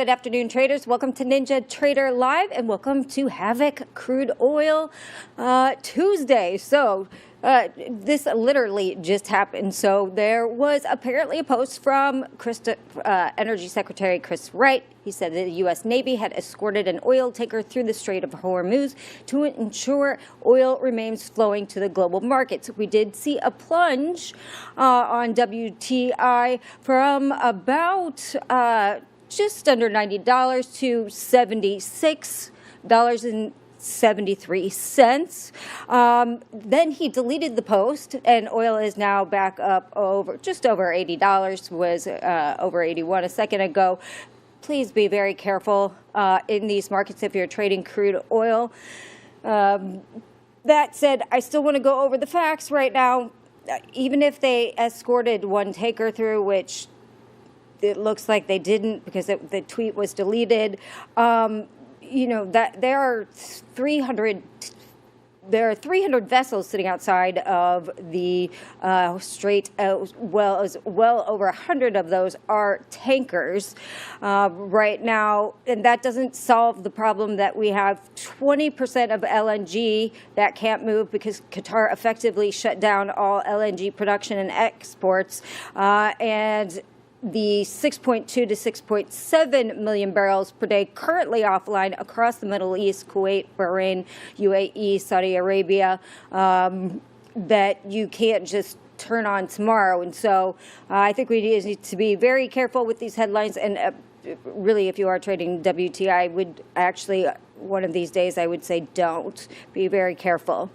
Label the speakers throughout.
Speaker 1: Good afternoon, traders. Welcome to NinjaTrader Live and welcome to Havoc Crude Oil Tuesday. So this literally just happened. So there was apparently a post from Energy Secretary Chris Wright. He said that the U.S. Navy had escorted an oil tanker through the Strait of Hormuz to ensure oil remains flowing to the global markets. We did see a plunge on WTI from about just under $90 to $76.73. Then he deleted the post, and oil is now back up over just over $80. Was over 81 a second ago. Please be very careful in these markets if you're trading crude oil. That said, I still want to go over the facts right now. Even if they escorted one tanker through, which it looks like they didn't because the tweet was deleted. You know that there are 300 vessels sitting outside of the strait. Well over 100 of those are tankers right now, and that doesn't solve the problem that we have 20% of LNG that can't move because Qatar effectively shut down all LNG production and exports, and the 6.2 to 6.7 million barrels per day currently offline across the Middle East, Kuwait, Bahrain, UAE, Saudi Arabia, that you can't just turn on tomorrow. And so I think we need to be very careful with these headlines. And really, if you are trading WTI, would actually, one of these days, I would say don't. Be very careful.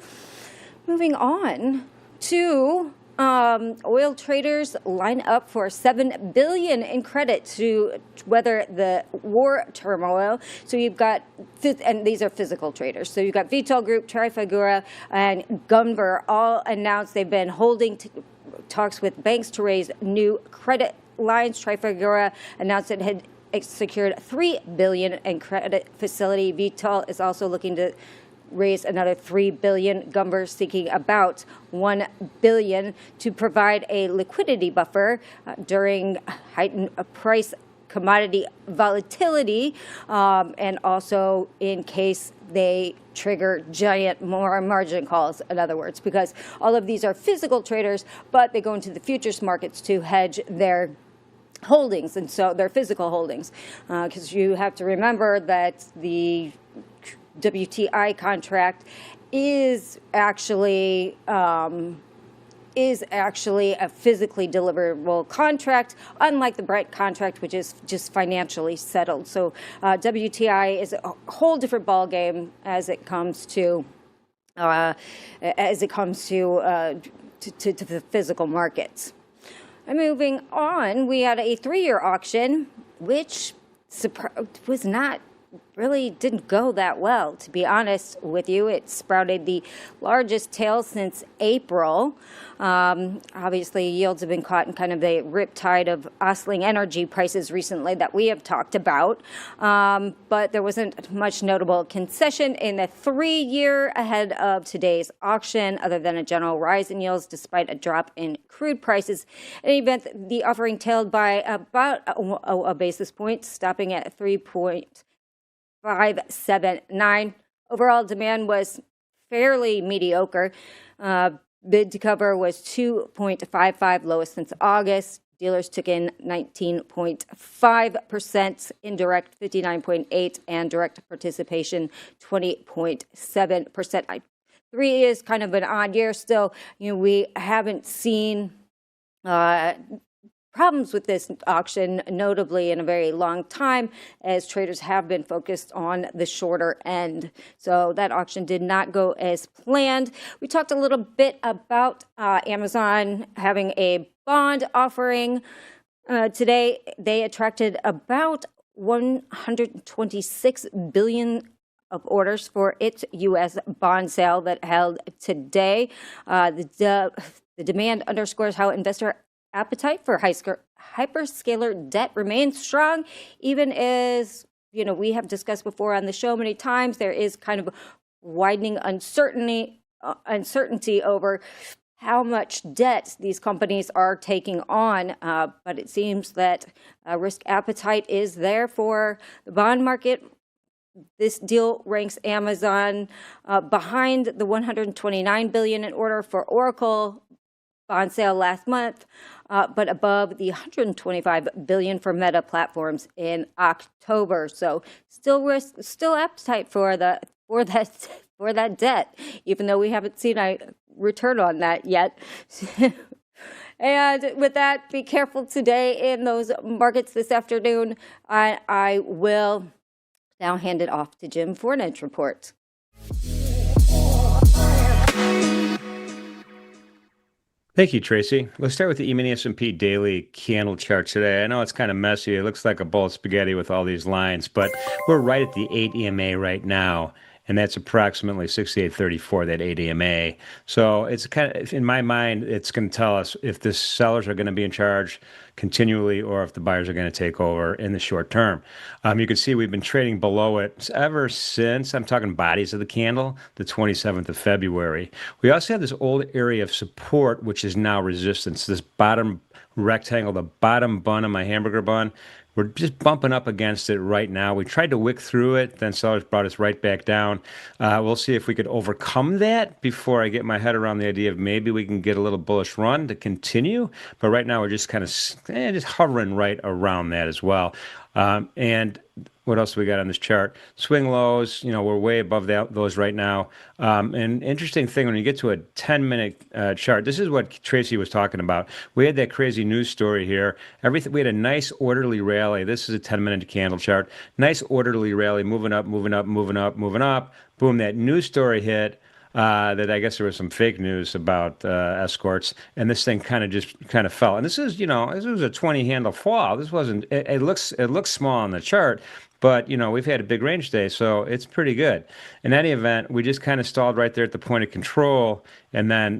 Speaker 1: Moving on to oil traders line up for $7 billion in credit to weather the war turmoil. So you've got, and these are physical traders. So you've got Vitol Group, Trafigura, and Gunvor all announced they've been holding talks with banks to raise new credit lines. Trafigura announced it had secured $3 billion in credit facility. Vitol is also looking to raise another $3 billion. Gunvor seeking about $1 billion to provide a liquidity buffer during heightened price commodity volatility, and also in case they trigger giant more margin calls, in other words, because all of these are physical traders, but they go into the futures markets to hedge their holdings, and so their physical holdings, because you have to remember that the WTI contract is actually a physically deliverable contract, unlike the Brent contract, which is just financially settled. So WTI is a whole different ballgame as it comes to the physical markets. And moving on, we had a 3-year auction, which was not really didn't go that well, to be honest with you. It sprouted the largest tail since April. Obviously, yields have been caught in kind of a riptide of oscillating energy prices recently that we have talked about. But there wasn't much notable concession in the 3-year ahead of today's auction, other than a general rise in yields despite a drop in crude prices. In any event, the offering tailed by about a basis point, stopping at 3.579. Overall demand was fairly mediocre. Bid to cover was 2.55, lowest since August. Dealers took in 19.5%, indirect 59.8%, and direct participation 20.7%. 3 is kind of an odd year still. You know, we haven't seen problems with this auction, notably in a very long time, as traders have been focused on the shorter end. So that auction did not go as planned. We talked a little bit about Amazon having a bond offering. Today, they attracted about $126 billion of orders for its U.S. bond sale that held today. The demand underscores how investor appetite for hyperscaler debt remains strong, even as, you know, we have discussed before on the show many times, there is kind of widening uncertainty over how much debt these companies are taking on, but it seems that risk appetite is there for the bond market. This deal ranks Amazon behind the $129 billion in order for Oracle bond sale last month, but above the $125 billion for Meta Platforms in October. So still appetite for that debt, even though we haven't seen a return on that yet. And with that, be careful today in those markets this afternoon. I will now hand it off to Jim for an edge report.
Speaker 2: Thank you, Tracy. Let's start with the E-mini S&P daily candle chart today. I know it's kind of messy. It looks like a bowl of spaghetti with all these lines, but we're right at the 8 EMA right now, and that's approximately 68.34, that 8 EMA. So it's kind of, in my mind, it's going to tell us if the sellers are going to be in charge continually or if the buyers are going to take over in the short term. You can see we've been trading below it ever since, I'm talking bodies of the candle, the 27th of February. We also have this old area of support, which is now resistance. This bottom rectangle, the bottom bun of my hamburger bun, we're just bumping up against it right now. We tried to wick through it, then sellers brought us right back down. We'll see if we could overcome that before I get my head around the idea of maybe we can get a little bullish run to continue. But right now we're just kind of just hovering right around that as well. And what else do we got on this chart? Swing lows, we're way above those right now. An interesting thing, when you get to a 10-minute chart, this is what Tracy was talking about. We had that crazy news story here. We had a nice orderly rally. This is a 10-minute candle chart. Nice orderly rally, moving up, moving up, moving up, moving up. Boom, that news story hit. That I guess there was some fake news about escorts, and this thing kind of fell. And this is, this was a 20-handle fall. This wasn't. It looks small on the chart, but we've had a big range day, so it's pretty good. In any event, we just kind of stalled right there at the point of control, and then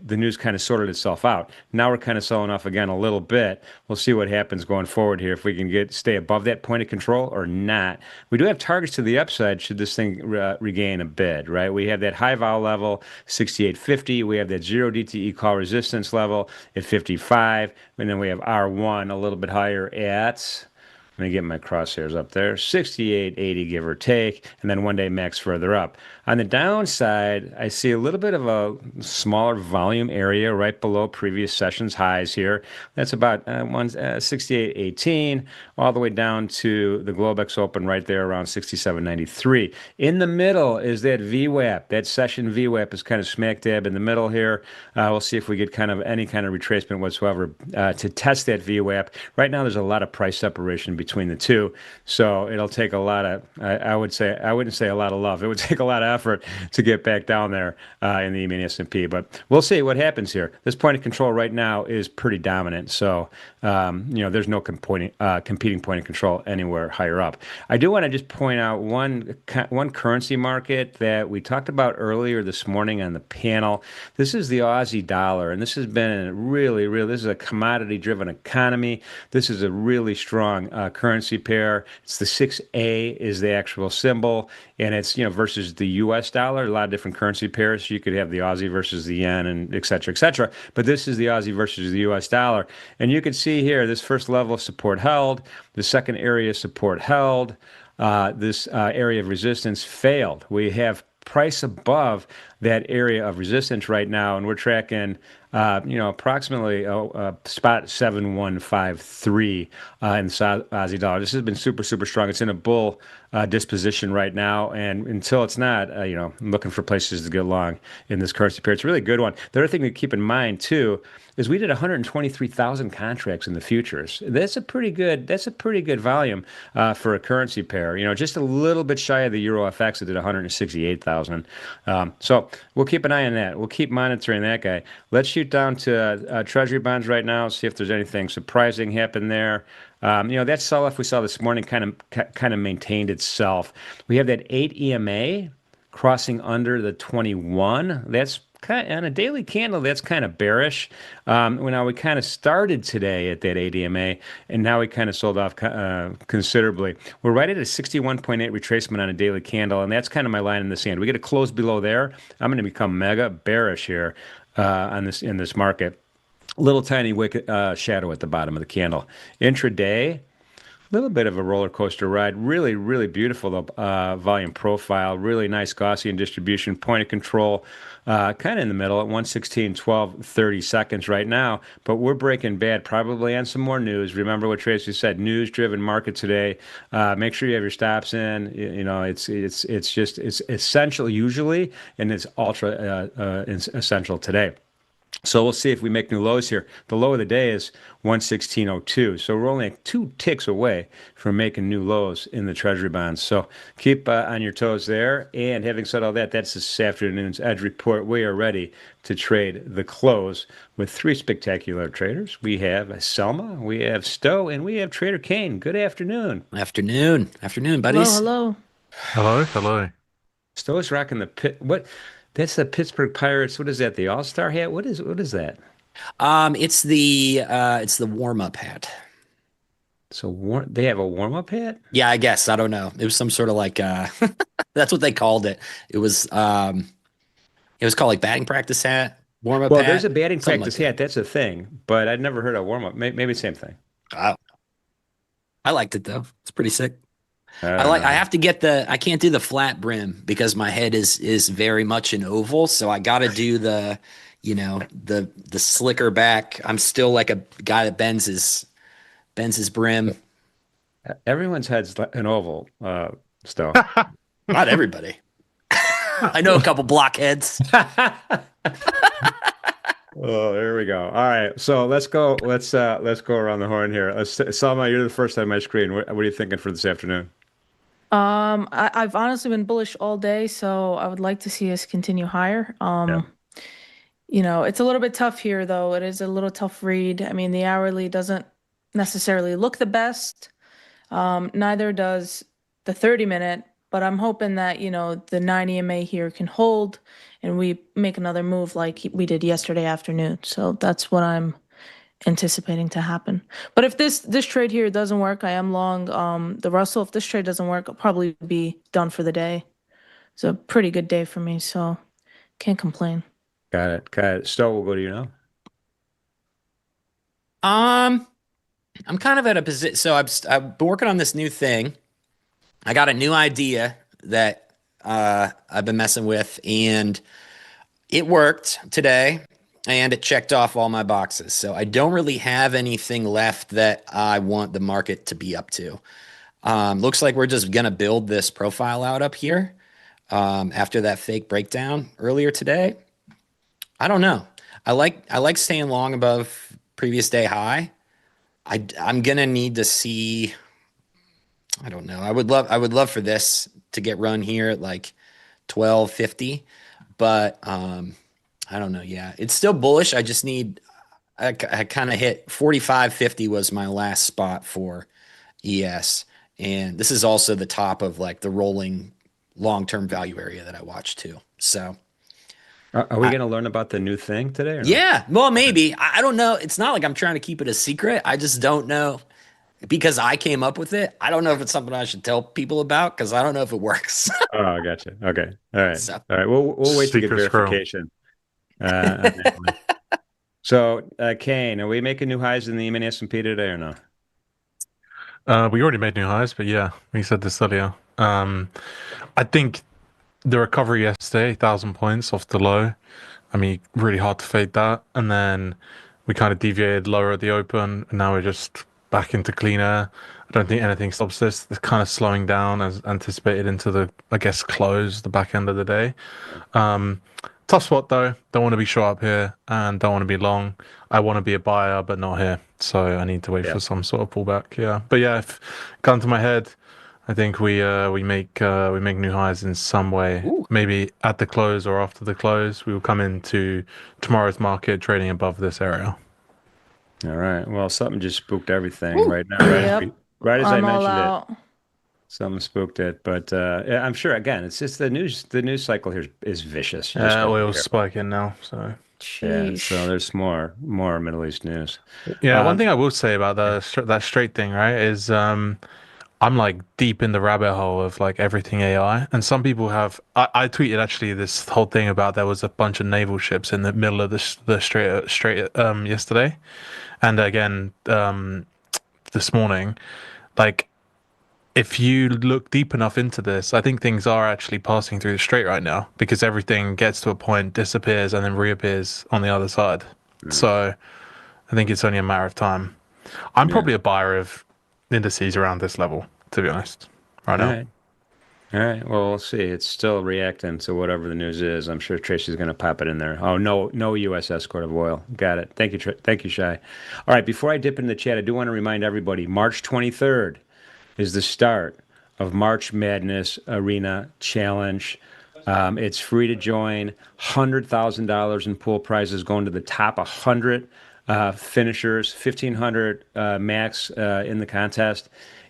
Speaker 2: the news kind of sorted itself out. Now we're kind of selling off again a little bit. We'll see what happens going forward here, if we can stay above that point of control or not. We do have targets to the upside should this thing regain a bid, right? We have that high vol level, 68.50. We have that 0 DTE call resistance level at 55. And then we have R1 a little bit higher at, let me get my crosshairs up there, 68.80, give or take, and then one day max further up. On the downside, I see a little bit of a smaller volume area right below previous sessions highs here. That's about 68.18, all the way down to the Globex Open right there around 67.93. In the middle is that VWAP. That session VWAP is kind of smack dab in the middle here. We'll see if we get any kind of retracement whatsoever to test that VWAP. Right now, there's a lot of price separation between the two, so it'll take a lot of, I wouldn't say a lot of love. It would take a lot of effort to get back down there in the E-mini S&P, but we'll see what happens here. This point of control right now is pretty dominant, so there's no competing point of control anywhere higher up. I do want to just point out one currency market that we talked about earlier this morning on the panel. This is the Aussie dollar, and this has been this is a commodity-driven economy. This is a really strong currency pair. It's the 6A is the actual symbol, and it's versus the U.S. dollar. A lot of different currency pairs. You could have the Aussie versus the yen, and et cetera, et cetera. But this is the Aussie versus the U.S. dollar, and you can see here this first level of support held, the second area of support held, this area of resistance failed. We have price above that area of resistance right now, and we're tracking approximately spot 7153 in the Aussie dollar. This has been super, super strong. It's in a bull disposition right now, and until it's not, I'm looking for places to get long in this currency pair. It's a really good one. The other thing to keep in mind too is we did 123,000 contracts in the futures. That's a pretty good volume for a currency pair. Just a little bit shy of the Euro FX that did 168,000. So we'll keep an eye on that. We'll keep monitoring that guy. Let's shoot down to Treasury bonds right now, see if there's anything surprising happen there. That sell-off we saw this morning kind of maintained itself. We have that 8 EMA crossing under the 21. That's on a daily candle, that's kind of bearish. Now we kind of started today at that 8 EMA, and now we kind of sold off considerably. We're right at a 61.8 retracement on a daily candle, and that's kind of my line in the sand. We get a close below there, I'm going to become mega bearish here. on this in this market. Little tiny wick shadow at the bottom of the candle. Intraday, little bit of a roller coaster ride. Really, really beautiful volume profile. Really nice Gaussian distribution. Point of control, kind of in the middle at 116, 12, 30 seconds right now. But we're breaking bad probably on some more news. Remember what Tracy said, news-driven market today. Make sure you have your stops in. You know, it's essential usually, and it's ultra essential today. So we'll see if we make new lows here. The low of the day is 116.02. So we're only 2 ticks away from making new lows in the Treasury bonds. So keep on your toes there. And having said all that, that's this afternoon's Edge Report. We are ready to trade the close with 3 spectacular traders. We have Salma, we have Stowe, and we have Trader Kane. Good afternoon.
Speaker 3: Afternoon,
Speaker 4: Hello,
Speaker 3: buddies.
Speaker 4: hello.
Speaker 5: Hello, hello.
Speaker 2: Stowe's rocking the pit. What? That's the Pittsburgh Pirates. What is that? The All-Star hat? What is that?
Speaker 3: It's the warm-up hat.
Speaker 2: So they have a warm-up hat?
Speaker 3: Yeah, I guess. I don't know. It was some sort of like that's what they called it. It was called like batting practice hat, warm-up
Speaker 2: Well,
Speaker 3: hat.
Speaker 2: there's a batting
Speaker 3: something
Speaker 2: practice
Speaker 3: like
Speaker 2: hat. That's a thing, but I'd never heard of warm-up. Maybe same thing.
Speaker 3: that. I liked it though. It's pretty sick.
Speaker 2: I don't know.
Speaker 3: I have to get I can't do the flat brim because my head is very much an oval, so I got to do the the slicker back. I'm still like a guy that bends his brim.
Speaker 2: Everyone's head's an oval, still.
Speaker 3: Not everybody. I know a couple blockheads.
Speaker 2: Oh, there we go. All right, so let's go. Let's go around the horn here. Salma, you're the first on my screen. What are you thinking for this afternoon?
Speaker 4: I've honestly been bullish all day, so I would like to see us continue higher.
Speaker 2: Yeah.
Speaker 4: It's a little bit tough here, though. It is a little tough read. I mean, the hourly doesn't necessarily look the best. Neither does the 30-minute, but I'm hoping that, the 9 EMA here can hold and we make another move like we did yesterday afternoon. So that's what I'm anticipating to happen. But if this trade here doesn't work, I am long the Russell. If this trade doesn't work, I'll probably be done for the day. It's a pretty good day for me, so can't complain.
Speaker 2: Got it. Stowe, we'll go to you now.
Speaker 3: I'm kind of at a position. So I've been working on this new thing. I got a new idea that I've been messing with, and it worked today, and it checked off all my boxes. So I don't really have anything left that I want the market to be up to. Looks like we're just gonna build this profile out up here after that fake breakdown earlier today. I don't know. I like staying long above previous day high. I'm gonna need to see. I don't know. I would love for this to get run here at like 1250, but I don't know. Yeah, it's still bullish. I just need. I kind of hit 45.50 was my last spot for ES, and this is also the top of like the rolling long-term value area that I watched too. So.
Speaker 2: Are we going to learn about the new thing today? Or not?
Speaker 3: Yeah, well, maybe. I don't know. It's not like I'm trying to keep it a secret. I just don't know because I came up with it. I don't know if it's something I should tell people about because I don't know if it works.
Speaker 2: Oh, I gotcha. Okay. All right.
Speaker 3: So-
Speaker 2: All right. We'll wait to get
Speaker 5: Secret squirrel.
Speaker 2: verification. On that one. So, Kane, are we making new highs in the E-mini S&P today or no?
Speaker 5: We already made new highs, but yeah, we said this earlier. I think the recovery yesterday, 1,000 points off the low. I mean, really hard to fade that. And then we kind of deviated lower at the open, and now we're just back into clean air. I don't think anything stops this. It's kind of slowing down as anticipated into the, I guess, close, the back end of the day. Tough spot though. Don't want to be short up here and don't want to be long. I want to be a buyer, but not here. So I need to wait for some sort of pullback. Yeah. But yeah, if gun to my head, I think we make new highs in some way.
Speaker 3: Ooh.
Speaker 5: Maybe at the close or after the close. We will come into tomorrow's market trading above this area.
Speaker 2: All right. Well, something just spooked everything
Speaker 3: Ooh.
Speaker 2: right now. Right as I
Speaker 4: I'm all
Speaker 2: mentioned
Speaker 4: out.
Speaker 2: it, something spooked it. But yeah, I'm sure. Again, it's just the news. The news cycle here is vicious. You just gotta be
Speaker 5: Oil's
Speaker 2: careful.
Speaker 5: spiking now. So
Speaker 2: Yeah.
Speaker 4: Sheesh.
Speaker 2: So there's more Middle East news.
Speaker 5: yeah, one thing I will say about that straight thing, right, is I'm like deep in the rabbit hole of like everything AI. And some people have. I tweeted actually this whole thing about there was a bunch of naval ships in the middle of the strait yesterday, and again this morning. Like if you look deep enough into this, I think things are actually passing through the strait right now because everything gets to a point, disappears, and then reappears on the other side. So I think it's only a matter of time. I'm
Speaker 2: Yeah.
Speaker 5: probably a buyer of indices around this level, to be honest, right
Speaker 2: All
Speaker 5: now.
Speaker 2: right. All right. Well, we'll see. It's still reacting to whatever the news is. I'm sure Tracy's going to pop it in there. Oh, no, no U.S. escort of oil. Got it. Thank you. Thank you, Shai. All right. Before I dip into the chat, I do want to remind everybody March 23rd is the start of March Madness Arena Challenge. It's free to join. $100,000 in pool prizes going to the top 100 finishers, 1,500 max in the contest.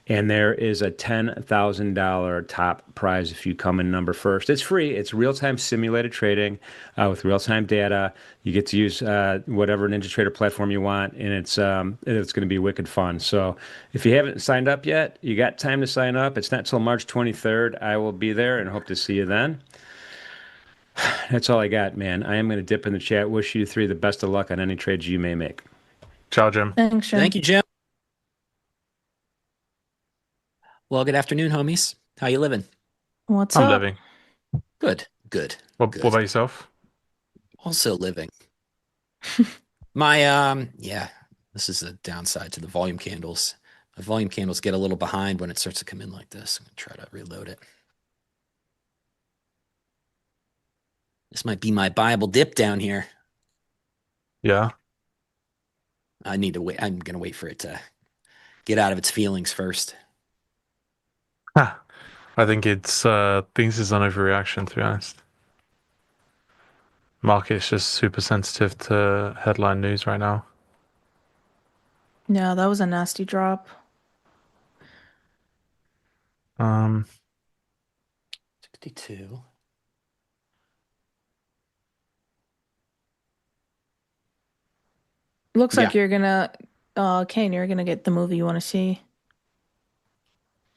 Speaker 2: And there is a $10,000 top prize if you come in number first. It's free. It's real-time simulated trading with real-time data. You get to use whatever NinjaTrader platform you want, and it's going to be wicked fun. So if you haven't signed up yet, you got time to sign up. It's not till March 23rd. I will be there and hope to see you then. That's all I got, man. I am going to dip in the chat. Wish you three the best of luck on any trades you may make.
Speaker 5: Ciao, Jim.
Speaker 4: Thanks, Jim.
Speaker 3: Thank you, Jim. Well, good afternoon, homies. How you living?
Speaker 4: What's
Speaker 5: I'm
Speaker 4: up?
Speaker 5: living.
Speaker 3: Good, good,
Speaker 5: What
Speaker 3: good.
Speaker 5: about yourself?
Speaker 3: Also living. My yeah, this is a downside to the volume candles. The volume candles get a little behind when it starts to come in like this. I'm gonna try to reload it. This might be my Bible dip down here.
Speaker 5: Yeah.
Speaker 3: I need to wait. I'm gonna wait for it to get out of its feelings first.
Speaker 5: Ha. I think it's things is an overreaction, to be honest. Market's just super sensitive to headline news right now.
Speaker 4: Yeah, that was a nasty drop.
Speaker 3: 62.
Speaker 4: Looks like
Speaker 3: Yeah.
Speaker 4: you're gonna, Kane, you're gonna get the movie you want to see.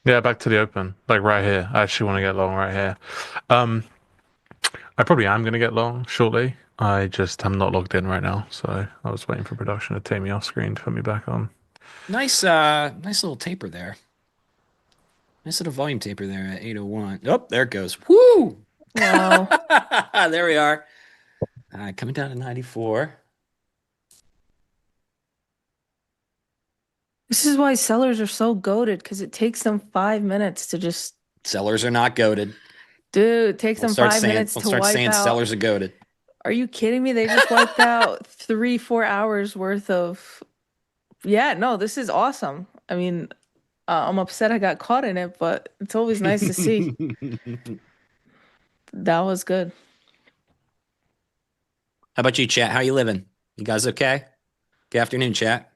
Speaker 5: Yeah, back to the open, like right here. I actually want to get long right here. I probably am going to get long shortly. I just am not logged in right now, so I was waiting for production to take me off screen to put me back on.
Speaker 3: Nice nice little taper there. Nice little volume taper there at 801. Oh, there it goes. Woo!
Speaker 4: Wow.
Speaker 3: There we are. Coming down to 94.
Speaker 4: This is why sellers are so goated, because it takes them 5 minutes to just,
Speaker 3: Sellers are not goaded.
Speaker 4: dude, it takes
Speaker 3: We'll
Speaker 4: them
Speaker 3: start
Speaker 4: 5
Speaker 3: saying,
Speaker 4: minutes
Speaker 3: we'll
Speaker 4: to
Speaker 3: start
Speaker 4: wipe
Speaker 3: saying
Speaker 4: out.
Speaker 3: sellers are goaded.
Speaker 4: Are you kidding me? They just wiped out 3-4 hours worth of. Yeah, no, this is awesome. I mean, I'm upset I got caught in it, but it's always nice to see. That was good.
Speaker 3: How about you, chat? How you living? You guys okay? Good afternoon, chat.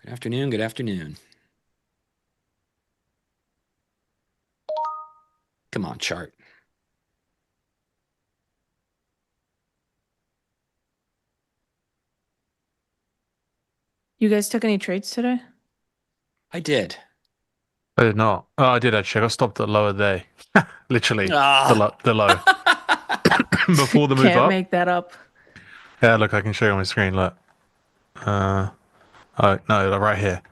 Speaker 3: Good afternoon. Good afternoon. Come on, chart.
Speaker 4: You guys took any trades today?
Speaker 3: I did.
Speaker 5: I did not. Oh, I did actually. I got stopped at lower day. Literally,
Speaker 3: Ah.
Speaker 5: the low. Before the move
Speaker 4: Can't
Speaker 5: up.
Speaker 4: make that up.
Speaker 5: Yeah, look, I can show you on my screen. Look. Oh, no, right here.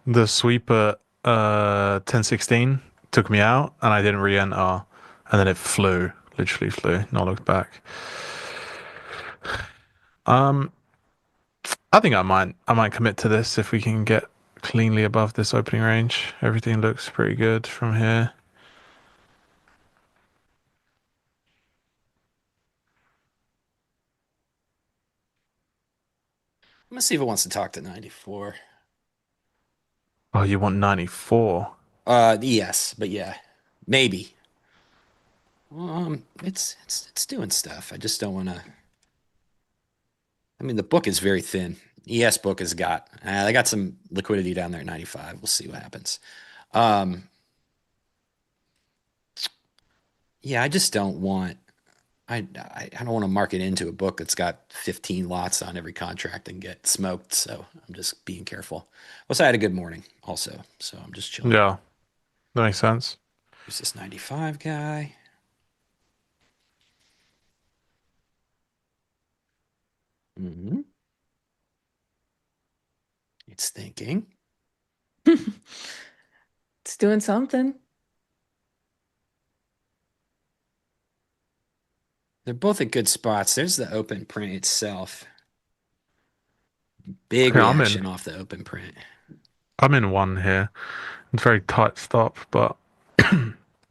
Speaker 5: The sweep at 1016 took me out, and I didn't re-enter, and then it flew. Literally flew. Not looked back. I think I might commit to this if we can get cleanly above this opening range. Everything looks pretty good from here.
Speaker 3: I'm gonna see if it wants to talk to 94.
Speaker 5: Oh, you want 94?
Speaker 3: Yes, but yeah, maybe. It's doing stuff. I just don't want to. I mean, the book is very thin. ES book has got. They got some liquidity down there at 95. We'll see what happens. Yeah, I just don't want. I don't want to mark it into a book that's got 15 lots on every contract and get smoked. So I'm just being careful. Plus, I had a good morning also, so I'm just chilling.
Speaker 5: Yeah, that makes sense.
Speaker 3: Who's this 95 guy? Mm-hmm. It's thinking.
Speaker 4: It's doing something.
Speaker 3: They're both at good spots. There's the open print itself. Big
Speaker 5: Yeah,
Speaker 3: reaction off the open print.
Speaker 5: I'm in one here. It's a very tight stop, but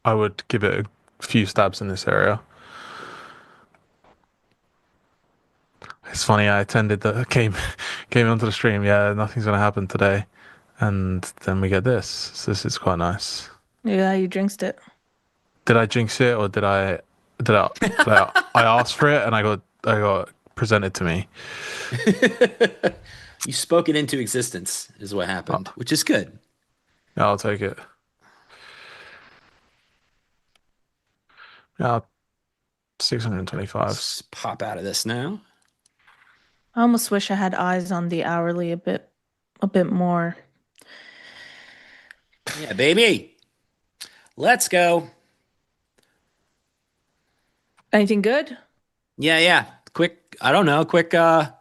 Speaker 5: I would give it a few stabs in this area. It's funny, I attended the came onto the stream. Yeah, nothing's gonna happen today, and then we get this. So this is quite nice.
Speaker 4: Yeah, you jinxed it.
Speaker 5: Did I jinx it, or I asked for it and I got presented to me?
Speaker 3: You spoke it into existence, is what happened, which is good.
Speaker 5: Yeah, I'll take it. Yeah, 625.
Speaker 3: Let's pop out of this now.
Speaker 4: I almost wish I had eyes on the hourly a bit more.
Speaker 3: Yeah, baby. Let's go.
Speaker 4: Anything good?
Speaker 3: Yeah. Quick, I don't know, quick
Speaker 4: Oh,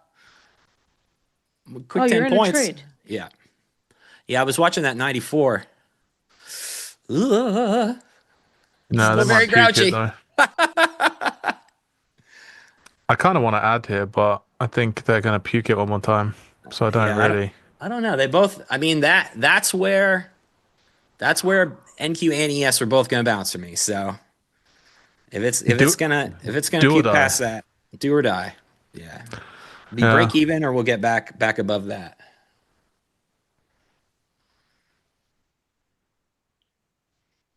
Speaker 3: 10
Speaker 4: you're in a
Speaker 3: points.
Speaker 4: trade.
Speaker 3: Yeah. Yeah, I was watching that 94. Ugh.
Speaker 5: No,
Speaker 3: Still
Speaker 5: they
Speaker 3: very
Speaker 5: might puke
Speaker 3: grouchy.
Speaker 5: it though. I kind of want to add here, but I think they're going to puke it one more time. So I don't
Speaker 3: Yeah,
Speaker 5: really.
Speaker 3: I don't know. They both, I mean, that's where NQ and ES are both going to bounce for me. So if it's gonna keep past that, do or die. Yeah. Be break even, or we'll get back above that.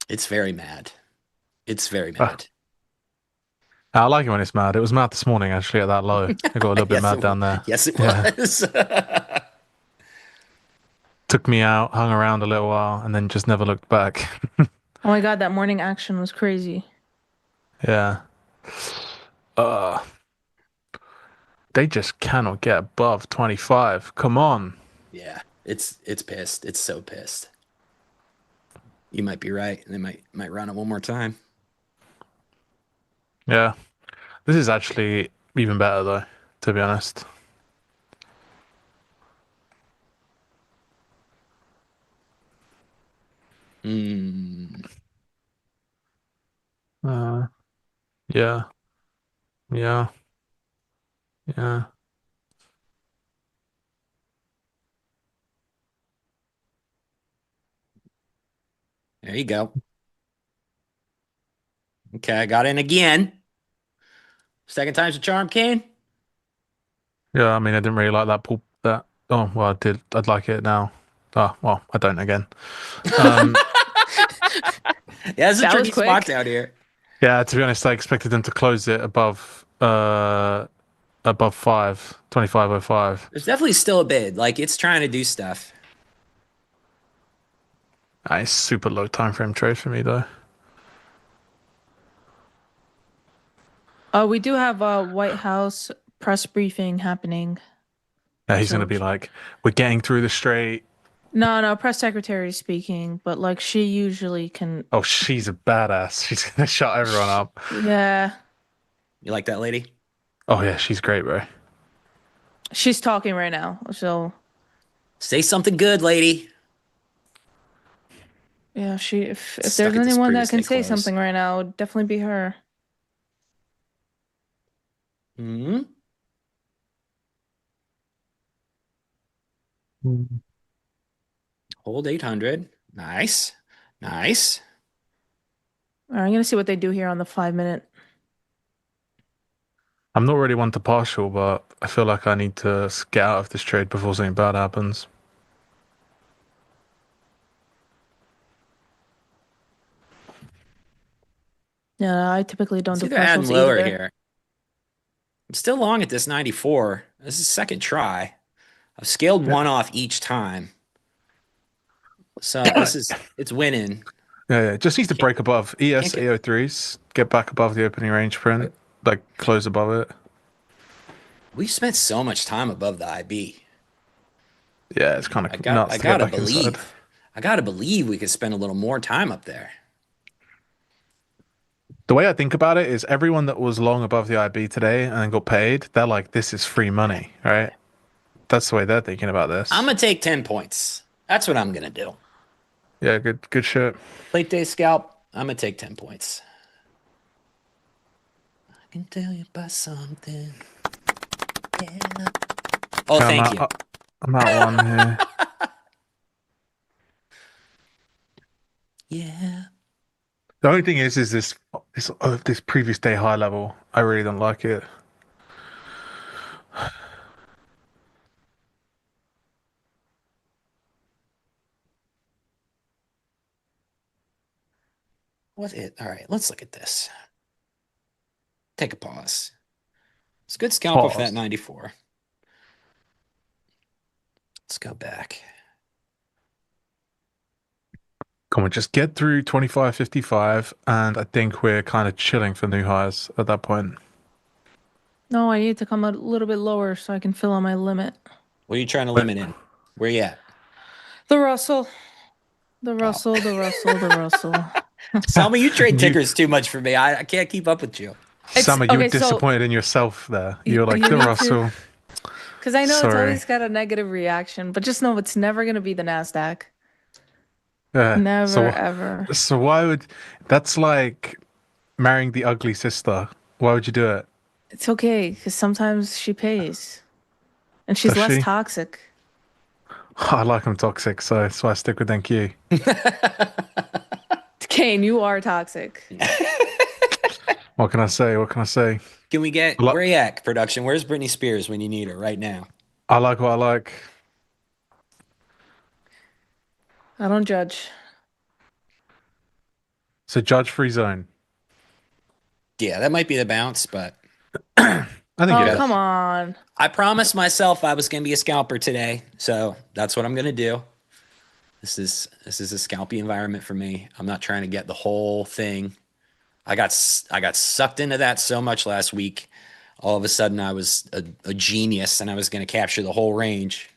Speaker 3: It's very mad. It's very mad.
Speaker 5: I like it when it's mad. It was mad this morning, actually, at that low. It got a little bit mad down there.
Speaker 3: Yes, it was.
Speaker 5: Took me out, hung around a little while, and then just never looked back.
Speaker 4: Oh my God, that morning action was crazy.
Speaker 5: Yeah. They just cannot get above 25. Come on.
Speaker 3: Yeah, it's pissed. It's so pissed. You might be right. They might run it one more time.
Speaker 5: Yeah. This is actually even better, though, to be honest. Yeah. Yeah. Yeah.
Speaker 3: There you go. Okay, I got in again. Second time's a charm, Kane.
Speaker 5: Yeah, I mean, I didn't really like that pull. Oh, well, I did. I'd like it now. Oh, well, I don't again.
Speaker 3: Yeah, it's a
Speaker 4: That was
Speaker 3: tricky
Speaker 4: quick.
Speaker 3: spot out here.
Speaker 5: Yeah, to be honest, I expected them to close it above 5, 25.05.
Speaker 3: There's definitely still a bid. Like, it's trying to do stuff.
Speaker 5: It's super low time frame trade for me, though.
Speaker 4: We do have a White House press briefing happening.
Speaker 5: Yeah, he's going to be like, we're getting through the straight.
Speaker 4: No, press secretary speaking, but like she usually can.
Speaker 5: Oh, she's a badass. She's going to shut everyone up.
Speaker 4: Yeah,
Speaker 3: You like that lady?
Speaker 5: Oh, yeah, she's great, bro.
Speaker 4: she's talking right now. So
Speaker 3: Say something good, lady.
Speaker 4: yeah, if
Speaker 3: Stuck
Speaker 4: there's
Speaker 3: at this
Speaker 4: anyone that can
Speaker 3: previously
Speaker 4: say
Speaker 3: close.
Speaker 4: something right now, it would definitely be her.
Speaker 3: Hmm. Hold 800. Nice. Nice.
Speaker 4: All right, I'm gonna see what they do here on the 5-minute.
Speaker 5: I'm not really one to partial, but I feel like I need to get out of this trade before something bad happens.
Speaker 4: Yeah, I typically don't
Speaker 3: Let's
Speaker 4: do
Speaker 3: either add
Speaker 4: partials
Speaker 3: lower
Speaker 4: either.
Speaker 3: here. I'm still long at this 94. This is second try. I've scaled one off each time. So it's winning.
Speaker 5: Yeah, it just needs to break above ES
Speaker 3: Can't get-
Speaker 5: AO3s, get back above the opening range print. like close above it.
Speaker 3: We spent so much time above the IB.
Speaker 5: Yeah, it's kind
Speaker 3: I
Speaker 5: of nuts to get
Speaker 3: gotta
Speaker 5: back inside.
Speaker 3: believe. I gotta believe we could spend a little more time up there.
Speaker 5: The way I think about it is everyone that was long above the IB today and then got paid, they're like, this is free money, right? That's the way they're thinking about this.
Speaker 3: I'm gonna take 10 points. That's what I'm gonna do.
Speaker 5: Yeah, good shit.
Speaker 3: Late day scalp. I'm gonna take 10 points. I can tell you about something. Yeah. Oh,
Speaker 5: Okay,
Speaker 3: thank you.
Speaker 5: I'm out one here.
Speaker 3: Yeah.
Speaker 5: The only thing is this previous day high level. I really don't like it.
Speaker 3: What's it? All right, let's look at this. Take a pause. It's a good scalp off that 94. Let's go back.
Speaker 5: Can we just get through 25.55? And I think we're kind of chilling for new highs at that point.
Speaker 4: No, I need to come a little bit lower so I can fill on my limit.
Speaker 3: What are you trying to limit in? Where you at?
Speaker 4: The Russell. The Russell, the Russell, the Russell.
Speaker 3: Salma, you trade tickers too much for me. I can't keep up with you.
Speaker 5: Summer, you were
Speaker 4: okay, so
Speaker 5: disappointed in yourself there. You were like,
Speaker 4: you
Speaker 5: the
Speaker 4: need to-
Speaker 5: Russell.
Speaker 4: Because I know it's
Speaker 5: Sorry.
Speaker 4: always got a negative reaction, but just know it's never going to be the NASDAQ.
Speaker 5: Yeah.
Speaker 4: Never, ever.
Speaker 5: So why would... That's like marrying the ugly sister. Why would you do it?
Speaker 4: It's okay, because sometimes she pays. And she's
Speaker 5: Does
Speaker 4: less
Speaker 5: she?
Speaker 4: toxic.
Speaker 5: I like them toxic, so that's why I stick with NQ.
Speaker 4: Kane, you are toxic.
Speaker 5: What can I say? What can I say?
Speaker 3: Can we get where you at, production? Where's Britney Spears when you need her right now?
Speaker 5: I like what I like.
Speaker 4: I don't judge.
Speaker 5: So judge free zone.
Speaker 3: Yeah, that might be the bounce, but
Speaker 5: I think
Speaker 4: Oh,
Speaker 5: it is.
Speaker 4: come on.
Speaker 3: I promised myself I was going to be a scalper today, so that's what I'm going to do. This is a scalpy environment for me. I'm not trying to get the whole thing. I got sucked into that so much last week. All of a sudden, I was a genius, and I was going to capture the whole range.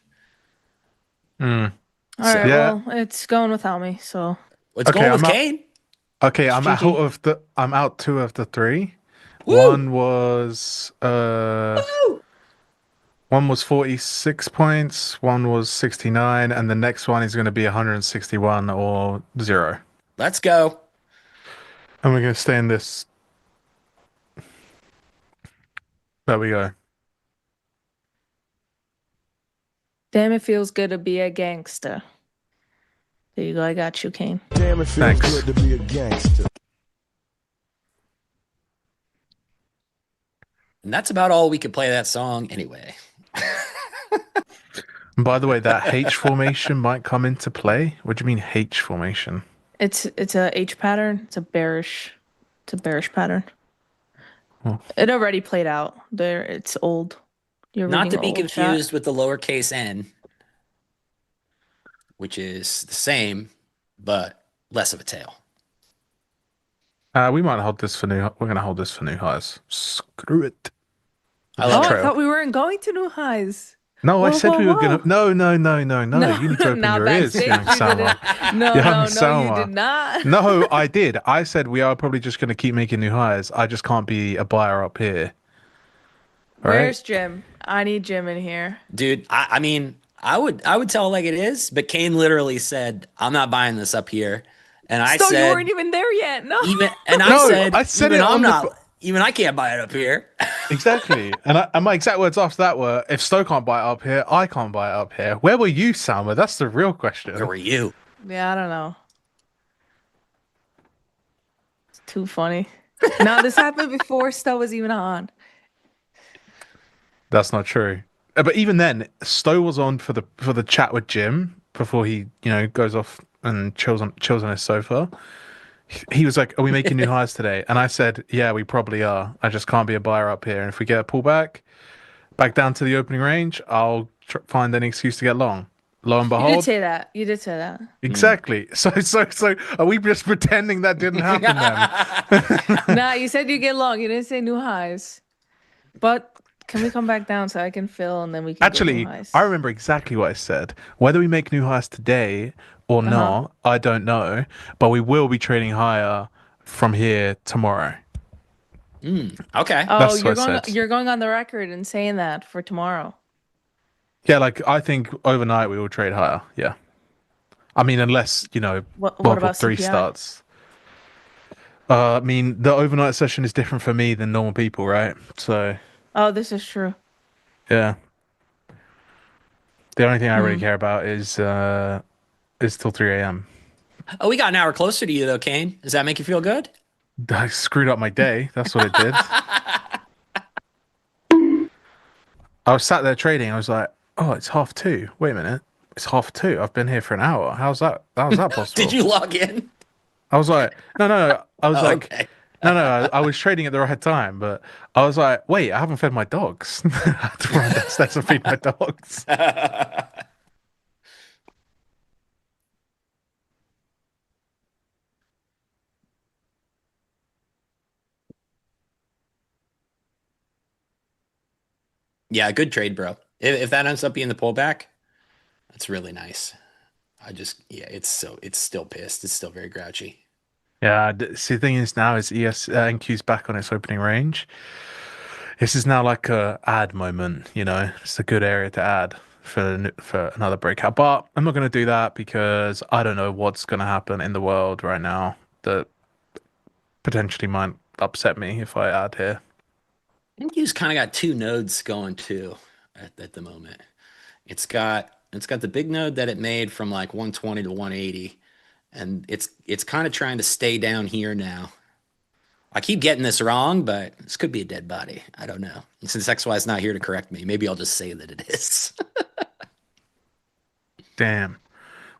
Speaker 4: All right, well, it's going without me, so.
Speaker 3: What's going with Kane?
Speaker 5: Okay, I'm out 2 of the 3.
Speaker 3: Woo!
Speaker 5: One was 46 points, one was 69, and the next one is going to be 161 or 0.
Speaker 3: Let's go.
Speaker 5: And we're going to stay in this. There we go.
Speaker 4: Damn, it feels good to be a gangster. There you go. I got you, Kane.
Speaker 6: Damn, it feels good to be a gangster.
Speaker 3: And that's about all we could play that song anyway.
Speaker 5: And by the way, that H formation might come into play. What do you mean H formation?
Speaker 4: It's a H pattern. It's a bearish pattern.
Speaker 5: Oh.
Speaker 4: It already played out. There, it's old. You're
Speaker 3: Not to be
Speaker 4: old
Speaker 3: confused
Speaker 4: chat.
Speaker 3: with the lowercase n, which is the same, but less of a tail.
Speaker 5: We might hold this for new. We're going to hold this for new highs. Screw it.
Speaker 3: I love
Speaker 4: I
Speaker 3: it.
Speaker 4: thought we weren't going to new highs.
Speaker 5: No, I
Speaker 4: Whoa,
Speaker 5: said
Speaker 4: whoa,
Speaker 5: we were
Speaker 4: whoa.
Speaker 5: going to. No. You need to open
Speaker 4: Now
Speaker 5: your ears,
Speaker 4: backstage
Speaker 5: young
Speaker 4: you did
Speaker 5: Salma.
Speaker 4: it. No,
Speaker 5: Young
Speaker 4: no,
Speaker 5: Salma.
Speaker 4: you did not.
Speaker 5: No, I did. I said we are probably just going to keep making new highs. I just can't be a buyer up here. All right?
Speaker 4: Where's Jim? I need Jim in here.
Speaker 3: Dude, I mean, I would tell it like it is, but Kane literally said, "I'm not buying this up here," and I
Speaker 4: So
Speaker 3: said,
Speaker 4: you weren't even there yet. No.
Speaker 5: I said
Speaker 3: even
Speaker 5: it on
Speaker 3: even I can't buy it up here.
Speaker 5: Exactly. And my exact words after that were, if Stowe can't buy it up here, I can't buy it up here. Where were you, Salma? That's the real question.
Speaker 3: Where were you?
Speaker 4: Yeah, I don't know. It's too funny. No, this happened before Stowe was even on.
Speaker 5: That's not true. But even then, Stowe was on for the chat with Jim before he, goes off and chills on his sofa. He was like, "Are we making new highs today?" And I said, "Yeah, we probably are. I just can't be a buyer up here. And if we get a pullback back down to the opening range, I'll find any excuse to get long." lo and
Speaker 4: You did
Speaker 5: behold,
Speaker 4: say that. You did say that.
Speaker 5: exactly. So are we just pretending that didn't happen then?
Speaker 4: Nah, you said you get long. You didn't say new highs. But can we come back down so I can fill and then we can get new
Speaker 5: Actually,
Speaker 4: highs?
Speaker 5: I remember exactly what I said. Whether we make new highs today or not, I don't know. But we will be trading higher from here tomorrow.
Speaker 3: Okay.
Speaker 4: Oh,
Speaker 5: That's what I said.
Speaker 4: you're going on the record and saying that for tomorrow.
Speaker 5: Yeah, like I think overnight we will trade higher. Yeah. I mean, unless,
Speaker 4: What
Speaker 5: World War
Speaker 4: about
Speaker 5: Three
Speaker 4: CPI?
Speaker 5: starts. I mean, the overnight session is different for me than normal people, right? So,
Speaker 4: Oh, this is true.
Speaker 5: yeah. The only thing I really care about is till 3 a.m.
Speaker 3: Oh, we got an hour closer to you though, Kane. Does that make you feel good?
Speaker 5: I screwed up my day. That's what it did. I was sat there trading. I was like, oh, it's 2:30. Wait a minute. It's 2:30. I've been here for an hour. How's that? How's that possible?
Speaker 3: Did you log in?
Speaker 5: I was like, no. I was
Speaker 3: Oh,
Speaker 5: like,
Speaker 3: okay.
Speaker 5: no. I was trading at the right time, but I was like, wait, I haven't fed my dogs. I had to run downstairs and feed my dogs.
Speaker 3: Yeah, good trade, bro. If that ends up being the pullback, that's really nice. It's still pissed. It's still very grouchy.
Speaker 5: Yeah. See, the thing is now is NQ's back on its opening range. This is now like a ad moment. It's a good area to add for another breakout. But I'm not going to do that because I don't know what's going to happen in the world right now that potentially might upset me if I add here.
Speaker 3: I think he's kind of got two nodes going too at the moment. It's got the big node that it made from like 120 to 180, and it's kind of trying to stay down here now. I keep getting this wrong, but this could be a dead body. I don't know. And since XY is not here to correct me, maybe I'll just say that it is.
Speaker 5: Damn.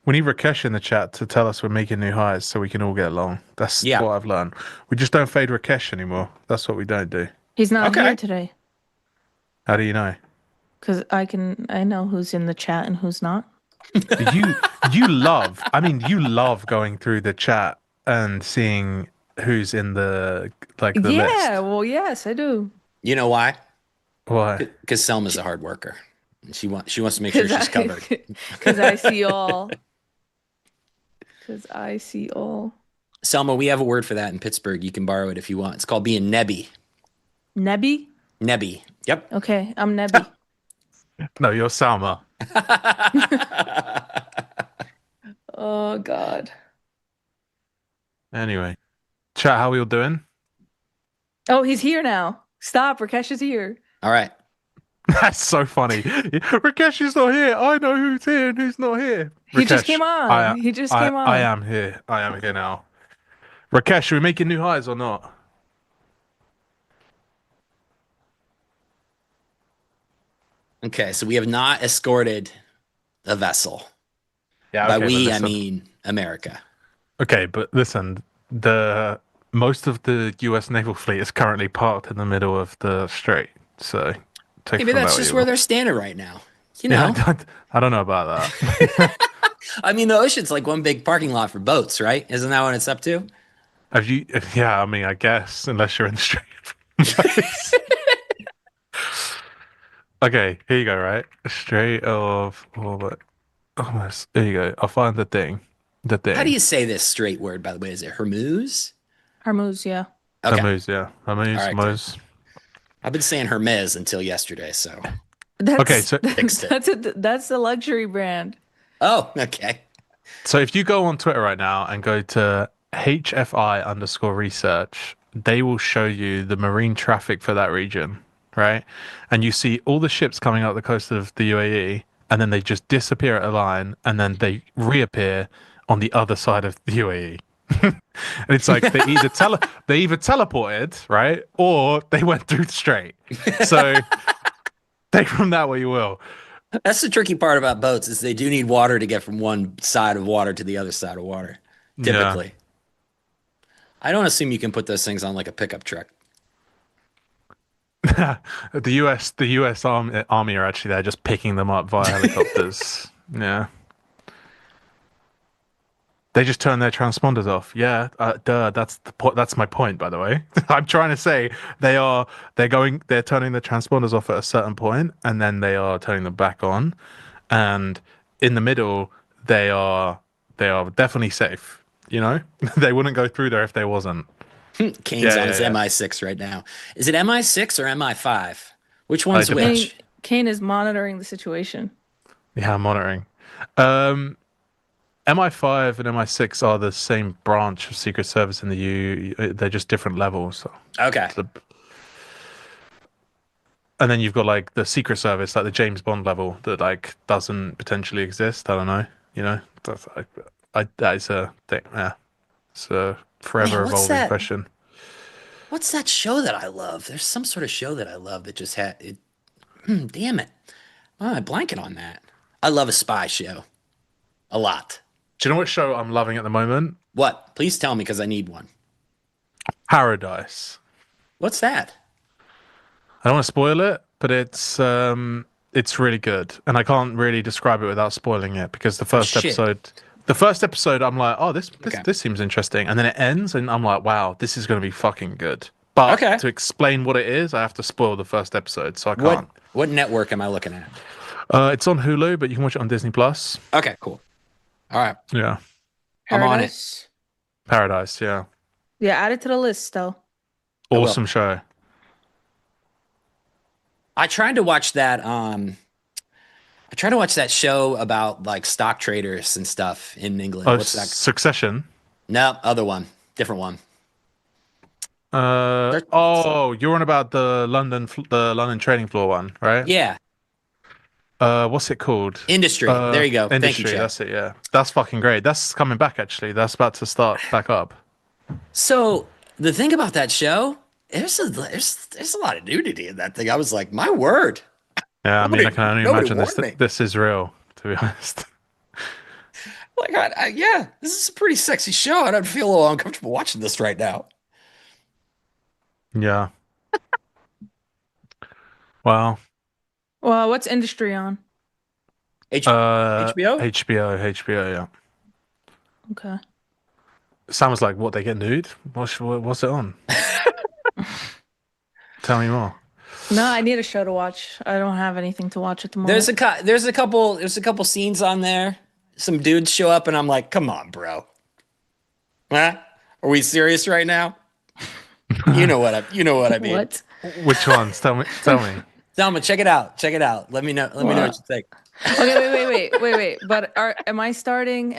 Speaker 5: We need Rakesh in the chat to tell us we're making new highs so we can all get along. That's
Speaker 3: Yeah.
Speaker 5: what I've learned. We just don't fade Rakesh anymore. That's what we don't do.
Speaker 4: He's not
Speaker 3: Okay.
Speaker 4: here today
Speaker 5: How do you know?
Speaker 4: because I know who's in the chat and who's not.
Speaker 5: You love going through the chat and seeing who's in the list.
Speaker 4: Yeah, well, yes, I do.
Speaker 3: You know why?
Speaker 5: Why?
Speaker 3: Because Selma's a hard worker. And she wants to make sure she's covered.
Speaker 4: Because I see all. Because I see all.
Speaker 3: Selma, we have a word for that in Pittsburgh. You can borrow it if you want. It's called being nebby.
Speaker 4: Nebby?
Speaker 3: Nebby. Yep.
Speaker 4: Okay, I'm Nebby.
Speaker 5: No, you're Salma.
Speaker 4: Oh, God.
Speaker 5: Anyway, chat, how we all doing?
Speaker 4: Oh, he's here now. Stop, Rakesh is here.
Speaker 3: All right.
Speaker 5: That's so funny. Rakesh is not here. I know who's here and who's not here.
Speaker 4: He just
Speaker 5: Rakesh,
Speaker 4: came on. He just came on.
Speaker 5: I am here. I am here now. Rakesh, are we making new highs or not?
Speaker 3: Okay, so we have not escorted a vessel.
Speaker 5: Yeah.
Speaker 3: By
Speaker 5: okay,
Speaker 3: we,
Speaker 5: but
Speaker 3: I
Speaker 5: listen.
Speaker 3: mean America.
Speaker 5: Okay, but listen, most of the U.S. naval fleet is currently parked in the middle of the strait. So take
Speaker 3: Maybe
Speaker 5: it from
Speaker 3: that's
Speaker 5: that
Speaker 3: just
Speaker 5: way
Speaker 3: where
Speaker 5: you
Speaker 3: they're standing right now. You
Speaker 5: will.
Speaker 3: know,
Speaker 5: Yeah, I don't know about that.
Speaker 3: I mean, the ocean's like one big parking lot for boats, right? Isn't that what it's up to?
Speaker 5: Have you? Yeah, I mean, I guess unless you're in the strait. Okay, here you go. Right, Strait of almost. There you go. I'll find the thing. The thing.
Speaker 3: How do you say this straight word, by the way? Is it Hermuz?
Speaker 4: Hermuz, yeah.
Speaker 3: Okay.
Speaker 5: Hermes, yeah. Hermes,
Speaker 3: All right,
Speaker 5: Hermes.
Speaker 3: I've been saying Hermes until yesterday, so.
Speaker 4: That's,
Speaker 5: Okay, so-
Speaker 3: Fixed it.
Speaker 4: that's a luxury brand.
Speaker 3: Oh, okay.
Speaker 5: So if you go on Twitter right now and go to HFI_research, they will show you the marine traffic for that region, right? And you see all the ships coming out the coast of the UAE, and then they just disappear at a line, and then they reappear on the other side of the UAE. And it's like they either teleported, right, or they went through the strait. So take from that what you will.
Speaker 3: That's the tricky part about boats is they do need water to get from one side of water to the other side of water, typically. Yeah. I don't assume you can put those things on like a pickup truck.
Speaker 5: The U.S. Army are actually there just picking them up via helicopters. Yeah. They just turn their transponders off. Yeah, duh. That's the that's my point, by the way. I'm trying to say they're turning the transponders off at a certain point, and then they are turning them back on, and in the middle they are definitely safe. You know, they wouldn't go through there if they wasn't.
Speaker 3: Kane's
Speaker 5: Yeah,
Speaker 3: on
Speaker 5: yeah,
Speaker 3: his
Speaker 5: yeah.
Speaker 3: MI6 right now. Is it MI6 or MI5? Which
Speaker 5: I
Speaker 3: one's
Speaker 5: did-
Speaker 4: Kane,
Speaker 3: which?
Speaker 4: Kane is monitoring the situation.
Speaker 5: Yeah, I'm monitoring. Um, MI5 and MI6 are the same branch of Secret Service in the U. They're just different levels. So.
Speaker 3: Okay.
Speaker 5: And then you've got like the Secret Service, like the James Bond level that like doesn't potentially exist. I don't know. You know, that is a thing. Yeah, it's a forever
Speaker 3: Man, what's
Speaker 5: evolving
Speaker 3: that?
Speaker 5: question.
Speaker 3: What's that show that I love? There's some sort of show that I love that just had it. Damn it. Why am I blanking on that? I love a spy show. A lot.
Speaker 5: Do you know what show I'm loving at the moment?
Speaker 3: What? Please tell me because I need one.
Speaker 5: Paradise.
Speaker 3: What's that?
Speaker 5: I don't want to spoil it, but it's really good, and I can't really describe it without spoiling it because the first
Speaker 3: Shit.
Speaker 5: episode, I'm like, oh, this
Speaker 3: Okay.
Speaker 5: this seems interesting, and then it ends, and I'm like, wow, this is going to be fucking good. But
Speaker 3: Okay.
Speaker 5: to explain what it is, I have to spoil the first episode, so I can't.
Speaker 3: What network am I looking at?
Speaker 5: It's on Hulu, but you can watch it on Disney Plus.
Speaker 3: Okay, cool. All right.
Speaker 5: Yeah,
Speaker 3: I'm on it.
Speaker 4: Paradise.
Speaker 5: Paradise. Yeah,
Speaker 4: Yeah, add it to the list, though.
Speaker 3: will.
Speaker 5: awesome show.
Speaker 3: I tried to watch that show about like stock traders and stuff in England.
Speaker 5: Oh,
Speaker 3: What's that?
Speaker 5: Succession.
Speaker 3: No, other one. Different one.
Speaker 5: You're on about the London trading floor one, right?
Speaker 3: Yeah.
Speaker 5: What's it called?
Speaker 3: Industry. There you go. Thank you,
Speaker 5: Industry.
Speaker 3: Chad.
Speaker 5: That's it. Yeah, that's fucking great. That's coming back actually. That's about to start back up.
Speaker 3: So the thing about that show, there's a lot of nudity in that thing. I was like, my word.
Speaker 5: Yeah, I mean, I can only
Speaker 3: nobody
Speaker 5: imagine this.
Speaker 3: warned me.
Speaker 5: This is real, to be honest.
Speaker 3: Like, yeah, this is a pretty sexy show. I don't feel a little uncomfortable watching this right now.
Speaker 5: Yeah. Well,
Speaker 4: Well, what's industry on?
Speaker 3: HBO?
Speaker 5: HBO. Yeah.
Speaker 4: Okay.
Speaker 5: Sounds like what they get nude. What's it on? Tell me more.
Speaker 4: No, I need a show to watch. I don't have anything to watch at the moment.
Speaker 3: There's a couple scenes on there. Some dudes show up, and I'm like, come on, bro. Huh? Are we serious right now? You know what I mean.
Speaker 4: What?
Speaker 5: Which ones? Tell me.
Speaker 3: Salma, check it out. Let me know what you think.
Speaker 4: Okay, wait. But am I starting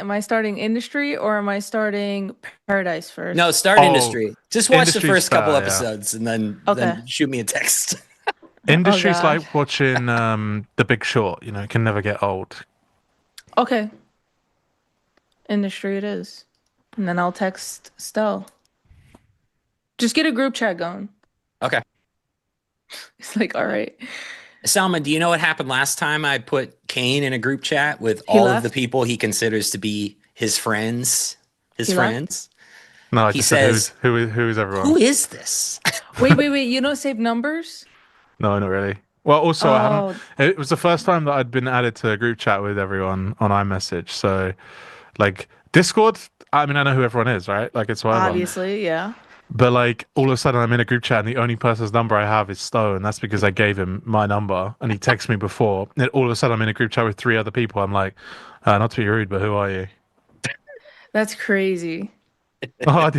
Speaker 4: industry or am I starting Paradise first?
Speaker 3: No, start Industry. Just watch the
Speaker 5: Industry
Speaker 3: first couple
Speaker 5: style, yeah.
Speaker 3: episodes and then shoot me a text.
Speaker 5: Industry's
Speaker 4: God.
Speaker 5: like watching The Big Short. You know, it can never get old.
Speaker 4: Okay. Industry it is. And then I'll text Stowe. Just get a group chat going.
Speaker 3: Okay.
Speaker 4: It's like, all right.
Speaker 3: Salma, do you know what happened last time I put Kane in a group chat with
Speaker 4: He
Speaker 3: all
Speaker 4: left?
Speaker 3: of the people he considers to be his friends?
Speaker 4: He left?
Speaker 5: No, I
Speaker 3: He
Speaker 5: just said
Speaker 3: says,
Speaker 5: who is everyone?
Speaker 3: who is this?
Speaker 4: Wait. You don't save numbers?
Speaker 5: No, not really. Well, also, I
Speaker 4: Oh.
Speaker 5: haven't. It was the first time that I'd been added to a group chat with everyone on iMessage. So, like Discord, I mean, I know who everyone is, right? Like it's whatever.
Speaker 4: Obviously, yeah.
Speaker 5: But like all of a sudden, I'm in a group chat, and the only person's number I have is Stowe, and that's because I gave him my number, and he texted me before. And all of a sudden, I'm in a group chat with 3 other people. I'm like, not to be rude, but who are you?
Speaker 4: That's crazy.
Speaker 5: Oh,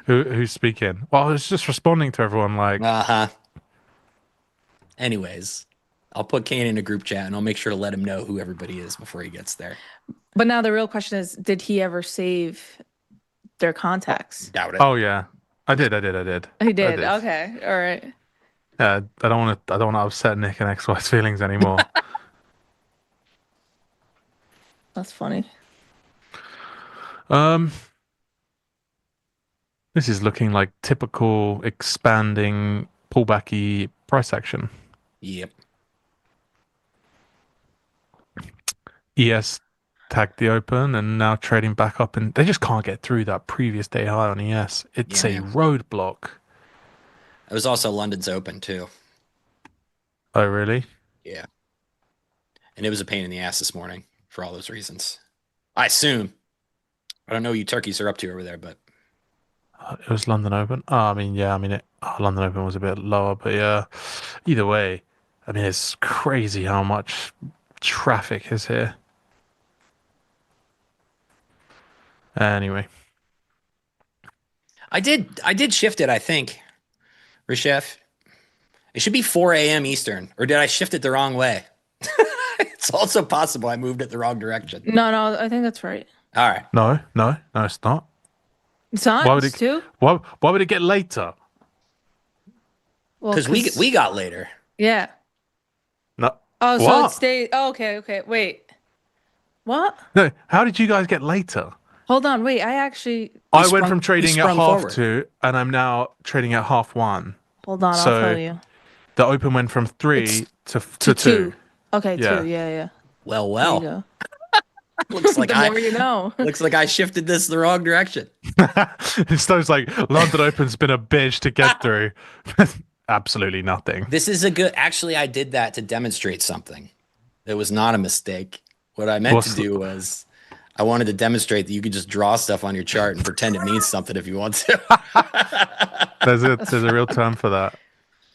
Speaker 5: who's speaking? Well, I was just responding to everyone like,
Speaker 3: Uh-huh. Anyways, I'll put Kane in a group chat and I'll make sure to let him know who everybody is before he gets there.
Speaker 4: But now the real question is, did he ever save their contacts?
Speaker 3: Doubt it.
Speaker 5: oh yeah, I did.
Speaker 4: He
Speaker 5: I
Speaker 4: did. Okay. All right.
Speaker 5: I don't want to upset Nick and XY's feelings anymore.
Speaker 4: That's funny.
Speaker 5: This is looking like typical expanding pullbacky price action.
Speaker 3: Yep.
Speaker 5: ES tagged the open and now trading back up, and they just can't get through that previous day high on ES. It's
Speaker 3: Yeah,
Speaker 5: a
Speaker 3: man.
Speaker 5: roadblock.
Speaker 3: It was also London's Open too.
Speaker 5: Oh really?
Speaker 3: Yeah. And it was a pain in the ass this morning. for all those reasons. I assume. I don't know what you turkeys are up to over there, but
Speaker 5: It was London Open. Oh, I mean, yeah, I mean, London Open was a bit lower, but yeah, either way, I mean, it's crazy how much traffic is here. Anyway,
Speaker 3: I did shift it, I think. Reshef. It should be 4 a.m. Eastern, or did I shift it the wrong way? It's also possible I moved it the wrong direction.
Speaker 4: No, I think that's right.
Speaker 3: All right.
Speaker 5: no, it's not.
Speaker 4: It's not.
Speaker 5: Why would
Speaker 4: It's
Speaker 5: it?
Speaker 4: two.
Speaker 5: Why would it get later?
Speaker 4: Well,
Speaker 3: Because we got later.
Speaker 4: yeah.
Speaker 5: No.
Speaker 4: Oh, so
Speaker 5: What?
Speaker 4: it stayed. Oh, okay. Wait. What?
Speaker 5: No. How did you guys get later?
Speaker 4: Hold on. Wait. I actually.
Speaker 5: I went
Speaker 3: sprung-
Speaker 5: from
Speaker 3: we
Speaker 5: trading at
Speaker 3: sprung
Speaker 5: half
Speaker 3: forward.
Speaker 5: 2, and I'm now trading at half 1.
Speaker 4: Hold on.
Speaker 5: So-
Speaker 4: I'll tell you.
Speaker 5: The open went from 3
Speaker 4: It's
Speaker 5: to 2.
Speaker 4: Okay.
Speaker 5: Yeah.
Speaker 4: 2. Yeah.
Speaker 3: Well,
Speaker 4: There you
Speaker 3: well.
Speaker 4: go.
Speaker 3: Looks like
Speaker 4: The
Speaker 3: I
Speaker 4: more you know.
Speaker 3: looks like I shifted this the wrong direction.
Speaker 5: Stowe's like, London Open's been a bitch to get through. Absolutely nothing.
Speaker 3: This is a good. Actually, I did that to demonstrate something. It was not a mistake. What I meant
Speaker 5: What's
Speaker 3: to do was, I wanted to demonstrate that you could just draw stuff on your chart and pretend it means something if you want to.
Speaker 5: There's a real term for that.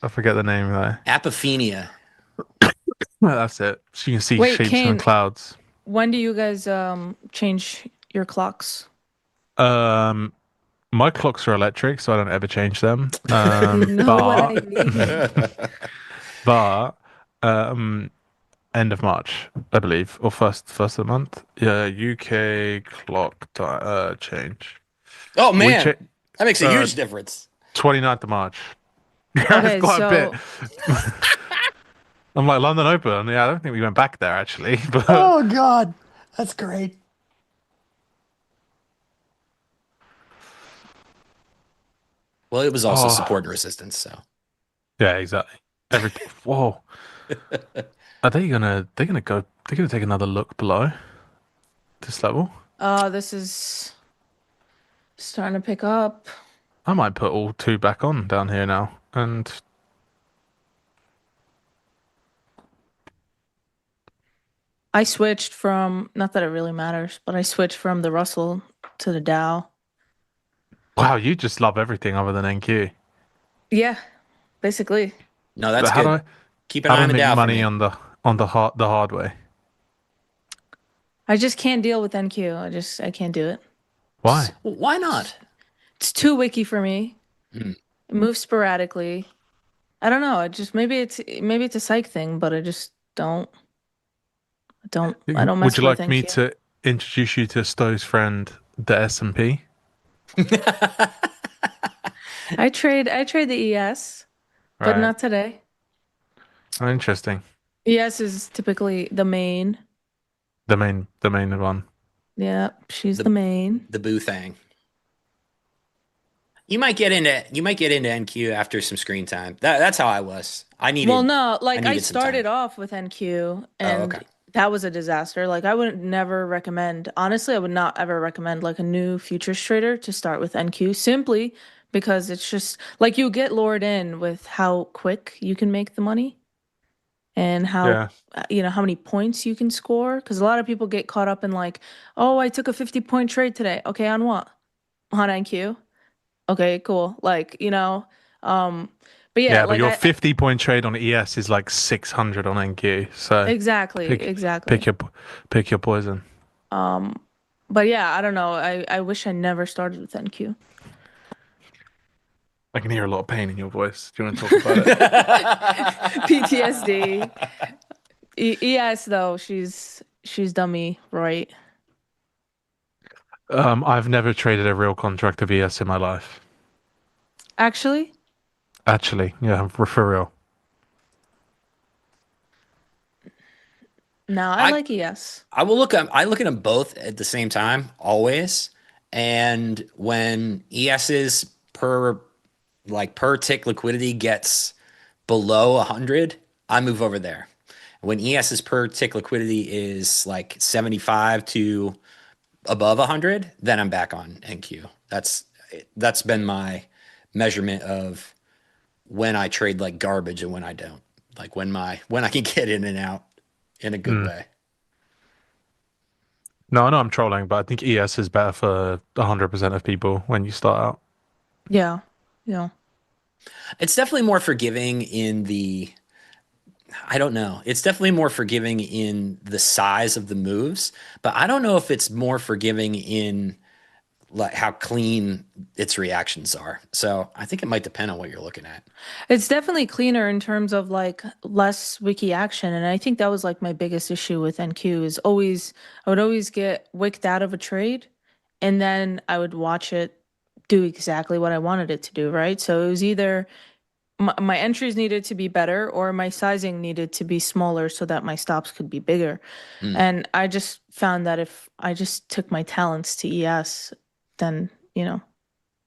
Speaker 5: I forget the name though.
Speaker 3: Apophenia.
Speaker 5: Well, that's it. So you can see
Speaker 4: Wait,
Speaker 5: shapes
Speaker 4: Kane.
Speaker 5: and clouds.
Speaker 4: When do you guys change your clocks?
Speaker 5: My clocks are electric, so I don't ever change them.
Speaker 4: You know what I mean.
Speaker 5: But end of March, I believe, or first of the month. Yeah, UK clock change.
Speaker 3: Oh man,
Speaker 5: cha-
Speaker 3: that makes a huge difference.
Speaker 5: 29th of March.
Speaker 4: Okay,
Speaker 5: Quite a
Speaker 4: so
Speaker 5: bit. I'm like London Open. Yeah, I don't think we went back there actually. But
Speaker 3: Oh god, that's great. Well, it was also
Speaker 5: Oh.
Speaker 3: support and resistance. So
Speaker 5: yeah, exactly. Everything. Whoa. Are they gonna? They're gonna go. They're gonna take another look below this level.
Speaker 4: this is starting to pick up.
Speaker 5: I might put all 2 back on down here now, and
Speaker 4: I switched from, not that it really matters, but I switched from the Russell to the Dow.
Speaker 5: wow, you just love everything other than NQ.
Speaker 4: Yeah, basically.
Speaker 3: no, that's
Speaker 5: But how
Speaker 3: good.
Speaker 5: do
Speaker 3: Keep an
Speaker 5: I?
Speaker 3: eye
Speaker 5: How
Speaker 3: on
Speaker 5: do
Speaker 3: the
Speaker 5: I make
Speaker 3: Dow for
Speaker 5: money
Speaker 3: me.
Speaker 5: on the hard way?
Speaker 4: I just can't deal with NQ. I can't do it.
Speaker 5: Why?
Speaker 3: Well, why not?
Speaker 4: It's too wiki for me.
Speaker 3: Hmm.
Speaker 4: It moves sporadically. I don't know. It just maybe it's a psych thing, but I just don't. I don't mess
Speaker 5: Would you
Speaker 4: with
Speaker 5: like me
Speaker 4: NQ.
Speaker 5: to introduce you to Stowe's friend, the S&P?
Speaker 4: I trade the ES, but
Speaker 5: Right.
Speaker 4: not today.
Speaker 5: Oh, interesting.
Speaker 4: ES is typically the main.
Speaker 5: The main one.
Speaker 4: Yeah, she's
Speaker 3: The-
Speaker 4: the main.
Speaker 3: The boo thing. You might get into NQ after some screen time. That's how I was. I needed.
Speaker 4: Well, no, like I
Speaker 3: needed some time.
Speaker 4: started off with NQ and
Speaker 3: okay.
Speaker 4: that was a disaster. Like I would never recommend, honestly, I would not ever recommend like a new futures trader to start with NQ simply because it's just like you get lured in with how quick you can make the money and how
Speaker 5: Yeah.
Speaker 4: how many points you can score because a lot of people get caught up in like, oh, I took a 50-point trade today. Okay, on what? On NQ. Okay, cool. Like, but yeah,
Speaker 5: Yeah, but
Speaker 4: like
Speaker 5: your 50-point trade on ES is like 600 on NQ. So
Speaker 4: exactly.
Speaker 5: pick your poison.
Speaker 4: But yeah, I don't know. I wish I never started with NQ.
Speaker 5: I can hear a lot of pain in your voice. Do you want to talk about it?
Speaker 4: PTSD. ES though, she's done me right.
Speaker 5: I've never traded a real contract of ES in my life.
Speaker 4: Actually,
Speaker 5: Yeah, for real.
Speaker 4: no, I like ES.
Speaker 3: I look at them both at the same time, always. And when ES's per tick liquidity gets below 100, I move over there. When ES's per tick liquidity is like 75 to above 100, then I'm back on NQ. That's been my measurement of when I trade like garbage and when I don't. Like when I can get in and out in a good way.
Speaker 5: No, I know I'm trolling, but I think ES is better for 100% of people when you start out.
Speaker 4: Yeah. Yeah.
Speaker 3: It's definitely more forgiving in the, I don't know. It's definitely more forgiving in the size of the moves, but I don't know if it's more forgiving in like how clean its reactions are. So I think it might depend on what you're looking at.
Speaker 4: It's definitely cleaner in terms of like less wiki action. And I think that was like my biggest issue with NQ is I would always get wicked out of a trade and then I would watch it do exactly what I wanted it to do, right? So it was either my entries needed to be better or my sizing needed to be smaller so that my stops could be bigger.
Speaker 3: Mm.
Speaker 4: And I just found that if I just took my talents to ES, then, I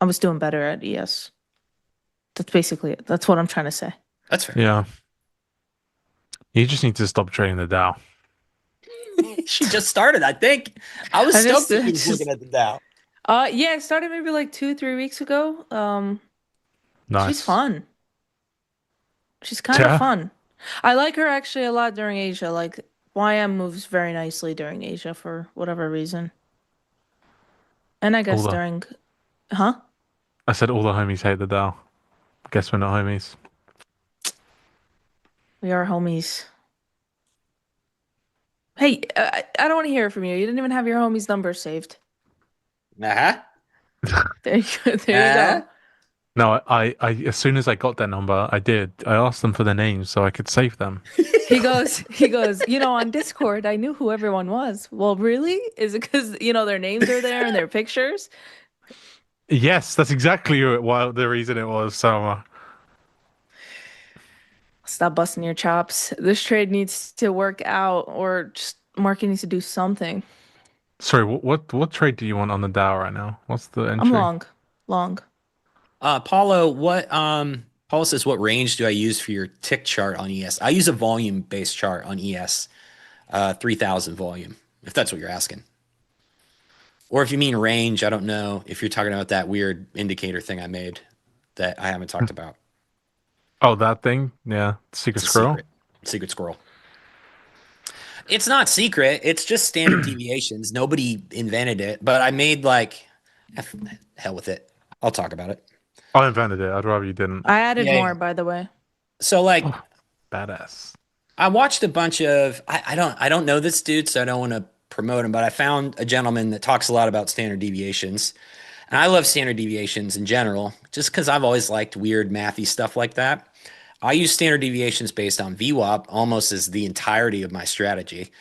Speaker 4: was doing better at ES. That's basically it. That's what I'm trying to say.
Speaker 3: That's fair.
Speaker 5: Yeah. You just need to stop trading the Dow.
Speaker 3: She just started, I think. I was
Speaker 4: I
Speaker 3: stoked
Speaker 4: just-
Speaker 3: that she was looking at the Dow.
Speaker 4: Yeah, I started maybe like 2-3 weeks ago.
Speaker 5: Nice.
Speaker 4: She's fun. She's kind
Speaker 5: Yeah.
Speaker 4: of fun. I like her actually a lot during Asia. Like YM moves very nicely during Asia for whatever reason. And I guess
Speaker 5: All the-
Speaker 4: during, huh?
Speaker 5: I said all the homies hate the Dow. Guess we're not homies.
Speaker 4: We are homies. Hey, I don't want to hear from you. You didn't even have your homie's number saved.
Speaker 3: Uh-huh.
Speaker 4: There you go. There you go.
Speaker 5: No, I as soon as I got their number, I did. I asked them for their names so I could save them.
Speaker 4: He goes, on Discord, I knew who everyone was. Well, really? Is it because, their names are there and their pictures?
Speaker 5: Yes, that's exactly the reason it was, Salma.
Speaker 4: Stop busting your chops. This trade needs to work out or just market needs to do something.
Speaker 5: Sorry, what trade do you want on the Dow right now? What's the entry?
Speaker 4: I'm long.
Speaker 3: Paulo says, what range do I use for your tick chart on ES? I use a volume-based chart on ES, 3,000 volume, if that's what you're asking. Or if you mean range, I don't know if you're talking about that weird indicator thing I made that I haven't talked about.
Speaker 5: Oh, that thing? Yeah, secret
Speaker 3: It's a
Speaker 5: squirrel.
Speaker 3: Secret squirrel. It's not secret. It's just standard deviations. Nobody invented it, but I made hell with it. I'll talk about it.
Speaker 5: I invented it. I'd rather you didn't.
Speaker 4: I added
Speaker 3: Yeah,
Speaker 4: more,
Speaker 3: yeah.
Speaker 4: by the way.
Speaker 3: So
Speaker 5: Badass.
Speaker 3: I watched a bunch of I don't know this dude, so I don't want to promote him, but I found a gentleman that talks a lot about standard deviations. And I love standard deviations in general, just because I've always liked weird mathy stuff like that. I use standard deviations based on VWAP almost as the entirety of my strategy.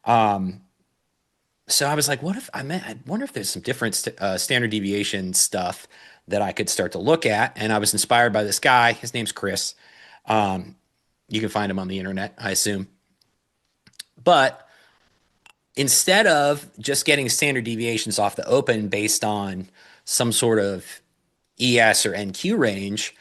Speaker 3: So I was like, I wonder if there's some different standard deviation stuff that I could start to look at. And I was inspired by this guy. His name's Chris. You can find him on the internet, I assume. But instead of just getting standard deviations off the open based on some sort of ES or NQ range,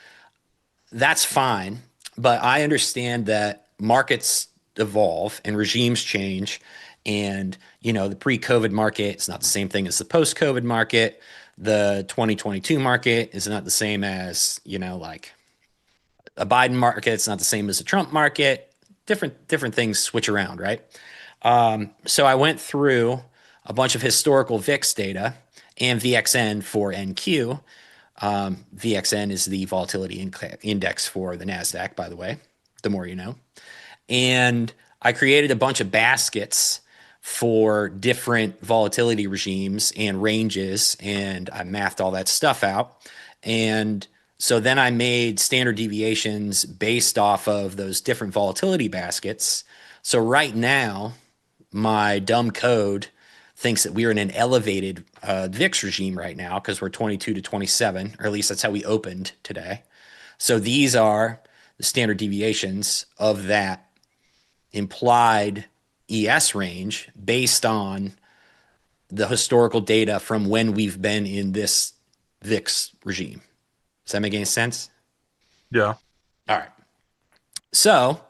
Speaker 3: that's fine. But I understand that markets evolve and regimes change. And, the pre-COVID market is not the same thing as the post-COVID market. The 2022 market is not the same as, like a Biden market. It's not the same as a Trump market. Different things switch around, right? So I went through a bunch of historical VIX data and VXN for NQ. VXN is the volatility index for the NASDAQ, by the way, the more you know. And I created a bunch of baskets for different volatility regimes and ranges, and I mathed all that stuff out. And so then I made standard deviations based off of those different volatility baskets. So right now, my dumb code thinks that we're in an elevated VIX regime right now because we're 22 to 27, or at least that's how we opened today. So these are the standard deviations of that implied ES range based on the historical data from when we've been in this VIX regime. Does that make any sense?
Speaker 5: Yeah.
Speaker 3: All right. So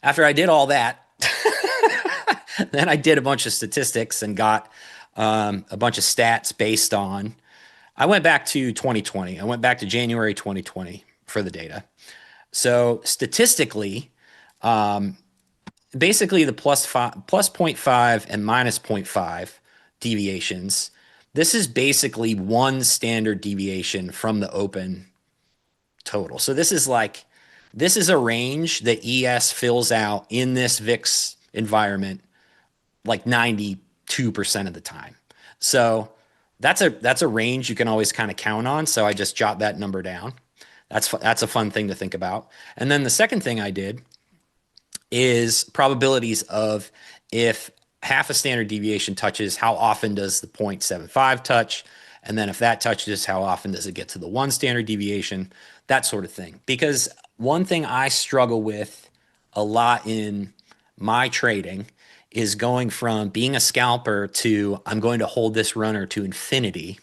Speaker 3: after I did all that, then I did a bunch of statistics and got a bunch of stats based on, I went back to 2020. I went back to January 2020 for the data. So statistically, basically the plus 0.5 and minus 0.5 deviations. This is basically one standard deviation from the open total. So this is a range that ES fills out in this VIX environment like 92% of the time. So that's a range you can always kind of count on. So I just jot that number down. That's a fun thing to think about. And then the second thing I did is probabilities of if half a standard deviation touches, how often does the 0.75 touch? And then if that touches, how often does it get to the 1 standard deviation? That sort of thing. Because one thing I struggle with a lot in my trading is going from being a scalper to I'm going to hold this runner to infinity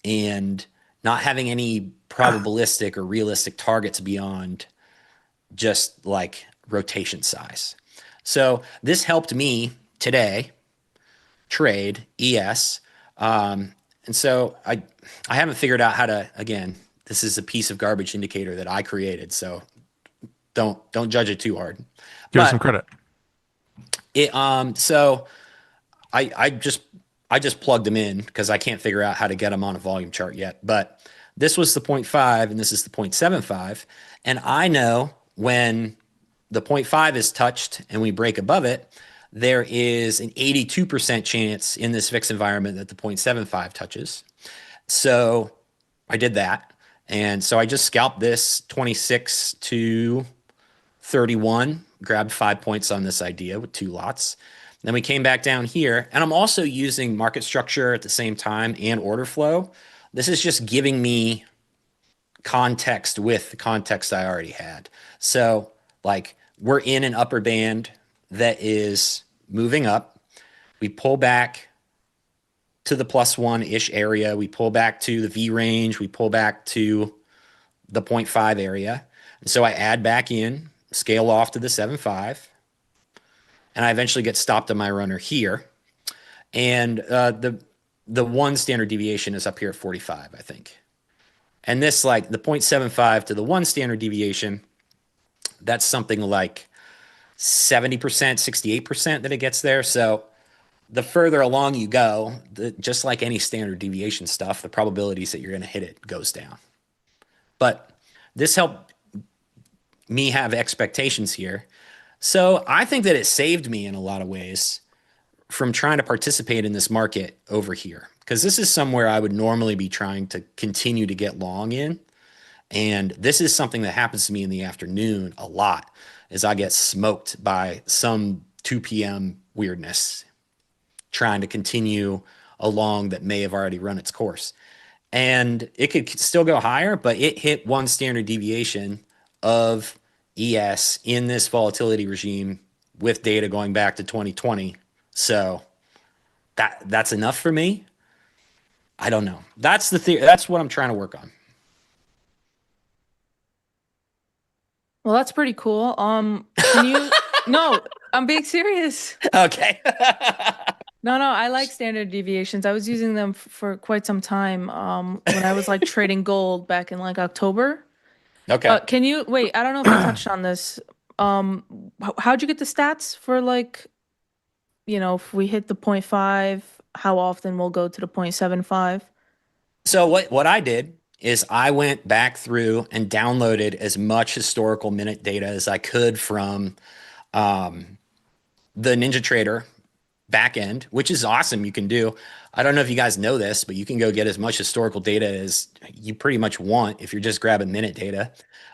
Speaker 3: and not having any probabilistic or realistic targets beyond just like rotation size. So this helped me today trade ES. And so I haven't figured out how to, again, this is a piece of garbage indicator that I created. So don't judge it too hard.
Speaker 5: Give us some credit.
Speaker 3: So I just plugged them in because I can't figure out how to get them on a volume chart yet. But this was the 0.5 and this is the 0.75. And I know when the 0.5 is touched and we break above it, there is an 82% chance in this VIX environment that the 0.75 touches. So I did that. And so I just scalped this 26 to 31, grabbed 5 points on this idea with 2 lots. Then we came back down here, and I'm also using market structure at the same time and order flow. This is just giving me context with the context I already had. So like we're in an upper band that is moving up. We pull back to the +1-ish area. We pull back to the V range. We pull back to the 0.5 area. And so I add back in, scale off to the 7.5, and I eventually get stopped on my runner here. And the 1 standard deviation is up here at 45, I think. And this, like the 0.75 to the 1 standard deviation, that's something like 70%, 68% that it gets there. So the further along you go, just like any standard deviation stuff, the probabilities that you're going to hit it goes down. But this helped me have expectations here. So I think that it saved me in a lot of ways from trying to participate in this market over here, because this is somewhere I would normally be trying to continue to get long in. And this is something that happens to me in the afternoon a lot, is I get smoked by some 2 p.m. weirdness trying to continue along that may have already run its course. And it could still go higher, but it hit 1 standard deviation of ES in this volatility regime with data going back to 2020. So that's enough for me. I don't know. That's the theory. That's what I'm trying to work on.
Speaker 4: Well, that's pretty cool. Can you? No, I'm being serious.
Speaker 3: Okay.
Speaker 4: No, I like standard deviations. I was using them for quite some time. When I was like trading gold back in like October.
Speaker 3: Okay.
Speaker 4: Can you wait? I don't know if you touched on this. How'd you get the stats for like, if we hit the 0.5, how often we'll go to the 0.75?
Speaker 3: So what I did is I went back through and downloaded as much historical minute data as I could from the NinjaTrader backend, which is awesome. You can do. I don't know if you guys know this, but you can go get as much historical data as you pretty much want if you're just grabbing minute data.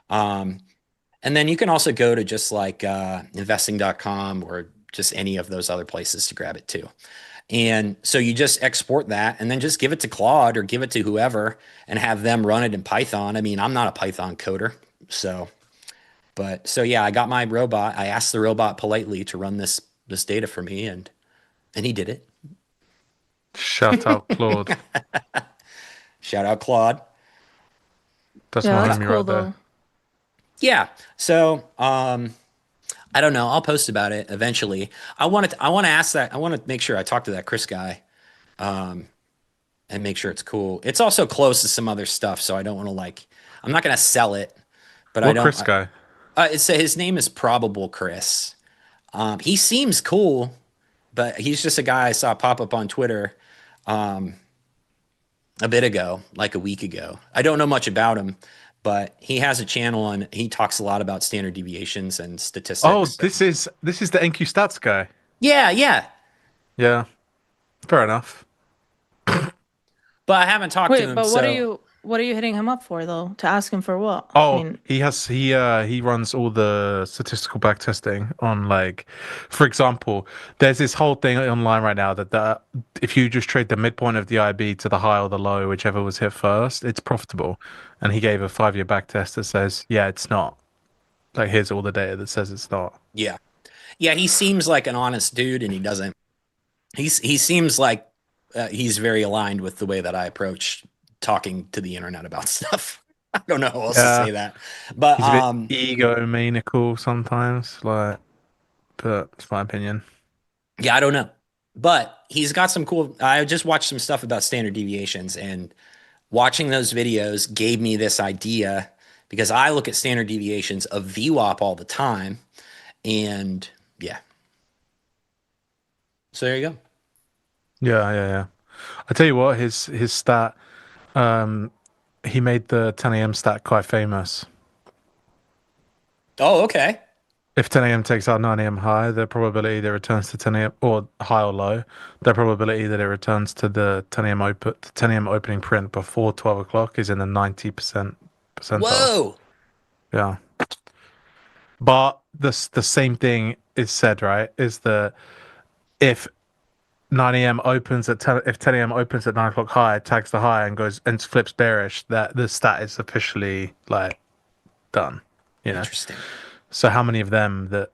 Speaker 3: And then you can also go to just like investing.com or just any of those other places to grab it too. And so you just export that and then just give it to Claude or give it to whoever and have them run it in Python. I mean, I'm not a Python coder. So yeah, I got my robot. I asked the robot politely to run this data for me and he did it.
Speaker 5: Shout out Claude.
Speaker 3: Shout out Claude.
Speaker 5: That's
Speaker 4: Yeah,
Speaker 5: my
Speaker 4: that's
Speaker 5: homie
Speaker 4: cool
Speaker 5: right there.
Speaker 4: though.
Speaker 3: Yeah. So I don't know. I'll post about it eventually. I want to ask that. I want to make sure I talk to that Chris guy, and make sure it's cool. It's also close to some other stuff, so I don't want to I'm not gonna sell it, but I
Speaker 5: What
Speaker 3: don't.
Speaker 5: Chris guy?
Speaker 3: His name is Probable Chris. He seems cool, but he's just a guy I saw pop up on Twitter a bit ago, like a week ago. I don't know much about him, but he has a channel and he talks a lot about standard deviations and
Speaker 5: Oh,
Speaker 3: statistics.
Speaker 5: this is the NQ stats guy.
Speaker 3: Yeah, yeah.
Speaker 5: Yeah, fair enough.
Speaker 3: But I haven't talked to
Speaker 4: Wait,
Speaker 3: him.
Speaker 4: but
Speaker 3: So
Speaker 4: what are you hitting him up for though? To ask him for what? I
Speaker 5: Oh,
Speaker 4: mean,
Speaker 5: he runs all the statistical back testing on, like, for example, there's this whole thing online right now that if you just trade the midpoint of the IB to the high or the low, whichever was hit first, it's profitable. And he gave a 5-year back test that says, yeah, it's not. Like, here's all the data that says it's not.
Speaker 3: yeah, yeah. He seems like an honest dude, and he doesn't. He seems like he's very aligned with the way that I approach talking to the internet about stuff. I don't know how else to
Speaker 5: Yeah,
Speaker 3: say that, but
Speaker 5: he's a bit egomaniacal sometimes, like, but it's my opinion.
Speaker 3: yeah, I don't know. But he's got some cool. I just watched some stuff about standard deviations, and watching those videos gave me this idea because I look at standard deviations of VWAP all the time, and yeah. So there you go.
Speaker 5: Yeah. I tell you what, his stat, he made the 10 a.m. stat quite famous.
Speaker 3: Oh, okay.
Speaker 5: If 10 a.m. takes out 9 a.m. high, the probability that it returns to 10 a.m. or high or low, the probability that it returns to the 10 a.m. opening print before 12 o'clock is in the 90% percentile.
Speaker 3: Whoa.
Speaker 5: Yeah. But the same thing is said, right? Is that if 9 a.m. opens at 10, if 10 a.m. opens at 9 o'clock high, tags the high and goes and flips bearish, that the stat is officially like done. You know.
Speaker 3: Interesting.
Speaker 5: So how many of them that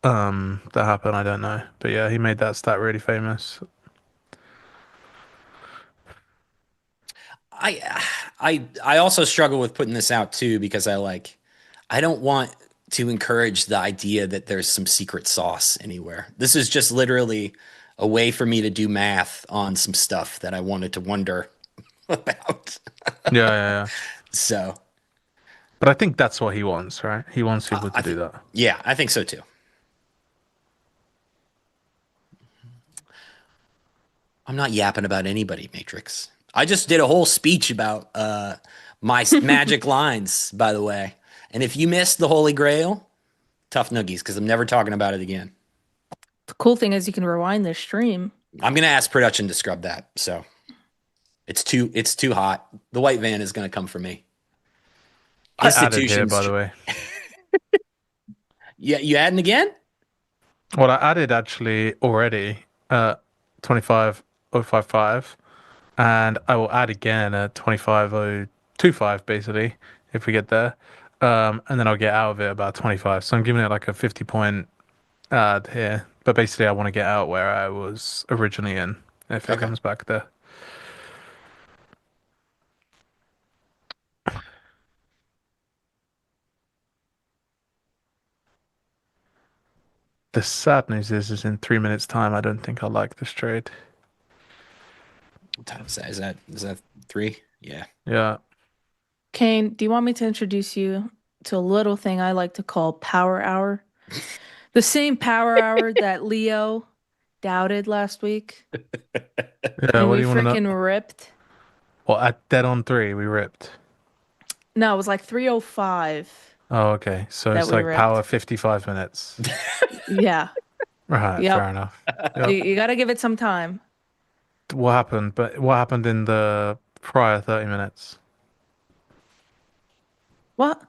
Speaker 5: happen, I don't know. But yeah, he made that stat really famous.
Speaker 3: I also struggle with putting this out too because I don't want to encourage the idea that there's some secret sauce anywhere. This is just literally a way for me to do math on some stuff that I wanted to wonder about.
Speaker 5: Yeah.
Speaker 3: So,
Speaker 5: But I think that's what he wants, right? He wants people to do that.
Speaker 3: yeah, I think so too. I'm not yapping about anybody, Matrix. I just did a whole speech about my magic lines, by the way. And if you missed the Holy Grail, tough noogies, because I'm never talking about it again.
Speaker 4: the cool thing is you can rewind the stream.
Speaker 3: I'm gonna ask production to scrub that. So it's too hot. The white van is gonna come for me.
Speaker 5: I added here, by the way.
Speaker 3: Yeah, you adding again?
Speaker 5: Well, I added actually already 25055, and I will add again at 25025, basically, if we get there. And then I'll get out of it about 25. So I'm giving it like a 50-point add here. But basically, I want to get out where I was originally in, if it comes back there. The sad news is in 3 minutes' time, I don't think I like this trade.
Speaker 3: What time is that? Is that 3? Yeah.
Speaker 5: Yeah.
Speaker 4: Kane, do you want me to introduce you to a little thing I like to call Power Hour? The same Power Hour that Leo doubted last week.
Speaker 5: Yeah,
Speaker 4: And
Speaker 5: what
Speaker 4: we
Speaker 5: do you want to know?
Speaker 4: freaking ripped.
Speaker 5: Well, at dead on 3, we ripped.
Speaker 4: No, it was like 305.
Speaker 5: Oh, okay. So
Speaker 4: That
Speaker 5: it's
Speaker 4: we
Speaker 5: like
Speaker 4: ripped.
Speaker 5: power 55 minutes.
Speaker 4: Yeah.
Speaker 5: Right,
Speaker 4: Yep.
Speaker 5: fair enough. Yep.
Speaker 4: You got to give it some time.
Speaker 5: What happened? But what happened in the prior 30 minutes?
Speaker 4: What?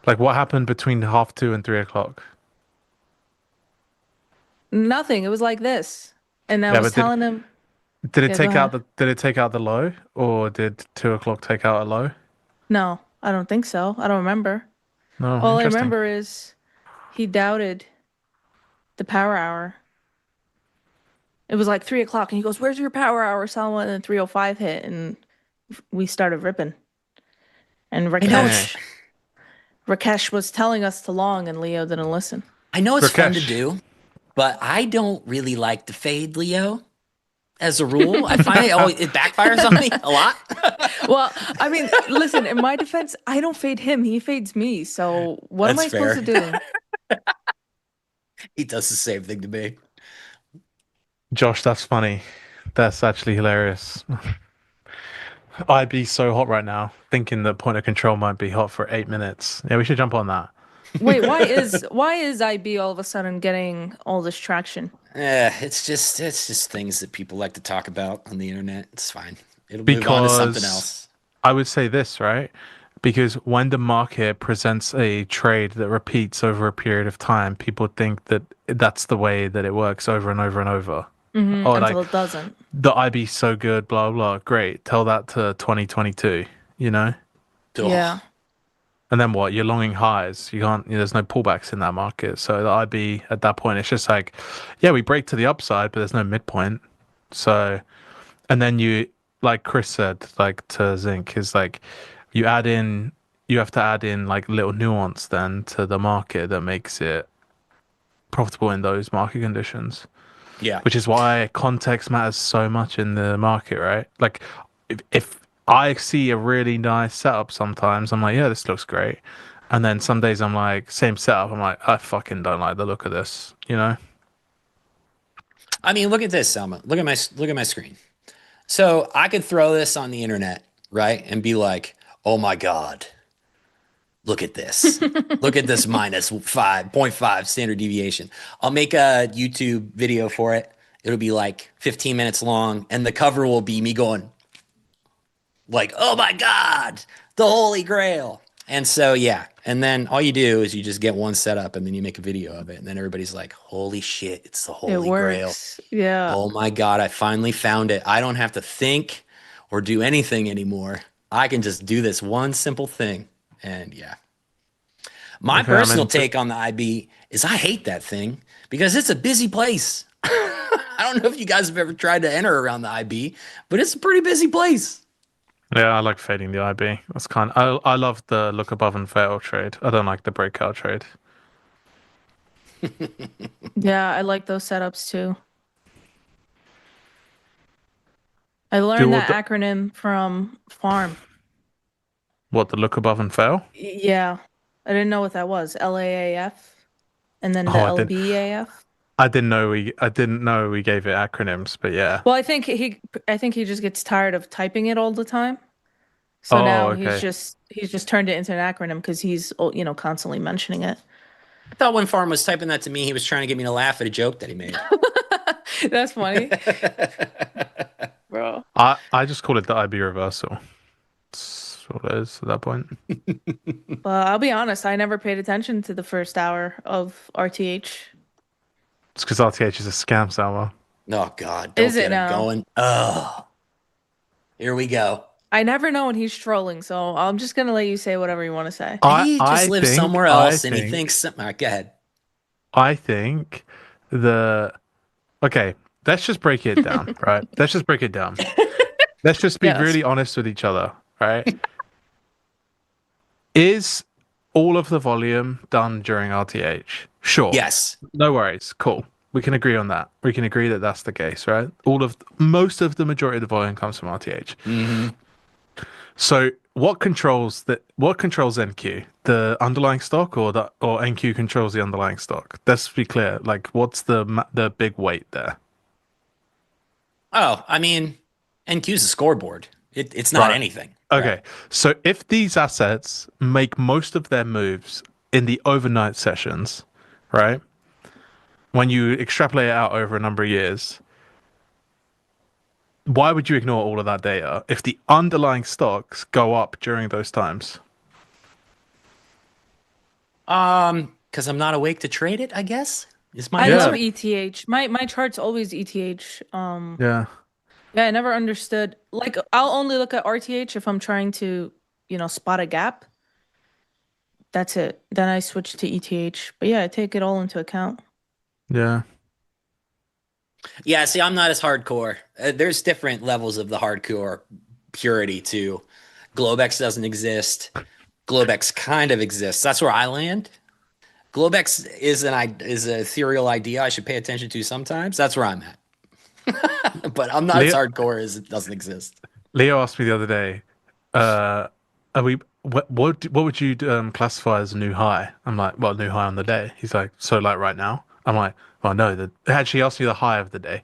Speaker 5: Like, what happened between 2:30 and 3 o'clock?
Speaker 4: Nothing. It was like this. And I
Speaker 5: Yeah,
Speaker 4: was
Speaker 5: but
Speaker 4: telling him,
Speaker 5: Did it
Speaker 4: Yeah,
Speaker 5: take
Speaker 4: go
Speaker 5: out did it take out the low, or did 2 o'clock take out a low?
Speaker 4: no, I don't think so. I don't remember.
Speaker 5: No,
Speaker 4: All I
Speaker 5: interesting.
Speaker 4: remember is he doubted the Power Hour. It was like 3 o'clock, and he goes, "Where's your Power Hour, Salma?" And then 305 hit, and we started ripping. And Rakesh was telling us to long, and Leo didn't listen.
Speaker 3: I know it's fun to
Speaker 5: Rakesh.
Speaker 3: do, but I don't really like to fade Leo as a rule. I find it backfires on me a lot.
Speaker 4: Well, I mean, listen, in my defense, I don't fade him. He fades me. So what am I
Speaker 3: That's fair.
Speaker 4: supposed to do?
Speaker 3: He does the same thing to me.
Speaker 5: Josh, that's funny. That's actually hilarious. I'd be so hot right now, thinking that point of control might be hot for 8 minutes. Yeah, we should jump on that.
Speaker 4: Wait, why is IB all of a sudden getting all this traction?
Speaker 3: It's just things that people like to talk about on the internet. It's fine. It'll move on to something
Speaker 5: Because
Speaker 3: else.
Speaker 5: I would say this, right? Because when the market presents a trade that repeats over a period of time, people think that that's the way that it works over and over and over. Or like,
Speaker 4: Until it doesn't.
Speaker 5: the IB so good, blah, blah, great. Tell that to 2022, you know?
Speaker 4: Yeah.
Speaker 5: And then what? You're longing highs. You can't, there's no pullbacks in that market. So the IB at that point, it's just like, yeah, we break to the upside, but there's no midpoint. So, and then you, like Chris said, like to Zinc, is like you have to add in like little nuance then to the market that makes it profitable in those market conditions.
Speaker 3: Yeah.
Speaker 5: Which is why context matters so much in the market, right? Like if I see a really nice setup sometimes, I'm like, yeah, this looks great. And then some days I'm like, same setup, I'm like, I fucking don't like the look of this, you know?
Speaker 3: I mean, look at this, Salma. Look at my screen. So I could throw this on the internet, right? And be like, oh my God, look at this. Look at this minus 5.5 standard deviation. I'll make a YouTube video for it. It'll be like 15 minutes long. And the cover will be me going like, oh my God, the Holy Grail. And so, yeah. And then all you do is you just get one setup and then you make a video of it. And then everybody's like, holy shit, it's the Holy
Speaker 4: It
Speaker 3: Grail.
Speaker 4: works. Yeah.
Speaker 3: Oh my God, I finally found it. I don't have to think or do anything anymore. I can just do this one simple thing. And yeah. My
Speaker 5: Okay, I'm
Speaker 3: personal
Speaker 5: into-
Speaker 3: take on the IB is I hate that thing because it's a busy place. I don't know if you guys have ever tried to enter around the IB, but it's a pretty busy place.
Speaker 5: Yeah, I like fading the IB. That's I love the look above and fail trade. I don't like the breakout trade.
Speaker 4: Yeah, I like those setups too. I learned that acronym from Farm.
Speaker 5: What, the look above and fail?
Speaker 4: Yeah. I didn't know what that was. LAAF and then the
Speaker 5: Oh, I didn't-
Speaker 4: LBAF.
Speaker 5: I didn't know we gave it acronyms, but yeah.
Speaker 4: Well, I think he just gets tired of typing it all the time. So
Speaker 5: Oh,
Speaker 4: now
Speaker 5: okay.
Speaker 4: he's just turned it into an acronym because he's constantly mentioning it.
Speaker 3: I thought when Farm was typing that to me, he was trying to get me to laugh at a joke that he made.
Speaker 4: That's funny. Bro.
Speaker 5: I just call it the IB reversal. That's what it is at that point.
Speaker 4: But I'll be honest, I never paid attention to the first hour of RTH.
Speaker 5: It's because RTH is a scam, Salma.
Speaker 3: Oh God, don't
Speaker 4: Is it
Speaker 3: get him
Speaker 4: now?
Speaker 3: going. Oh, here we go.
Speaker 4: I never know when he's trolling, so I'm just gonna let you say whatever you want to say.
Speaker 3: He just lives
Speaker 5: think-
Speaker 3: somewhere
Speaker 5: I
Speaker 3: else, and he
Speaker 5: think-
Speaker 3: thinks. All right, go ahead.
Speaker 5: I think okay, let's just break it down, right? Let's just break it down. Let's just be
Speaker 4: Yes.
Speaker 5: really honest with each other, right? Is all of the volume done during RTH? Sure.
Speaker 3: Yes.
Speaker 5: No worries. Cool. We can agree on that. We can agree that that's the case, right? Most of the majority of the volume comes from RTH.
Speaker 3: Mm-hmm.
Speaker 5: So what controls NQ? The underlying stock or NQ controls the underlying stock? Let's be clear. Like, what's the big weight there?
Speaker 3: Oh, I mean, NQ's a scoreboard. It's not
Speaker 5: Right.
Speaker 3: anything.
Speaker 5: Okay.
Speaker 3: Right.
Speaker 5: So if these assets make most of their moves in the overnight sessions, right? When you extrapolate it out over a number of years, why would you ignore all of that data if the underlying stocks go up during those times?
Speaker 3: Because I'm not awake to trade it, I guess. Is my
Speaker 4: I
Speaker 5: Yeah.
Speaker 4: love ETH. My chart's always ETH.
Speaker 5: Yeah.
Speaker 4: Yeah, I never understood. Like, I'll only look at RTH if I'm trying to, spot a gap. That's it. Then I switch to ETH. But yeah, I take it all into account.
Speaker 5: Yeah.
Speaker 3: Yeah, see, I'm not as hardcore. There's different levels of the hardcore purity too. Globex doesn't exist. Globex kind of exists. That's where I land. Globex is a ethereal idea I should pay attention to sometimes. That's where I'm at. But I'm not as hardcore as it doesn't exist.
Speaker 5: Leo asked me the other day, what would you classify as a new high? I'm like, well, new high on the day. He's like, so like right now? I'm like, well, no, they actually asked me the high of the day.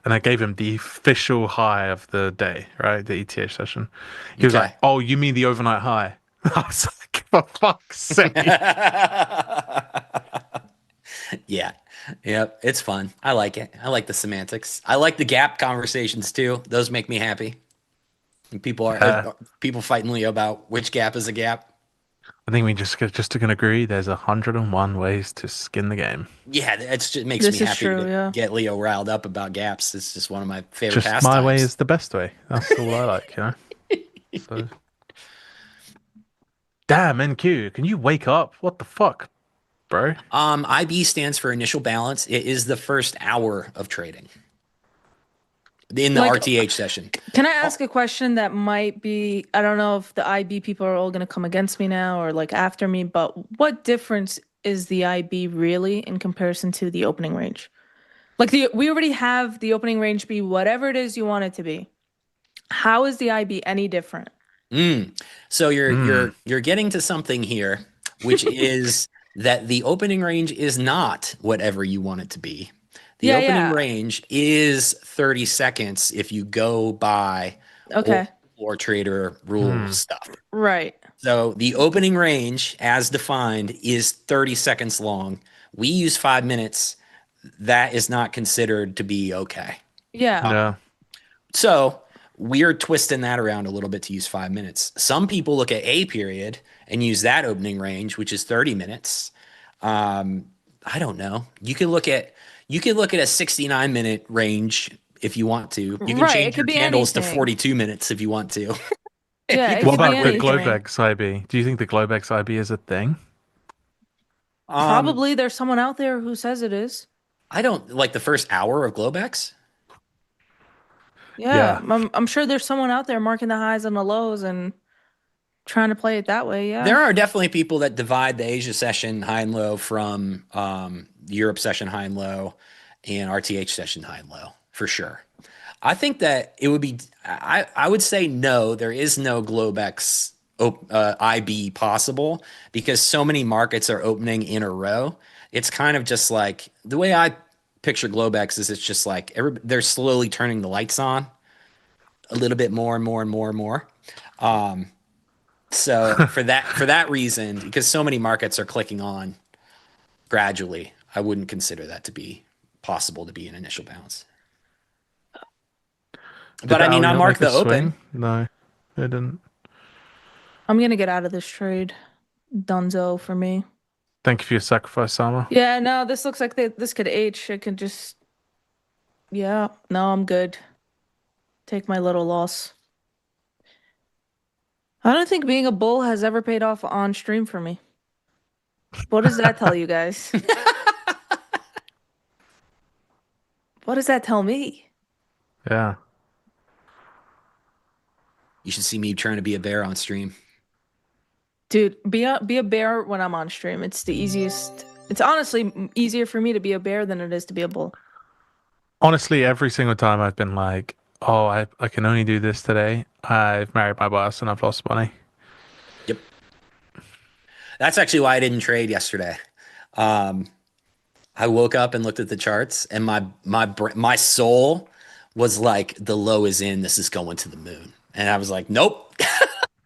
Speaker 5: And I gave him the official high of the day, right? The ETH session. He was like,
Speaker 3: Okay.
Speaker 5: oh, you mean the overnight high? I was like, for fuck's sake.
Speaker 3: Yeah. Yep. It's fun. I like it. I like the semantics. I like the gap conversations too. Those make me happy. And people fighting Leo about which gap is a gap.
Speaker 5: I think we just can agree there's 101 ways to skin the game.
Speaker 3: Yeah, it makes
Speaker 4: This
Speaker 3: me
Speaker 4: is
Speaker 3: happy
Speaker 4: true,
Speaker 3: to
Speaker 4: yeah.
Speaker 3: get Leo riled up about gaps. It's just one of my favorite
Speaker 5: Just my way
Speaker 3: pastimes.
Speaker 5: is the best way. That's all I like, you know? So. Damn, NQ, can you wake up? What the fuck, bro?
Speaker 3: IB stands for initial balance. It is the first hour of trading in the
Speaker 4: Like,
Speaker 3: RTH session.
Speaker 4: Can I ask a question that might be, I don't know if the IB people are all going to come against me now or like after me, but what difference is the IB really in comparison to the opening range? Like we already have the opening range be whatever it is you want it to be. How is the IB any different?
Speaker 3: So you're getting to something here, which is that the opening range is not whatever you want it to be. The opening range is 30 seconds if you go by
Speaker 4: Okay.
Speaker 3: or trader rule stuff.
Speaker 4: Right.
Speaker 3: So the opening range as defined is 30 seconds long. We use 5 minutes. That is not considered to be okay.
Speaker 4: Yeah.
Speaker 5: Yeah.
Speaker 3: So we're twisting that around a little bit to use 5 minutes. Some people look at a period and use that opening range, which is 30 minutes. I don't know. You could look at a 69-minute range if you want to. You can
Speaker 4: Right,
Speaker 3: change
Speaker 4: it
Speaker 3: your
Speaker 4: could be
Speaker 3: candles to
Speaker 4: anything.
Speaker 3: 42 minutes if you want to.
Speaker 4: Yeah. It
Speaker 5: What
Speaker 4: could be
Speaker 5: about the
Speaker 4: anything.
Speaker 5: Globex IB? Do you think the Globex IB is a thing?
Speaker 4: Probably there's someone out there who says it is.
Speaker 3: I don't like the first hour of Globex.
Speaker 4: Yeah. I'm sure there's someone out there marking the highs and the lows and trying to play it that way. Yeah.
Speaker 3: There are definitely people that divide the Asia session high and low from Europe session high and low and RTH session high and low for sure. I think that it would be, I would say no, there is no Globex IB possible because so many markets are opening in a row. It's kind of just like the way I picture Globex is it's just like they're slowly turning the lights on a little bit more and more and more and more. So for that reason, because so many markets are clicking on gradually, I wouldn't consider that to be possible to be an initial bounce. But I mean, I marked the open.
Speaker 5: No, it didn't.
Speaker 4: I'm going to get out of this trade. Dunzo for me.
Speaker 5: Thank you for your sacrifice, Salma.
Speaker 4: Yeah, no, this looks like this could H. It could just, yeah, no, I'm good. Take my little loss. I don't think being a bull has ever paid off on stream for me. What does that tell you guys? What does that tell me?
Speaker 5: Yeah.
Speaker 3: You should see me trying to be a bear on stream.
Speaker 4: Dude, be a bear when I'm on stream. It's the easiest. It's honestly easier for me to be a bear than it is to be a bull.
Speaker 5: Honestly, every single time I've been like, oh, I can only do this today, I've married my boss and I've lost money.
Speaker 3: Yep. That's actually why I didn't trade yesterday. I woke up and looked at the charts and my soul was like, the low is in, this is going to the moon. And I was like, nope.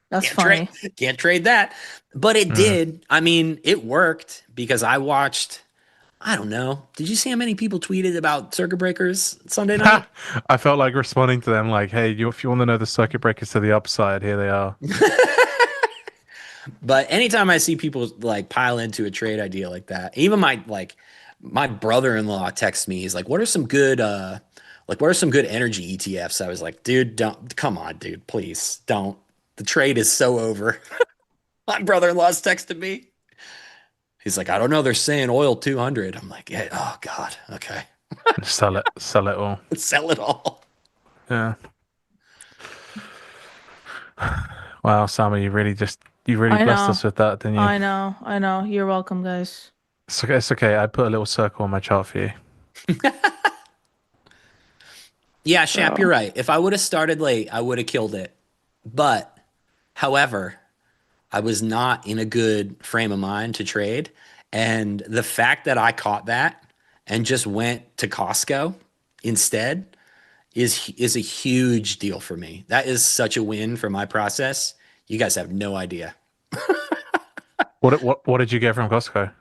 Speaker 4: That's funny.
Speaker 3: Can't trade that. But it did. I mean, it worked because I watched, I don't know. Did you see how many people tweeted about circuit breakers Sunday night?
Speaker 5: I felt like responding to them like, hey, if you want to know the circuit breakers to the upside, here they are.
Speaker 3: But anytime I see people like pile into a trade idea like that, even my brother-in-law texts me, he's like, what are some good energy ETFs? I was like, dude, come on, dude, please don't. The trade is so over. My brother-in-law's texted me. He's like, I don't know. They're saying oil 200. I'm like, yeah, oh God. Okay.
Speaker 5: Sell it all.
Speaker 3: Sell it all.
Speaker 5: Yeah. Wow, Salma, you really blessed us with that, didn't you?
Speaker 4: I know. You're welcome, guys.
Speaker 5: It's okay. I put a little circle on my chart for you.
Speaker 3: Yeah, Shap, you're right. If I would have started late, I would have killed it. But, however, I was not in a good frame of mind to trade. And the fact that I caught that and just went to Costco instead is a huge deal for me. That is such a win for my process. You guys have no idea.
Speaker 5: What did you get from Costco?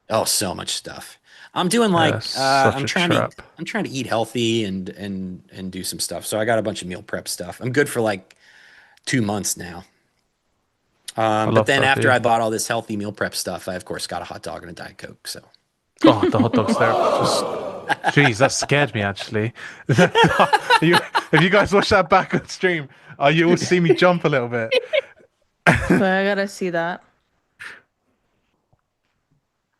Speaker 3: Oh, so much stuff. I'm doing like
Speaker 5: Such
Speaker 3: I'm
Speaker 5: a
Speaker 3: trying
Speaker 5: trap.
Speaker 3: to eat healthy and do some stuff. So I got a bunch of meal prep stuff. I'm good for like 2 months now. But
Speaker 5: love
Speaker 3: then
Speaker 5: that,
Speaker 3: after
Speaker 5: dude.
Speaker 3: I bought all this healthy meal prep stuff, I of course got a hot dog and a Diet Coke. So
Speaker 5: Oh, the hot dogs there. Just, jeez, that scared me actually. If you guys watch that back on stream, you will see me jump a little bit.
Speaker 4: But I gotta see that.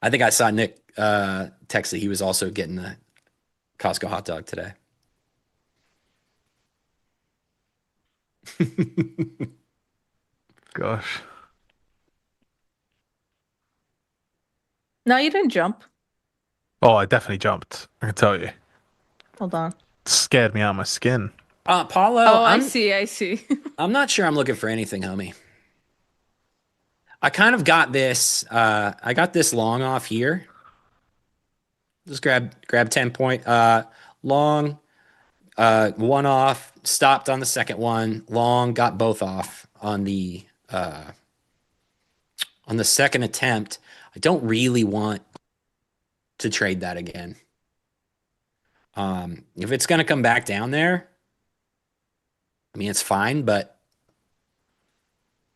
Speaker 3: I think I saw Nick text that he was also getting a Costco hot dog today.
Speaker 5: Gosh.
Speaker 4: No, you didn't jump.
Speaker 5: Oh, I definitely jumped. I can tell you.
Speaker 4: Hold on.
Speaker 5: It scared me out of my skin.
Speaker 3: Paulo,
Speaker 4: Oh, I see.
Speaker 3: I'm not sure I'm looking for anything, homie. I kind of got this. I got this long off here. Just grab 10 point long, one off, stopped on the second one, long, got both off on the second attempt. I don't really want to trade that again. If it's going to come back down there, I mean, it's fine, but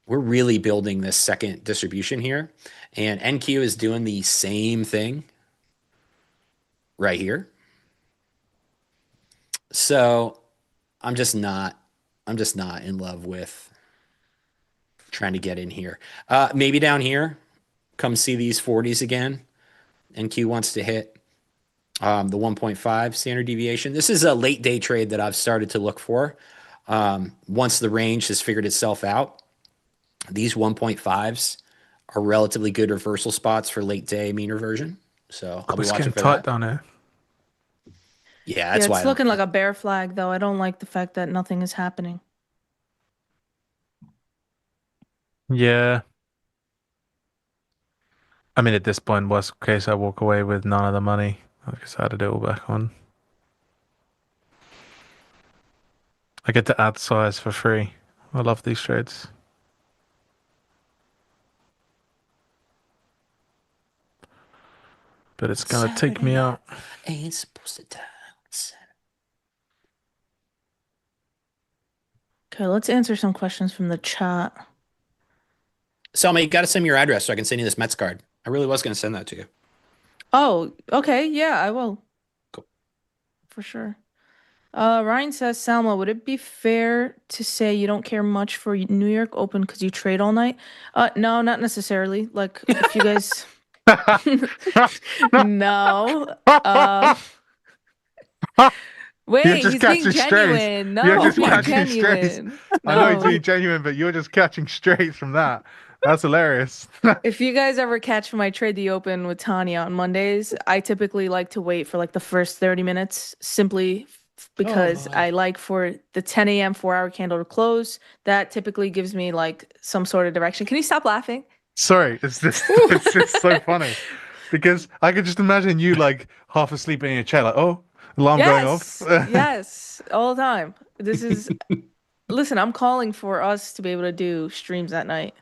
Speaker 3: we're really building this second distribution here. And NQ is doing the same thing right here. So I'm just not in love with trying to get in here. Maybe down here, come see these 40s again. NQ wants to hit the 1.5 standard deviation. This is a late day trade that I've started to look for. Once the range has figured itself out, these 1.5s are relatively good reversal spots for late day mean reversion. So I'll be
Speaker 5: It's
Speaker 3: watching
Speaker 5: getting
Speaker 3: for
Speaker 5: tight
Speaker 3: that.
Speaker 5: down here.
Speaker 3: Yeah, that's why
Speaker 4: it's looking like a bear flag, though. I don't like the fact that nothing is happening.
Speaker 5: Yeah. I mean, at this point, worst case, I walk away with none of the money. I guess I added it all back on. I get to add size for free. I love these trades. But it's gonna take me out.
Speaker 3: Ain't supposed to die.
Speaker 4: Okay, let's answer some questions from the chat.
Speaker 3: Selma, you got to send me your address so I can send you this Mets card. I really was going to send that to you.
Speaker 4: Oh, okay. Yeah, I will.
Speaker 3: Cool.
Speaker 4: For sure. Ryan says, Salma, would it be fair to say you don't care much for New York Open because you trade all night? No, not necessarily. Like, if you guys... No. Wait,
Speaker 5: just
Speaker 4: he's being
Speaker 5: catching strays.
Speaker 4: genuine. No,
Speaker 5: You're just
Speaker 4: I'm not
Speaker 5: catching strays.
Speaker 4: genuine.
Speaker 5: I know he's
Speaker 4: No.
Speaker 5: being genuine, but you're just catching strays from that. That's hilarious.
Speaker 4: If you guys ever catch my Trade the Open with Tanya on Mondays, I typically like to wait for like the first 30 minutes simply because I like for the 10 a.m. 4-hour candle to close. That typically gives me like some sort of direction. Can you stop laughing?
Speaker 5: Sorry, it's just so funny because I could just imagine you like half asleep in your chair, like, oh, alarm going off.
Speaker 4: Yes, all the time. This is, listen, I'm calling for us to be able to do streams at night.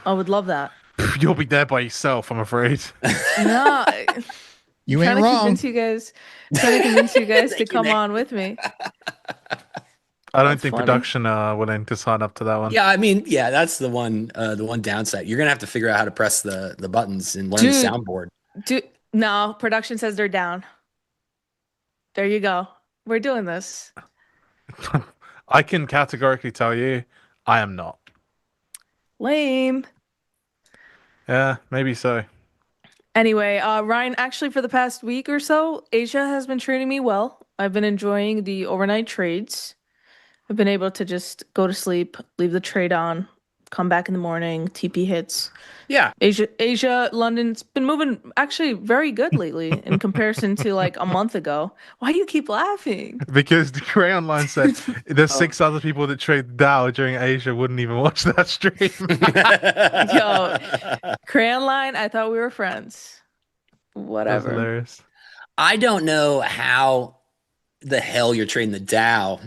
Speaker 4: I would love that.
Speaker 5: You'll be there by yourself, I'm afraid.
Speaker 4: No,
Speaker 7: You
Speaker 4: trying
Speaker 7: ain't
Speaker 4: to
Speaker 7: wrong.
Speaker 4: convince you guys to
Speaker 3: Thank you,
Speaker 4: come
Speaker 3: Nick.
Speaker 4: on with me.
Speaker 5: I don't
Speaker 4: That's
Speaker 5: think
Speaker 4: funny.
Speaker 5: production are willing to sign up to that one.
Speaker 3: Yeah, I mean, yeah, that's the one downside. You're going to have to figure out how to press the buttons and learn
Speaker 4: Dude.
Speaker 3: the soundboard.
Speaker 4: No, production says they're down. There you go. We're doing this.
Speaker 5: I can categorically tell you, I am not.
Speaker 4: Lame.
Speaker 5: Yeah, maybe so.
Speaker 4: Anyway, Ryan, actually for the past week or so, Asia has been treating me well. I've been enjoying the overnight trades. I've been able to just go to sleep, leave the trade on, come back in the morning, TP hits.
Speaker 3: Yeah.
Speaker 4: Asia, London's been moving actually very good lately in comparison to like a month ago. Why do you keep laughing?
Speaker 5: Because the Gray Online said there's 6 other people that trade Dow during Asia wouldn't even watch that stream.
Speaker 4: Yo, Crayon Line, I thought we were friends.
Speaker 5: That's
Speaker 4: Whatever.
Speaker 5: hilarious.
Speaker 3: I don't know how the hell you're trading the Dow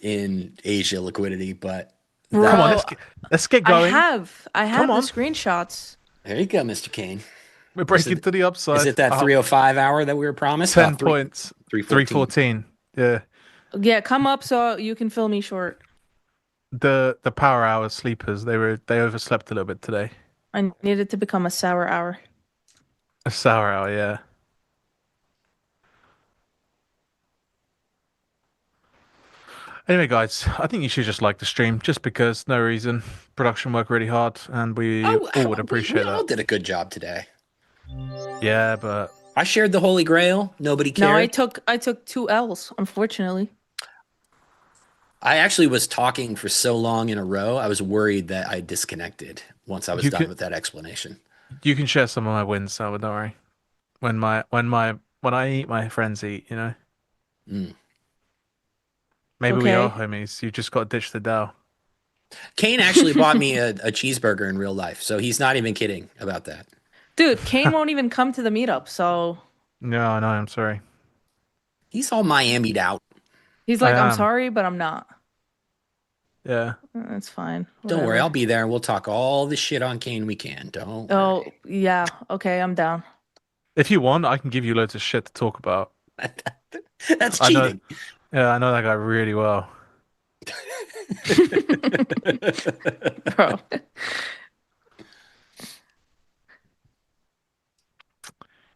Speaker 3: in Asia liquidity, but
Speaker 5: Come on,
Speaker 4: Bro,
Speaker 5: let's get
Speaker 4: I
Speaker 5: going.
Speaker 4: have
Speaker 5: Come
Speaker 4: the
Speaker 5: on.
Speaker 4: screenshots.
Speaker 3: there you go, Mr. Kane.
Speaker 5: We're breaking to the upside.
Speaker 3: Is it that 305 hour that we were promised?
Speaker 5: 10 points.
Speaker 3: 314.
Speaker 5: 314. Yeah.
Speaker 4: Yeah, come up so you can fill me short.
Speaker 5: The power hour sleepers, they overslept a little bit today.
Speaker 4: I need it to become a sour hour.
Speaker 5: A sour hour, yeah. Anyway, guys, I think you should just like the stream, just because, no reason. Production worked really hard, and we all would appreciate
Speaker 3: we all
Speaker 5: that.
Speaker 3: did a good job today.
Speaker 5: Yeah, but
Speaker 3: I shared the Holy Grail. Nobody cared.
Speaker 4: No, I took 2 L's, unfortunately.
Speaker 3: I actually was talking for so long in a row, I was worried that I disconnected once I was done with that explanation.
Speaker 5: you can share some of my wins, so don't worry. When I eat, my friends eat, you know. Maybe we are homies. You just got to ditch the Dow.
Speaker 3: Kane actually bought me a cheeseburger in real life, so he's not even kidding about that.
Speaker 4: Dude, Kane won't even come to the meetup, so
Speaker 5: No, I'm sorry.
Speaker 3: He's all Miami'd out.
Speaker 4: he's like, I'm sorry, but I'm not.
Speaker 5: Yeah.
Speaker 4: That's fine.
Speaker 3: Don't worry, I'll be there and we'll talk all the shit on Kane we can. Don't
Speaker 4: Oh,
Speaker 3: worry.
Speaker 4: yeah. Okay, I'm down.
Speaker 5: If you want, I can give you loads of shit to talk about.
Speaker 3: That's cheating.
Speaker 5: I know that guy really well.
Speaker 4: Bro.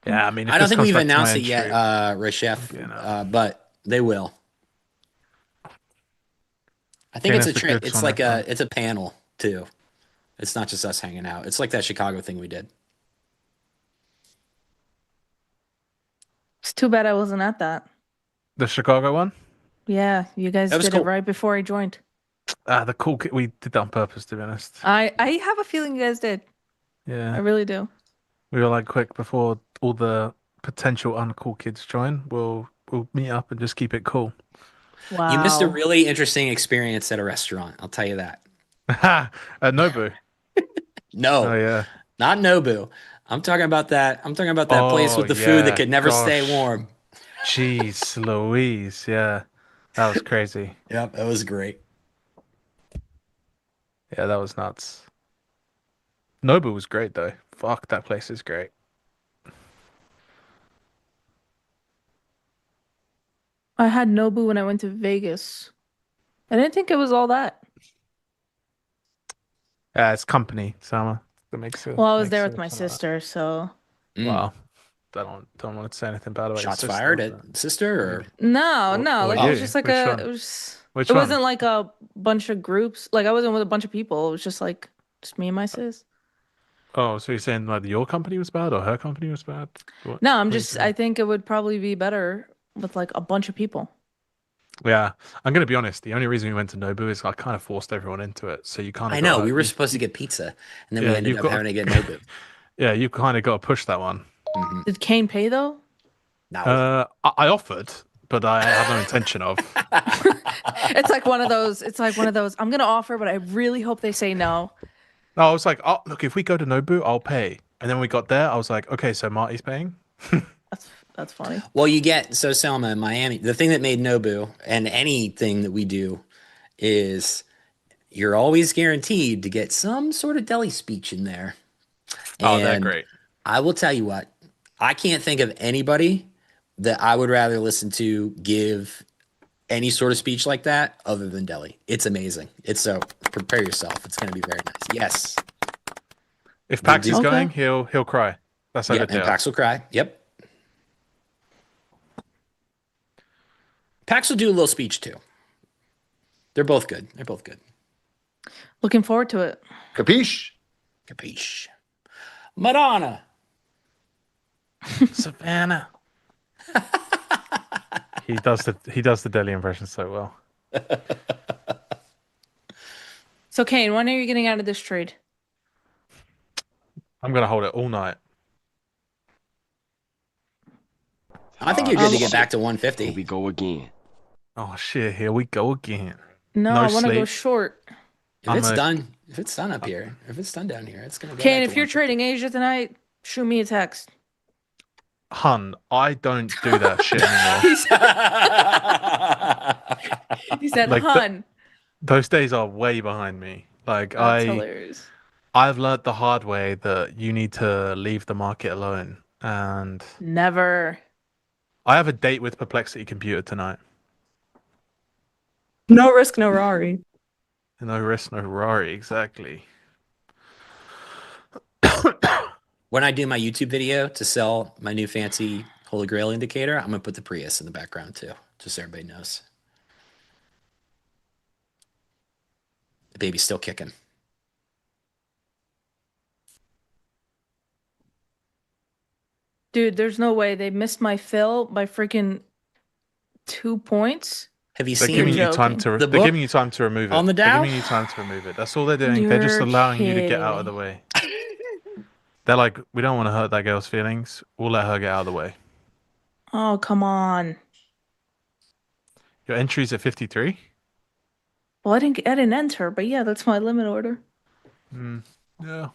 Speaker 5: Yeah, I mean,
Speaker 3: I don't think we've announced it yet, Reshef, but they will. I think it's a trick. It's like it's a panel too. It's not just us hanging out. It's like that Chicago thing we did.
Speaker 4: It's too bad I wasn't at that.
Speaker 5: The Chicago one?
Speaker 4: Yeah, you guys did
Speaker 3: cool.
Speaker 4: it right before I joined.
Speaker 5: The cool kid. We did that on purpose, to be honest.
Speaker 4: I have a feeling you guys did.
Speaker 5: Yeah.
Speaker 4: I really do.
Speaker 5: We were like, quick, before all the potential uncool kids join, we'll meet up and just keep it cool.
Speaker 4: Wow.
Speaker 3: You missed a really interesting experience at a restaurant. I'll tell you that.
Speaker 5: Nobu.
Speaker 3: No.
Speaker 5: Oh yeah.
Speaker 3: Not Nobu. I'm talking about that. I'm talking about that place with the food that could never stay warm.
Speaker 5: Jeez, Louise. Yeah. That was crazy.
Speaker 3: Yep, that was great.
Speaker 5: Yeah, that was nuts. Nobu was great though. Fuck, that place is great.
Speaker 4: I had Nobu when I went to Vegas. I didn't think it was all that.
Speaker 5: It's company, Salma. That makes it.
Speaker 4: Well, I was there with my sister, so.
Speaker 5: Wow. Don't want to say anything bad about
Speaker 3: Shots
Speaker 5: your sister,
Speaker 3: fired at sister or
Speaker 4: No, like it was just like
Speaker 5: Which one?
Speaker 4: it wasn't like a bunch of groups. Like I wasn't with a bunch of people. It was just like just me and my sis.
Speaker 5: Oh, so you're saying like your company was bad or her company was bad?
Speaker 4: No, I think it would probably be better with like a bunch of people.
Speaker 5: Yeah, I'm gonna be honest. The only reason we went to Nobu is I kind of forced everyone into it. So you kind of.
Speaker 3: I know we were supposed to get pizza, and then we ended up having to get Nobu.
Speaker 5: Yeah, you kind of got to push that one.
Speaker 3: Mm-hmm.
Speaker 4: Did Kane pay though?
Speaker 3: No.
Speaker 5: I offered, but I have no intention of.
Speaker 4: It's like one of those. I'm gonna offer, but I really hope they say no.
Speaker 5: No, I was like, oh, look, if we go to Nobu, I'll pay. And then we got there, I was like, okay, so Marty's paying.
Speaker 4: That's funny.
Speaker 3: Well, so Selma in Miami, the thing that made Nobu and anything that we do is you're always guaranteed to get some sort of deli speech in there.
Speaker 5: Oh, they're great.
Speaker 3: I will tell you what, I can't think of anybody that I would rather listen to give any sort of speech like that other than Deli. It's amazing. So prepare yourself. It's going to be very nice. Yes.
Speaker 5: If Pax is going, he'll cry. That's how good they are.
Speaker 3: Pax will cry. Yep. Pax will do a little speech too. They're both good.
Speaker 4: Looking forward to it.
Speaker 6: Capiche?
Speaker 3: Capiche. Madonna.
Speaker 5: Savannah. He does the Deli impression so well.
Speaker 4: So Kane, when are you getting out of this trade?
Speaker 5: I'm gonna hold it all night.
Speaker 3: I think you're good to get back to 150.
Speaker 6: Here we go again.
Speaker 5: Oh shit! Here we go again.
Speaker 4: No, I want to go short.
Speaker 3: If it's done up here, if it's done down here, it's gonna go.
Speaker 4: Kane, if you're trading Asia tonight, shoot me a text.
Speaker 5: Hun, I don't do that shit anymore.
Speaker 4: He said,
Speaker 5: Like,
Speaker 4: "Hun."
Speaker 5: Those days are way behind me. Like
Speaker 4: That's hilarious.
Speaker 5: I've learned the hard way that you need to leave the market alone. And
Speaker 4: Never.
Speaker 5: I have a date with Perplexity Computer tonight.
Speaker 4: No risk, no Rari.
Speaker 5: No risk, no Rari, exactly.
Speaker 3: When I do my YouTube video to sell my new fancy Holy Grail indicator, I'm gonna put the Prius in the background too, just so everybody knows. The baby's still kicking.
Speaker 4: Dude, there's no way they missed my fill by freaking 2 points.
Speaker 3: Have you
Speaker 5: They're
Speaker 3: seen
Speaker 5: giving you time
Speaker 4: joking.
Speaker 5: to
Speaker 3: the
Speaker 5: they're
Speaker 3: book
Speaker 5: giving you time to remove it.
Speaker 3: on the
Speaker 5: They're
Speaker 3: Dow?
Speaker 5: giving you time to remove it. That's all they're doing. They're just
Speaker 4: You're
Speaker 5: allowing you to get out of
Speaker 4: kidding
Speaker 5: the
Speaker 4: me.
Speaker 5: way. They're like, we don't want to hurt that girl's feelings. We'll let her get out of the way.
Speaker 4: Oh, come on.
Speaker 5: Your entry's at 53?
Speaker 4: Well, I didn't enter, but yeah, that's my limit order.
Speaker 5: Yeah.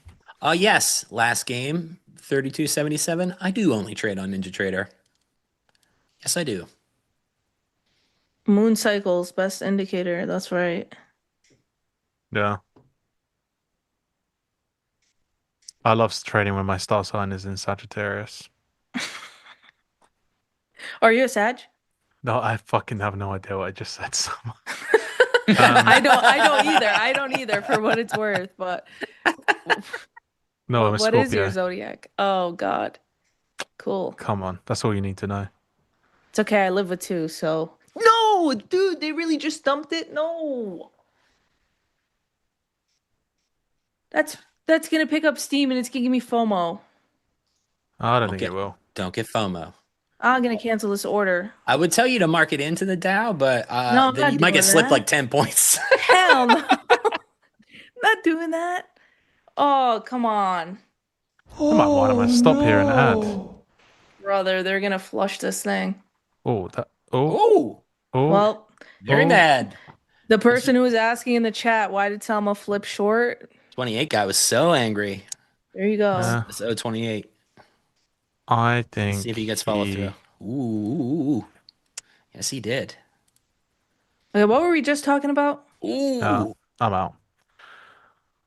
Speaker 3: Yes, last game, 32.77. I do only trade on NinjaTrader. Yes, I do.
Speaker 4: Moon cycles, best indicator. That's right.
Speaker 5: Yeah. I love trading when my star sign is in Sagittarius.
Speaker 4: Are you a Sag?
Speaker 5: No, I fucking have no idea what I just said. Salma.
Speaker 4: I don't either for what it's worth, but
Speaker 5: No, I'm a
Speaker 4: what is your
Speaker 5: Scorpio.
Speaker 4: zodiac? Oh God. Cool.
Speaker 5: Come on, that's all you need to know.
Speaker 4: It's okay, I live with 2, so no, dude, they really just dumped it? No. That's gonna pick up steam and it's gonna give me FOMO.
Speaker 5: I don't think it will.
Speaker 3: Don't get FOMO.
Speaker 4: I'm gonna cancel this order.
Speaker 3: I would tell you to mark it into the Dow, but
Speaker 4: No, I'm
Speaker 3: then
Speaker 4: not
Speaker 3: you might get
Speaker 4: doing
Speaker 3: slipped
Speaker 4: that.
Speaker 3: like 10 points.
Speaker 4: Hell no. Not doing that. Oh, come on.
Speaker 5: I might want to stop here and add.
Speaker 4: Brother, they're gonna flush this thing.
Speaker 5: Oh,
Speaker 3: Oh,
Speaker 4: Well,
Speaker 3: very
Speaker 5: Oh.
Speaker 3: mad.
Speaker 4: the person who was asking in the chat, why did Salma flip short?
Speaker 3: 28 guy was so angry.
Speaker 4: There you go.
Speaker 3: So 28.
Speaker 5: I think.
Speaker 3: See if he gets follow through. Ooh. Yes, he did.
Speaker 4: Okay, what were we just talking about?
Speaker 3: Ooh.
Speaker 5: I'm out.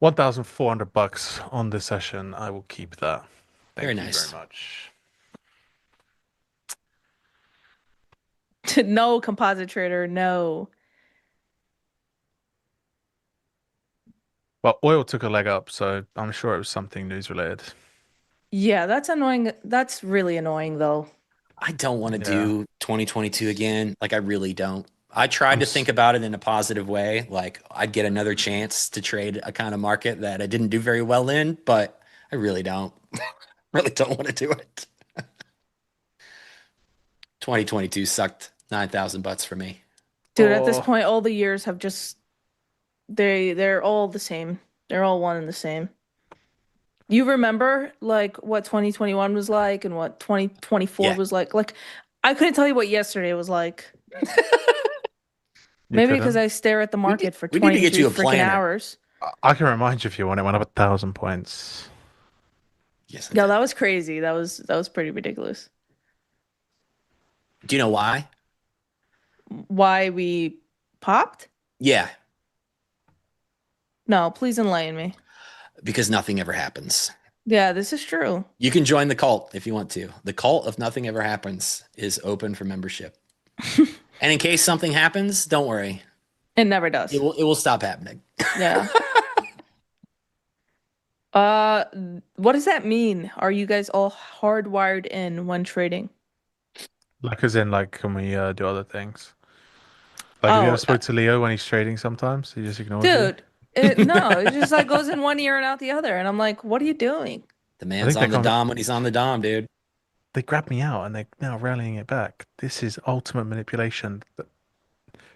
Speaker 5: $1,400 on this session. I will keep that. Thank
Speaker 3: Very
Speaker 5: you
Speaker 3: nice.
Speaker 5: very much.
Speaker 4: No, composite trader, no.
Speaker 5: Well, oil took a leg up, so I'm sure it was something news related.
Speaker 4: Yeah, that's annoying. That's really annoying, though.
Speaker 3: I don't want to
Speaker 5: Yeah.
Speaker 3: do 2022 again. Like, I really don't. I tried to think about it in a positive way. Like, I'd get another chance to trade a kind of market that I didn't do very well in, but I really don't. Really don't want to do it. 2022 sucked 9,000 butts for me.
Speaker 4: Dude, at this
Speaker 5: Oh.
Speaker 4: point, all the years have just they're all the same. They're all one and the same. You remember like what 2021 was like and what 2024
Speaker 3: Yeah.
Speaker 4: was like? Like I couldn't tell you what yesterday was like.
Speaker 5: You
Speaker 4: Maybe because
Speaker 5: couldn't?
Speaker 4: I stare at the market for
Speaker 3: we need to get
Speaker 4: 23
Speaker 3: you a
Speaker 4: freaking
Speaker 3: planner.
Speaker 4: hours.
Speaker 5: I can remind you if you want. It went up 1,000 points.
Speaker 3: Yes, I
Speaker 4: Yeah,
Speaker 3: did.
Speaker 4: that was crazy. That was pretty ridiculous.
Speaker 3: Do you know why?
Speaker 4: Why we popped?
Speaker 3: Yeah,
Speaker 4: No, please enlighten me.
Speaker 3: because nothing ever happens.
Speaker 4: Yeah, this is true.
Speaker 3: You can join the cult if you want to. The cult of nothing ever happens is open for membership. And in case something happens, don't worry.
Speaker 4: It never does.
Speaker 3: It will stop happening.
Speaker 4: Yeah. What does that mean? Are you guys all hardwired in when trading?
Speaker 5: Like, as in, like, can we do other things? Like, have you
Speaker 4: Oh,
Speaker 5: ever spoke to Leo when he's trading sometimes? He just ignores you?
Speaker 4: Dude, no, it just like goes in one ear and out the other. And I'm like, what are you doing?
Speaker 3: The man's
Speaker 5: think
Speaker 3: on the
Speaker 5: they're
Speaker 3: dom when he's on the dom, dude.
Speaker 5: They grab me out and they're now rallying it back. This is ultimate manipulation.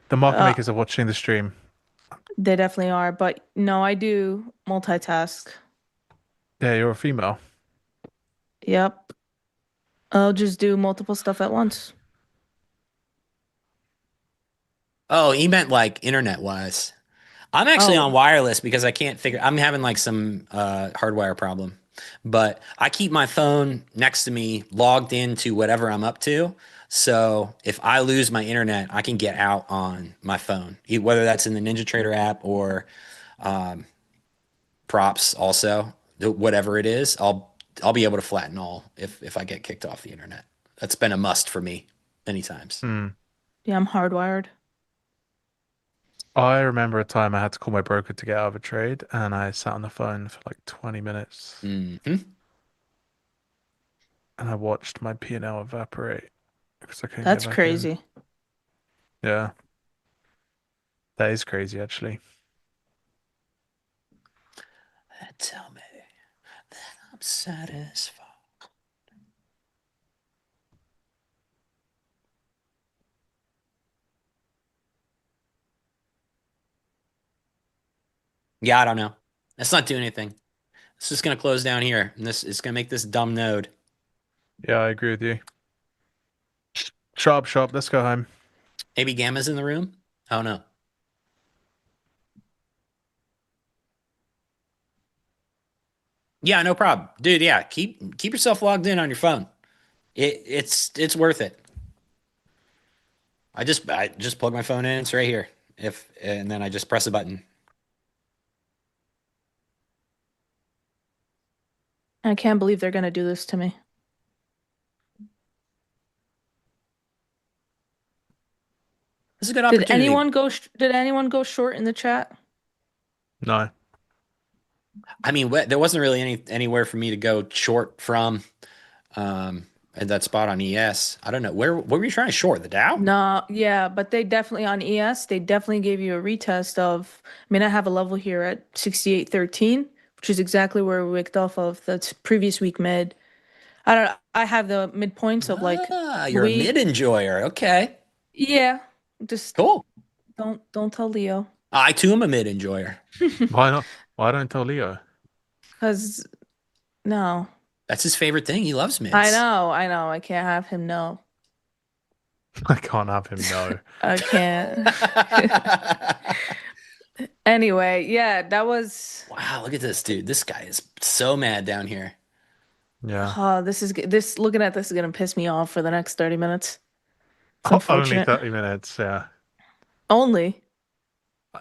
Speaker 5: The market
Speaker 4: Uh,
Speaker 5: makers are watching the stream.
Speaker 4: They definitely are. But no, I do multitask.
Speaker 5: Yeah, you're a female.
Speaker 4: Yep. I'll just do multiple stuff at once.
Speaker 3: Oh, he meant like internet wise. I'm actually
Speaker 4: Oh.
Speaker 3: on wireless because I can't figure. I'm having like some hardwire problem. But I keep my phone next to me, logged into whatever I'm up to. So if I lose my internet, I can get out on my phone, whether that's in the NinjaTrader app or props. Also, whatever it is, I'll be able to flatten all if I get kicked off the internet. That's been a must for me many times.
Speaker 5: Hmm.
Speaker 4: Yeah, I'm hardwired.
Speaker 5: I remember a time I had to call my broker to get out of a trade, and I sat on the phone for like 20 minutes,
Speaker 3: Hmm.
Speaker 5: and I watched my P&L evaporate because I couldn't get
Speaker 4: That's
Speaker 5: back in.
Speaker 4: crazy.
Speaker 5: Yeah, that is crazy, actually.
Speaker 3: Tell me that I'm satisfied. Yeah, I don't know. That's not doing anything. It's just gonna close down here, and this is gonna make this dumb node.
Speaker 5: Yeah, I agree with you. Sharp, sharp. Let's go home.
Speaker 3: Maybe Gamma's in the room. Oh no. Yeah, no problem, dude. Yeah, keep yourself logged in on your phone. It's worth it. I just plug my phone in. It's right here. And then I just press a button.
Speaker 4: I can't believe they're gonna do this to me.
Speaker 3: This is a good opportunity.
Speaker 4: Did anyone go short in the chat?
Speaker 5: No.
Speaker 3: I mean, there wasn't really anywhere for me to go short from. At that spot on ES. I don't know. What were you trying to short? The Dow?
Speaker 4: No, yeah, but they definitely on ES, they definitely gave you a retest of, I mean, I have a level here at 68.13, which is exactly where we wicked off of the previous week mid. I have the midpoints of like
Speaker 3: You're a mid enjoyer. Okay.
Speaker 4: Yeah, just
Speaker 3: Cool.
Speaker 4: don't tell Leo.
Speaker 3: I too am a mid enjoyer.
Speaker 5: Why not? Why don't tell Leo?
Speaker 4: Because no.
Speaker 3: That's his favorite thing. He loves mids.
Speaker 4: I know. I can't have him know.
Speaker 5: I can't have him know.
Speaker 4: I can't. Anyway, yeah, that was.
Speaker 3: Wow, look at this dude. This guy is so mad down here.
Speaker 5: Yeah.
Speaker 4: Oh, this looking at this is gonna piss me off for the next 30 minutes. It's
Speaker 5: Only
Speaker 4: unfortunate.
Speaker 5: 30 minutes, yeah.
Speaker 4: Only.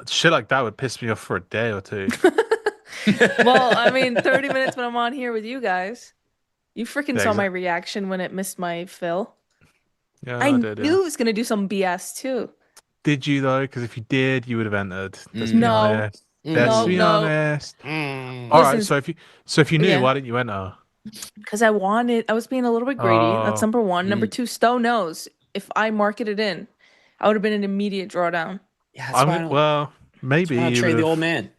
Speaker 5: Shit like that would piss me off for a day or two.
Speaker 4: Well, I mean, 30 minutes when I'm on here with you guys. You freaking
Speaker 5: Yeah,
Speaker 4: saw my reaction when it missed my fill.
Speaker 5: Yeah,
Speaker 4: I
Speaker 5: did,
Speaker 4: knew it was gonna do some BS too.
Speaker 5: Did you though? Because if you did, you would have entered. Let's be
Speaker 4: No.
Speaker 5: honest. Let's be honest. All right.
Speaker 4: Listen,
Speaker 5: So if you knew,
Speaker 4: yeah.
Speaker 5: why didn't you enter?
Speaker 4: Because I was being a little bit greedy. That's number one. Number two, Stowe knows if I market it in, I would have been an immediate drawdown.
Speaker 3: Yeah, that's why I don't,
Speaker 5: Well, maybe
Speaker 3: I'll
Speaker 5: you
Speaker 3: trade the
Speaker 5: would've-
Speaker 3: old man.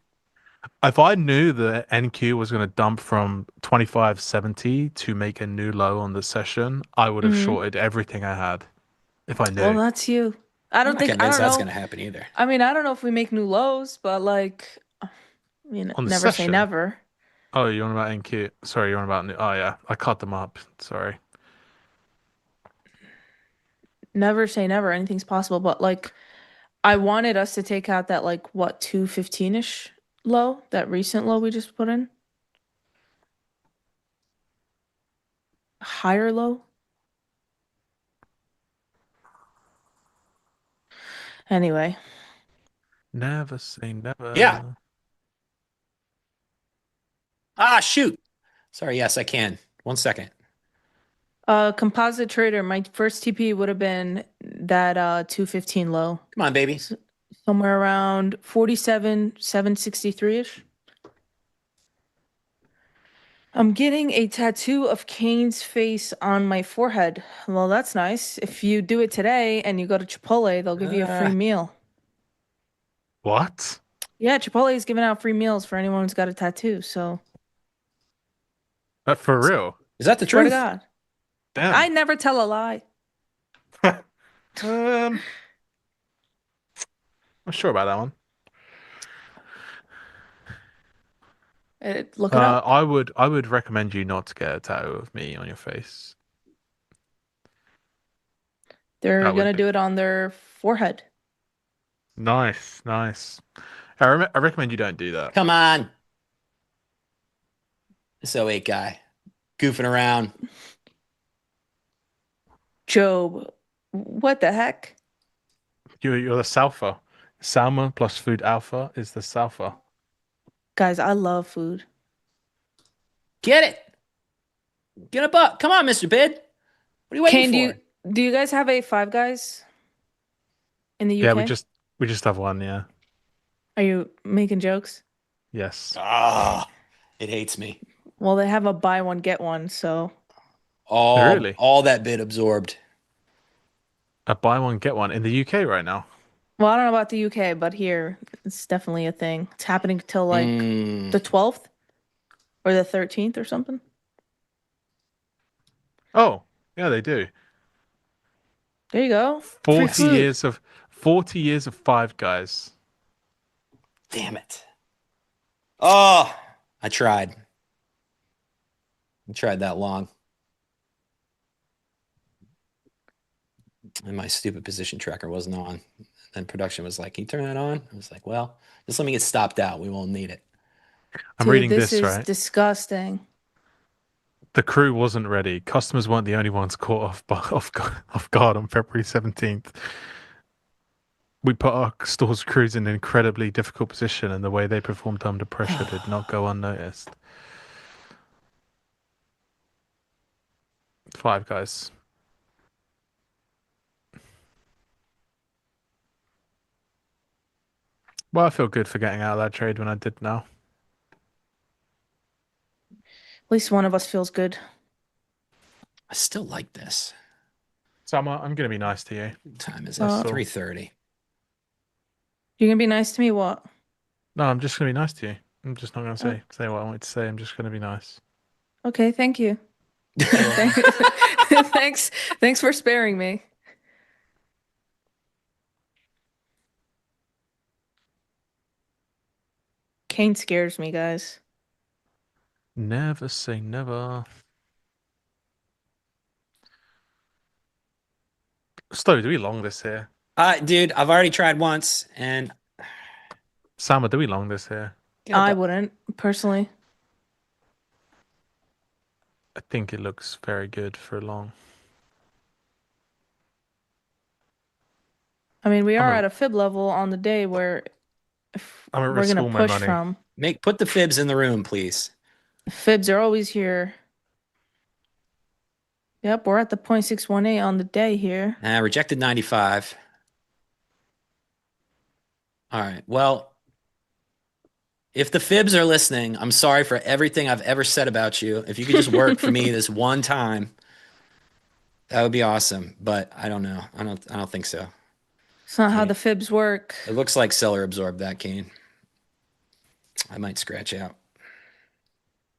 Speaker 5: If I knew that NQ was going to dump from 25.70 to make a new low on the session, I would have shorted everything I had. If I knew.
Speaker 4: Well, that's you. I don't
Speaker 3: I'm not
Speaker 4: think I
Speaker 3: convinced
Speaker 4: don't
Speaker 3: that's
Speaker 4: know.
Speaker 3: going to happen either.
Speaker 4: I mean, I don't know if we make new lows, but like,
Speaker 5: On the
Speaker 4: never say
Speaker 5: session?
Speaker 4: never.
Speaker 5: Oh, you're on about NQ. Sorry, you're on about. Oh yeah, I cut them up. Sorry.
Speaker 4: Never say never. Anything's possible. But like, I wanted us to take out that like what 215-ish low, that recent low we just put in. Higher low. Anyway.
Speaker 5: Never say never.
Speaker 3: Yeah. Ah, shoot. Sorry. Yes, I can. 1 second.
Speaker 4: Composite trader, my first TP would have been that 215 low.
Speaker 3: Come on, baby.
Speaker 4: Somewhere around 47,763-ish. I'm getting a tattoo of Kane's face on my forehead. Well, that's nice. If you do it today and you go to Chipotle, they'll give you a free meal.
Speaker 5: What?
Speaker 4: Yeah, Chipotle is giving out free meals for anyone who's got a tattoo, so.
Speaker 5: For real?
Speaker 3: Is that the
Speaker 4: Swear to
Speaker 3: truth?
Speaker 4: God.
Speaker 5: Damn.
Speaker 4: I never tell a lie.
Speaker 5: I'm sure about that one.
Speaker 4: Look it up.
Speaker 5: I would recommend you not to get a tattoo of me on your face.
Speaker 4: They're
Speaker 5: that would
Speaker 4: gonna
Speaker 5: be-
Speaker 4: do it on their forehead.
Speaker 5: Nice. I recommend you don't do that.
Speaker 3: Come on. This '08 guy goofing around.
Speaker 4: Job, what the heck?
Speaker 5: You're the Salfa. Salma plus food alpha is the Salfa.
Speaker 4: Guys, I love food.
Speaker 3: Get it. Get a buck. Come on, Mr. Bid. What are you waiting
Speaker 4: Kane,
Speaker 3: for?
Speaker 4: do you guys have a Five Guys in the UK?
Speaker 5: Yeah, we just have one. Yeah.
Speaker 4: Are you making jokes?
Speaker 5: Yes.
Speaker 3: Ah, it hates me.
Speaker 4: Well, they have a buy one get one, so
Speaker 5: Really?
Speaker 3: All that bid absorbed.
Speaker 5: A buy one get one in the UK right now.
Speaker 4: well, I don't know about the UK, but here it's definitely a thing. It's happening till like the 12th or the 13th or something.
Speaker 5: Oh, yeah, they do.
Speaker 4: There you go. Free
Speaker 5: 40
Speaker 4: food.
Speaker 5: years of Five Guys.
Speaker 3: Damn it. Oh, I tried. I tried that long. And my stupid position tracker wasn't on. Then production was like, can you turn that on? I was like, well, just let me get stopped out. We won't need it.
Speaker 5: I'm
Speaker 4: Dude,
Speaker 5: reading
Speaker 4: this
Speaker 5: this,
Speaker 4: is
Speaker 5: right?
Speaker 4: disgusting.
Speaker 5: The crew wasn't ready. Customers weren't the only ones caught off guard on February 17th. We put our store's crews in an incredibly difficult position, and the way they performed under pressure did not go unnoticed. Five Guys. Well, I feel good for getting out of that trade when I did now.
Speaker 4: At least one of us feels good.
Speaker 3: I still like this.
Speaker 5: Salma, I'm going to be nice to you.
Speaker 3: What time is it?
Speaker 4: Uh,
Speaker 3: 3:30.
Speaker 4: You're gonna be nice to me? What?
Speaker 5: No, I'm just going to be nice to you. I'm just not going to say what I wanted to say. I'm just going to be nice.
Speaker 4: Okay, thank you. Thanks for sparing me. Kane scares me, guys.
Speaker 5: Never say never. Stowe, do we long this here?
Speaker 3: Dude, I've already tried once, and
Speaker 5: Salma, do we long this here?
Speaker 4: I wouldn't, personally.
Speaker 5: I think it looks very good for long.
Speaker 4: I mean, we
Speaker 5: I'm
Speaker 4: are
Speaker 5: a-
Speaker 4: at a fib level on the day where if
Speaker 5: I'm at
Speaker 4: we're
Speaker 5: risk
Speaker 4: gonna
Speaker 5: all my
Speaker 4: push
Speaker 5: money.
Speaker 4: from.
Speaker 3: put the fibs in the room, please.
Speaker 4: Fibs are always here. Yep, we're at the 0.618 on the day here.
Speaker 3: Rejected 95. All right. Well, if the fibs are listening, I'm sorry for everything I've ever said about you. If you could just work for me this one time, that would be awesome. But I don't know. I don't think so.
Speaker 4: It's not how
Speaker 3: Okay.
Speaker 4: the fibs work.
Speaker 3: It looks like seller absorbed that, Kane. I might scratch out.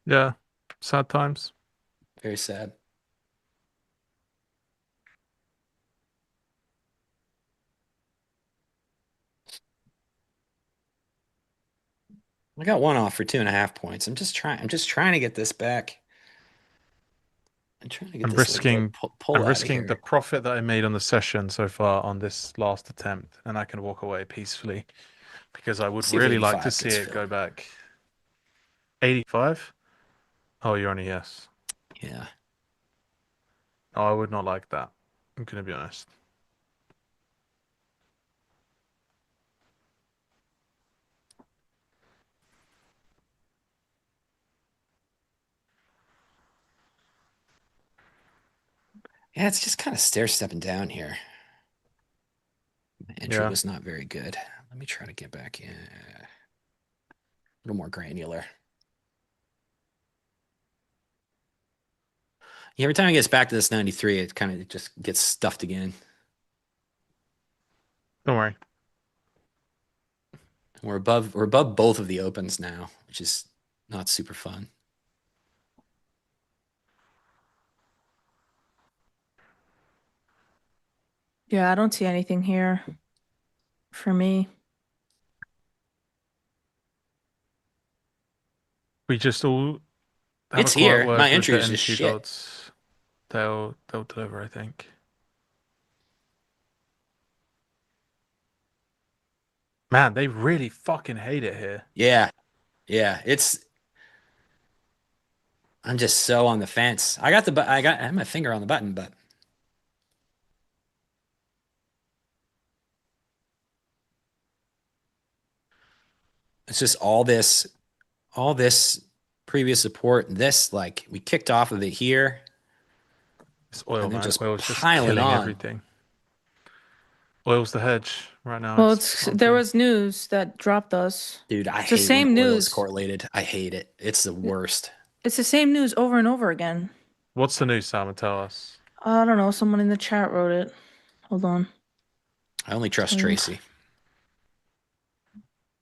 Speaker 5: Yeah, sad times.
Speaker 3: Very sad. I got one off for 2.5 points. I'm just trying to get this back. I'm trying to get
Speaker 5: I'm
Speaker 3: this
Speaker 5: risking.
Speaker 3: pull
Speaker 5: I'm
Speaker 3: out
Speaker 5: risking
Speaker 3: of
Speaker 5: the
Speaker 3: here.
Speaker 5: profit that I made on the session so far on this last attempt, and I can walk away peacefully because I would
Speaker 3: See if
Speaker 5: really like to
Speaker 3: 85
Speaker 5: see
Speaker 3: gets
Speaker 5: it go
Speaker 3: filled.
Speaker 5: back. 85? Oh, you're on a yes.
Speaker 3: Yeah.
Speaker 5: Oh, I would not like that. I'm going to be honest.
Speaker 3: Yeah, it's just kind of stair stepping down here. My entry
Speaker 5: Yeah.
Speaker 3: was not very good. Let me try to get back in. A little more granular. Yeah, every time it gets back to this 93, it kind of just gets stuffed again.
Speaker 5: Don't worry.
Speaker 3: We're above both of the opens now, which is not super fun.
Speaker 4: Yeah, I don't see anything here for me.
Speaker 5: We just all have
Speaker 3: It's
Speaker 5: a quiet
Speaker 3: here.
Speaker 5: word
Speaker 3: My
Speaker 5: with
Speaker 3: entry
Speaker 5: the
Speaker 3: is just
Speaker 5: entry
Speaker 3: shit.
Speaker 5: gods. They'll deliver, I think. Man, they really fucking hate it here.
Speaker 3: Yeah. Yeah. It's I'm just so on the fence. I have my finger on the button, but it's just all this previous support. This, like, we kicked off of it here,
Speaker 5: It's oil,
Speaker 3: and they're
Speaker 5: man.
Speaker 3: just
Speaker 5: Oil's just
Speaker 3: piling
Speaker 5: killing
Speaker 3: on.
Speaker 5: everything. Oil's the hedge right now.
Speaker 4: Well,
Speaker 5: It's
Speaker 4: there
Speaker 5: pumping.
Speaker 4: was news that dropped us.
Speaker 3: Dude, I
Speaker 4: It's the
Speaker 3: hate when
Speaker 4: same
Speaker 3: oil
Speaker 4: news.
Speaker 3: is correlated. I hate it. It's the worst.
Speaker 4: It's the same news over and over again.
Speaker 5: What's the news, Salma? Tell us.
Speaker 4: I don't know. Someone in the chat wrote it. Hold on.
Speaker 3: I only trust
Speaker 4: Tell you.
Speaker 3: Tracy.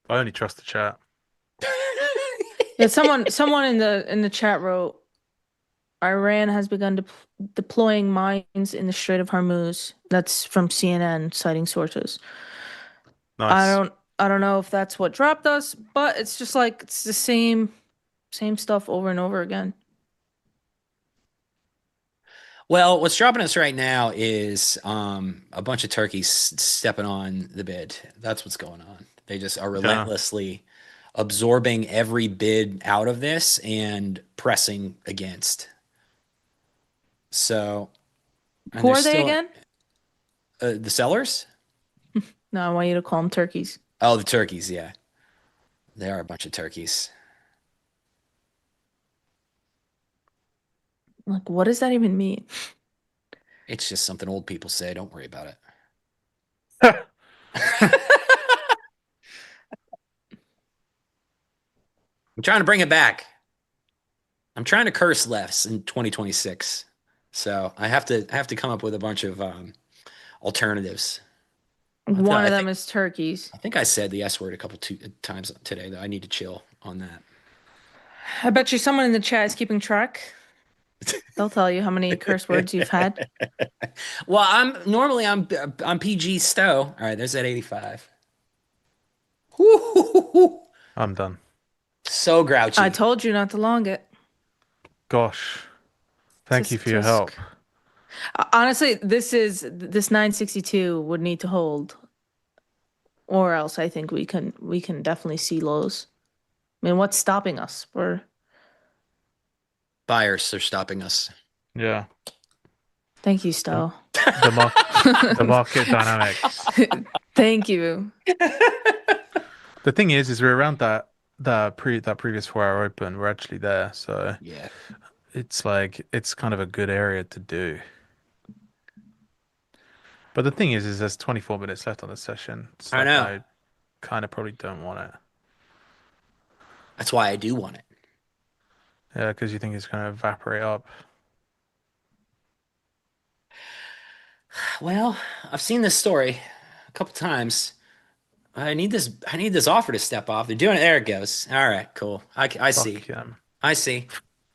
Speaker 5: I only trust the chat.
Speaker 4: Yeah, someone in the chat wrote, Iran has begun deploying mines in the Strait of Hormuz. That's from CNN, citing sources.
Speaker 5: Nice.
Speaker 4: I don't know if that's what dropped us, but it's just like it's the same stuff over and over again.
Speaker 3: Well, what's dropping us right now is a bunch of turkeys stepping on the bid. That's what's going on. They just are relentlessly absorbing every bid out of this and pressing against. So,
Speaker 4: Who are they again?
Speaker 3: The sellers?
Speaker 4: No, I want you to call them turkeys.
Speaker 3: Oh, the turkeys, yeah. They are a bunch of turkeys.
Speaker 4: Like, what does that even mean?
Speaker 3: It's just something old people say. Don't worry about it. I'm trying to bring it back. I'm trying to curse less in 2026. So I have to come up with a bunch of alternatives.
Speaker 4: One of them is turkeys.
Speaker 3: I think I said the S word a couple times today, though. I need to chill on that.
Speaker 4: I bet you someone in the chat is keeping track. They'll tell you how many curse words you've had.
Speaker 3: Well, I'm PG Stowe. All right, there's that 85.
Speaker 5: I'm done.
Speaker 3: So grouchy.
Speaker 4: I told you not to long it.
Speaker 5: Gosh. Thank you for your help.
Speaker 4: Honestly, this 962 would need to hold, or else I think we can definitely see lows. I mean, what's stopping us?
Speaker 3: Buyers are stopping us.
Speaker 5: Yeah.
Speaker 4: Thank you, Stowe.
Speaker 5: The market dynamics.
Speaker 4: Thank you.
Speaker 5: The thing is we're around that previous 4-hour open. We're actually there, so
Speaker 3: yeah,
Speaker 5: it's like it's kind of a good area to do. But the thing is there's 24 minutes left on the session. So
Speaker 3: I know.
Speaker 5: I kind of probably don't want it.
Speaker 3: That's why I do want it.
Speaker 5: Yeah, because you think it's going to evaporate up.
Speaker 3: Well, I've seen this story a couple times. I need this offer to step off. They're doing it. There it goes. All right, cool. I see.
Speaker 5: Them.
Speaker 3: I see.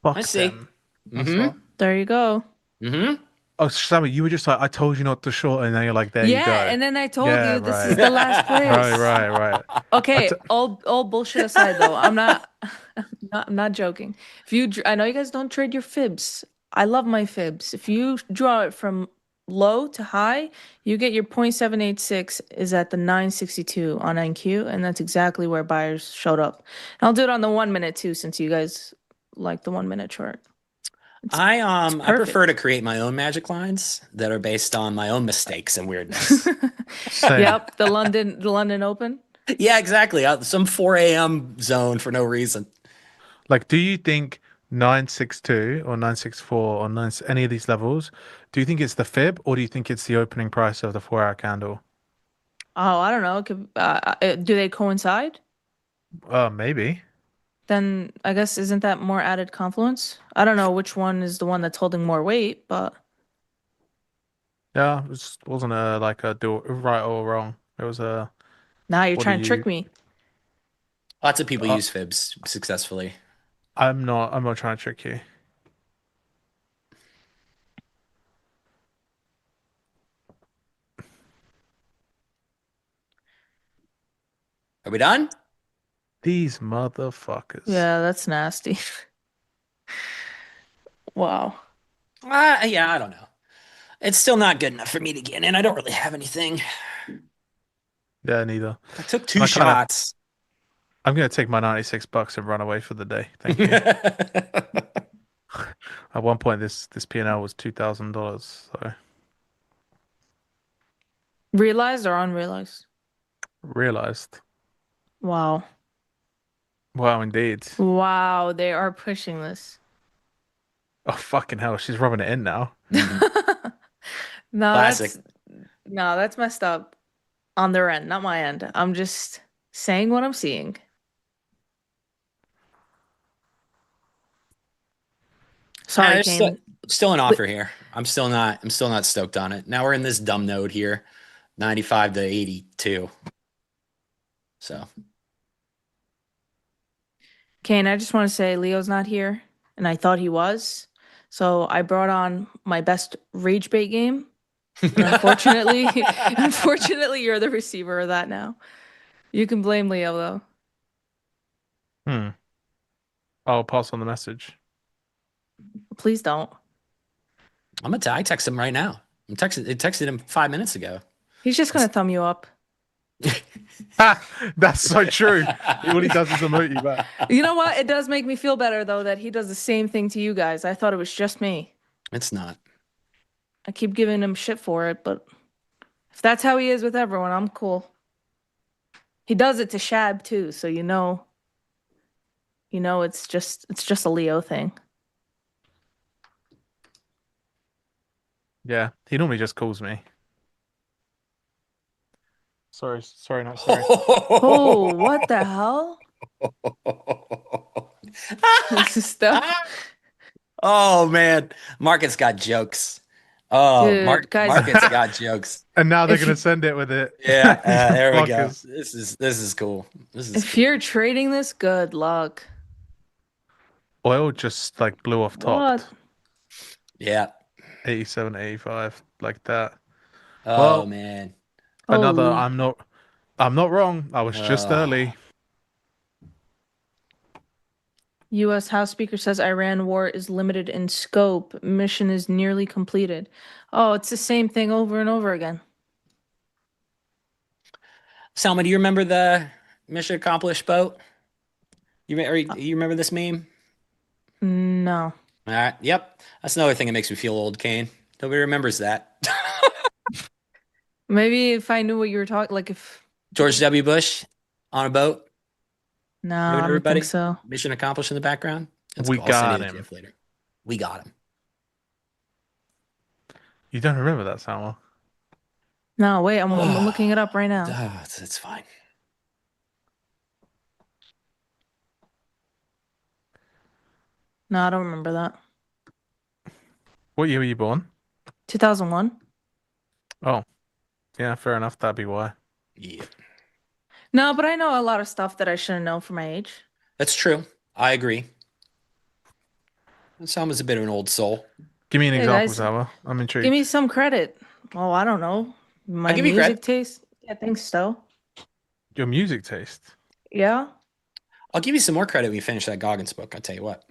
Speaker 5: Fuck
Speaker 3: I see.
Speaker 5: them.
Speaker 3: Mm-hmm.
Speaker 4: There you go.
Speaker 3: Mm-hmm.
Speaker 5: Oh, Sammy, you were just like, I told you not to short, and then you're like, there you go.
Speaker 4: Yeah, and then I told
Speaker 5: Yeah,
Speaker 4: you this
Speaker 5: right.
Speaker 4: is the last place.
Speaker 5: Right.
Speaker 4: Okay, all bullshit aside though, I'm not joking. I know you guys don't trade your fibs. I love my fibs. If you draw it from low to high, you get your 0.786 is at the 962 on NQ, and that's exactly where buyers showed up. And I'll do it on the 1 minute too, since you guys like the 1 minute chart.
Speaker 3: I prefer to create my own magic lines that are based on my own mistakes and weirdness.
Speaker 4: Yep, the London Open.
Speaker 3: Yeah, exactly. Some 4 a.m. zone for no reason.
Speaker 5: Like, do you think 962 or 964 or any of these levels, do you think it's the fib or do you think it's the opening price of the 4-hour candle?
Speaker 4: Oh, I don't know. Do they coincide?
Speaker 5: Maybe.
Speaker 4: Then I guess isn't that more added confluence? I don't know which one is the one that's holding more weight, but
Speaker 5: Yeah, it wasn't a right or wrong. It was a.
Speaker 4: now you're trying to trick me.
Speaker 3: Lots of people use fibs successfully.
Speaker 5: I'm not trying to trick you.
Speaker 3: Are we done?
Speaker 5: These motherfuckers.
Speaker 4: Yeah, that's nasty. Wow.
Speaker 3: Yeah, I don't know. It's still not good enough for me to get in. I don't really have anything.
Speaker 5: Yeah, neither.
Speaker 3: I took two shots.
Speaker 5: I'm gonna take my $96 and run away for the day. Thank you. At one point, this P&L was $2,000. So
Speaker 4: Realized or unrealized?
Speaker 5: realized.
Speaker 4: Wow.
Speaker 5: Wow, indeed.
Speaker 4: Wow, they are pushing this.
Speaker 5: Oh fucking hell, she's rubbing it in now.
Speaker 4: No,
Speaker 3: Classic.
Speaker 4: that's messed up on their end, not my end. I'm just saying what I'm seeing. Sorry,
Speaker 3: There's
Speaker 4: Kane.
Speaker 3: still an offer here. I'm still not stoked on it. Now we're in this dumb node here, 95 to 82. So
Speaker 4: Kane, I just want to say Leo's not here, and I thought he was. So I brought on my best rage bait game. And unfortunately, you're the receiver of that now. You can blame Leo though.
Speaker 5: Hmm. I'll pass on the message.
Speaker 4: Please don't.
Speaker 3: I text him right now. It texted him 5 minutes ago.
Speaker 4: He's just gonna thumb you up.
Speaker 5: That's so true. All he does is emote you back.
Speaker 4: You know what? It does make me feel better though that he does the same thing to you guys. I thought it was just me.
Speaker 3: It's not.
Speaker 4: I keep giving him shit for it, but if that's how he is with everyone, I'm cool. He does it to Shab too, so you know it's just a Leo thing.
Speaker 5: Yeah, he normally just calls me. Sorry, not sorry.
Speaker 4: Oh, what the hell? This is stuff.
Speaker 3: Oh man, Market's got jokes. Oh,
Speaker 4: Dude, guys.
Speaker 3: Market's got jokes.
Speaker 5: And now they're
Speaker 4: If
Speaker 5: gonna
Speaker 4: you-
Speaker 5: send it with it.
Speaker 3: Yeah, there we go.
Speaker 5: Fuckers.
Speaker 3: This is cool. This is
Speaker 4: If
Speaker 3: cool.
Speaker 4: you're trading this, good luck.
Speaker 5: Oil just like blew off top.
Speaker 4: What?
Speaker 3: Yeah.
Speaker 5: 87, 85, like that.
Speaker 3: Oh
Speaker 5: Well,
Speaker 3: man.
Speaker 5: Another.
Speaker 4: Holy.
Speaker 5: I'm not wrong. I was just early.
Speaker 4: U.S. House Speaker says Iran war is limited in scope. Mission is nearly completed. Oh, it's the same thing over and over again.
Speaker 3: Salma, do you remember the mission accomplished boat? You remember this meme?
Speaker 4: No.
Speaker 3: All right. Yep. That's another thing that makes me feel old, Kane. Nobody remembers that.
Speaker 4: Maybe if I knew what you were talking, like if.
Speaker 3: George W. Bush on a boat.
Speaker 4: No,
Speaker 3: Remember
Speaker 4: I don't
Speaker 3: everybody?
Speaker 4: think so.
Speaker 3: Mission accomplished in the background.
Speaker 5: We
Speaker 3: cool. I'll send
Speaker 5: got
Speaker 3: you the
Speaker 5: him.
Speaker 3: GIF later. We got him.
Speaker 5: You don't remember that, Salma?
Speaker 4: No, wait, I'm looking it up right now.
Speaker 3: Oh, it's fine.
Speaker 4: No, I don't remember that.
Speaker 5: What year were you born?
Speaker 4: 2001.
Speaker 5: Oh, yeah, fair enough. That'd be why.
Speaker 3: Yeah,
Speaker 4: No, but I know a lot of stuff that I shouldn't know for my age.
Speaker 3: that's true. I agree. Salma's a bit of an old soul.
Speaker 5: Give me an
Speaker 4: Hey,
Speaker 5: example,
Speaker 4: guys.
Speaker 5: Salma. I'm intrigued.
Speaker 4: Give me some credit. Oh, I don't know. My
Speaker 3: I'll give you
Speaker 4: music
Speaker 3: credit.
Speaker 4: taste. Yeah, thanks, Stowe.
Speaker 5: Your music taste.
Speaker 4: Yeah.
Speaker 3: I'll give you some more credit when you finish that Goggins book. I'll tell you what.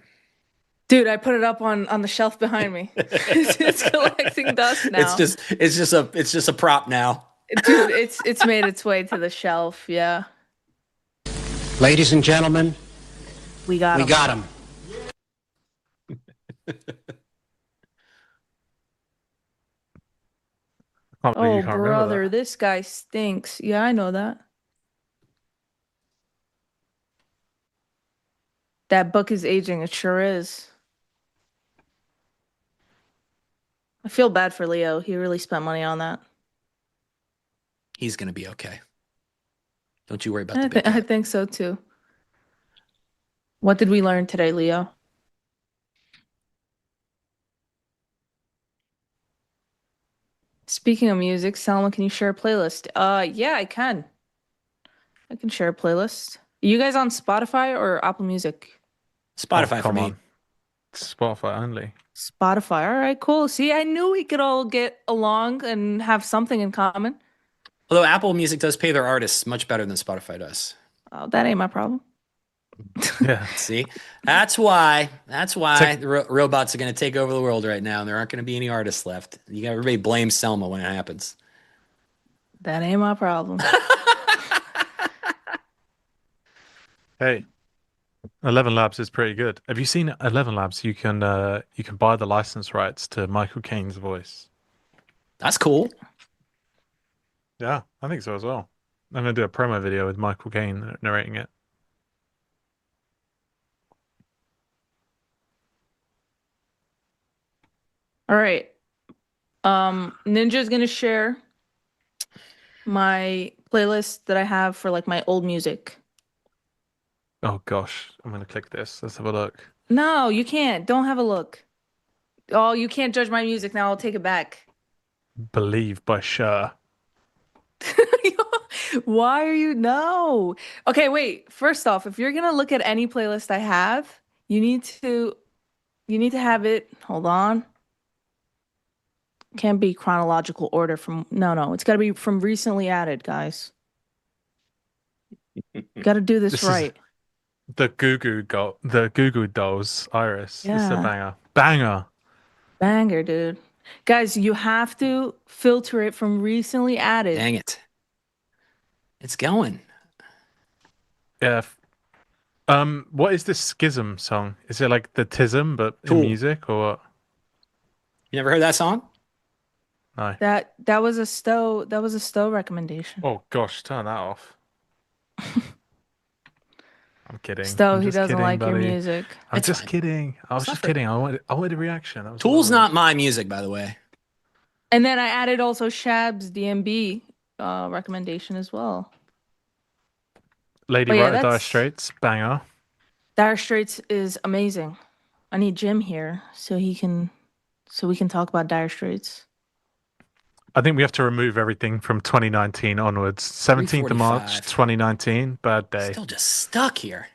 Speaker 4: Dude, I put it up on the shelf behind me. It's collecting dust now.
Speaker 3: It's just a prop now.
Speaker 4: Dude, it's made its way to the shelf. Yeah.
Speaker 7: Ladies and gentlemen,
Speaker 4: We got
Speaker 7: we
Speaker 4: him.
Speaker 7: got him.
Speaker 5: Can't believe
Speaker 4: Oh,
Speaker 5: you can't remember
Speaker 4: brother,
Speaker 5: that.
Speaker 4: this guy stinks. Yeah, I know that. That book is aging. It sure is. I feel bad for Leo. He really spent money on that.
Speaker 3: He's gonna be okay. Don't you worry about the big
Speaker 4: I
Speaker 3: guy.
Speaker 4: think so too. What did we learn today, Leo? Speaking of music, Salma, can you share a playlist? Yeah, I can. I can share a playlist. You guys on Spotify or Apple Music?
Speaker 3: Spotify for
Speaker 5: come
Speaker 3: me.
Speaker 5: on. Spotify only.
Speaker 4: Spotify. All right, cool. See, I knew we could all get along and have something in common.
Speaker 3: Although Apple Music does pay their artists much better than Spotify does.
Speaker 4: Oh, that ain't my problem.
Speaker 5: Yeah.
Speaker 3: See, that's why the robots are going to take over the world right now, and there aren't going to be any artists left. You got everybody blame Selma when it happens.
Speaker 4: That ain't my problem.
Speaker 5: Hey, 11 Labs is pretty good. Have you seen 11 Labs? You can buy the license rights to Michael Caine's voice.
Speaker 3: That's cool.
Speaker 5: Yeah, I think so as well. I'm gonna do a promo video with Michael Caine narrating it.
Speaker 4: All right. Ninja's gonna share my playlist that I have for like my old music.
Speaker 5: Oh gosh, I'm gonna click this. Let's have a look.
Speaker 4: No, you can't. Don't have a look. Oh, you can't judge my music now. I'll take it back.
Speaker 5: Believe by Cher.
Speaker 4: Why are you no? Okay, wait. First off, if you're gonna look at any playlist I have, you need to have it. Hold on. Can't be chronological order from no. It's gotta be from recently added, guys. Gotta do this
Speaker 5: This is
Speaker 4: right.
Speaker 5: the Goo Goo Dolls, Iris. This is a
Speaker 4: Yeah.
Speaker 5: banger. Banger.
Speaker 4: Banger, dude. Guys, you have to filter it from recently added.
Speaker 3: Dang it. It's going.
Speaker 5: Yeah. What is this Schism song? Is it like the Tism but in
Speaker 3: Cool.
Speaker 5: music or what?
Speaker 3: You never heard that song?
Speaker 5: No.
Speaker 4: That was a Stowe recommendation.
Speaker 5: Oh gosh, turn that off. I'm kidding.
Speaker 4: Stowe,
Speaker 5: I'm
Speaker 4: he
Speaker 5: just
Speaker 4: doesn't
Speaker 5: kidding,
Speaker 4: like your
Speaker 5: buddy.
Speaker 4: music.
Speaker 5: I'm
Speaker 3: It's
Speaker 5: just
Speaker 3: fine.
Speaker 5: kidding. I was
Speaker 3: It's not
Speaker 5: just
Speaker 3: for-
Speaker 5: kidding. I wanted a reaction. That was
Speaker 3: Tool's
Speaker 5: all.
Speaker 3: not my music, by the way.
Speaker 4: And then I added also Shab's DMB recommendation as well.
Speaker 5: Lady
Speaker 4: But yeah,
Speaker 5: Writer Dire
Speaker 4: that's-
Speaker 5: Straits, banger.
Speaker 4: Dire Straits is amazing. I need Jim here so we can talk about Dire Straits.
Speaker 5: I think we have to remove everything from 2019 onwards. 17th of March,
Speaker 3: 3:45.
Speaker 5: 2019, bad day.
Speaker 3: Still just stuck here.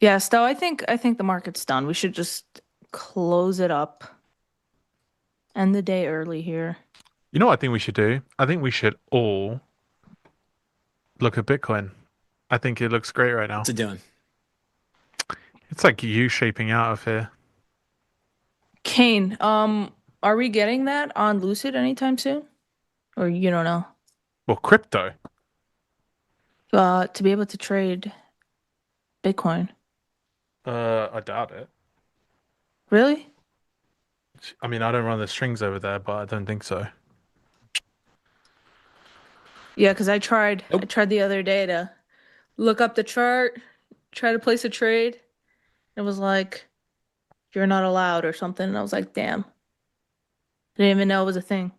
Speaker 4: Yeah, Stowe, I think the market's done. We should just close it up. End the day early here.
Speaker 5: You know what I think we should do? I think we should all look at Bitcoin. I think it looks great right now.
Speaker 3: What's it doing?
Speaker 5: It's like U-shaping out of here.
Speaker 4: Kane, are we getting that on Lucid anytime soon? Or you don't know?
Speaker 5: Well, crypto.
Speaker 4: To be able to trade Bitcoin.
Speaker 5: I doubt it.
Speaker 4: Really?
Speaker 5: I mean, I don't run the strings over there, but I don't think so.
Speaker 4: Yeah, because I tried the other day to look up the chart, try to place a trade. It was like, you're not allowed or something. And I was like, damn. I didn't even know it was a thing.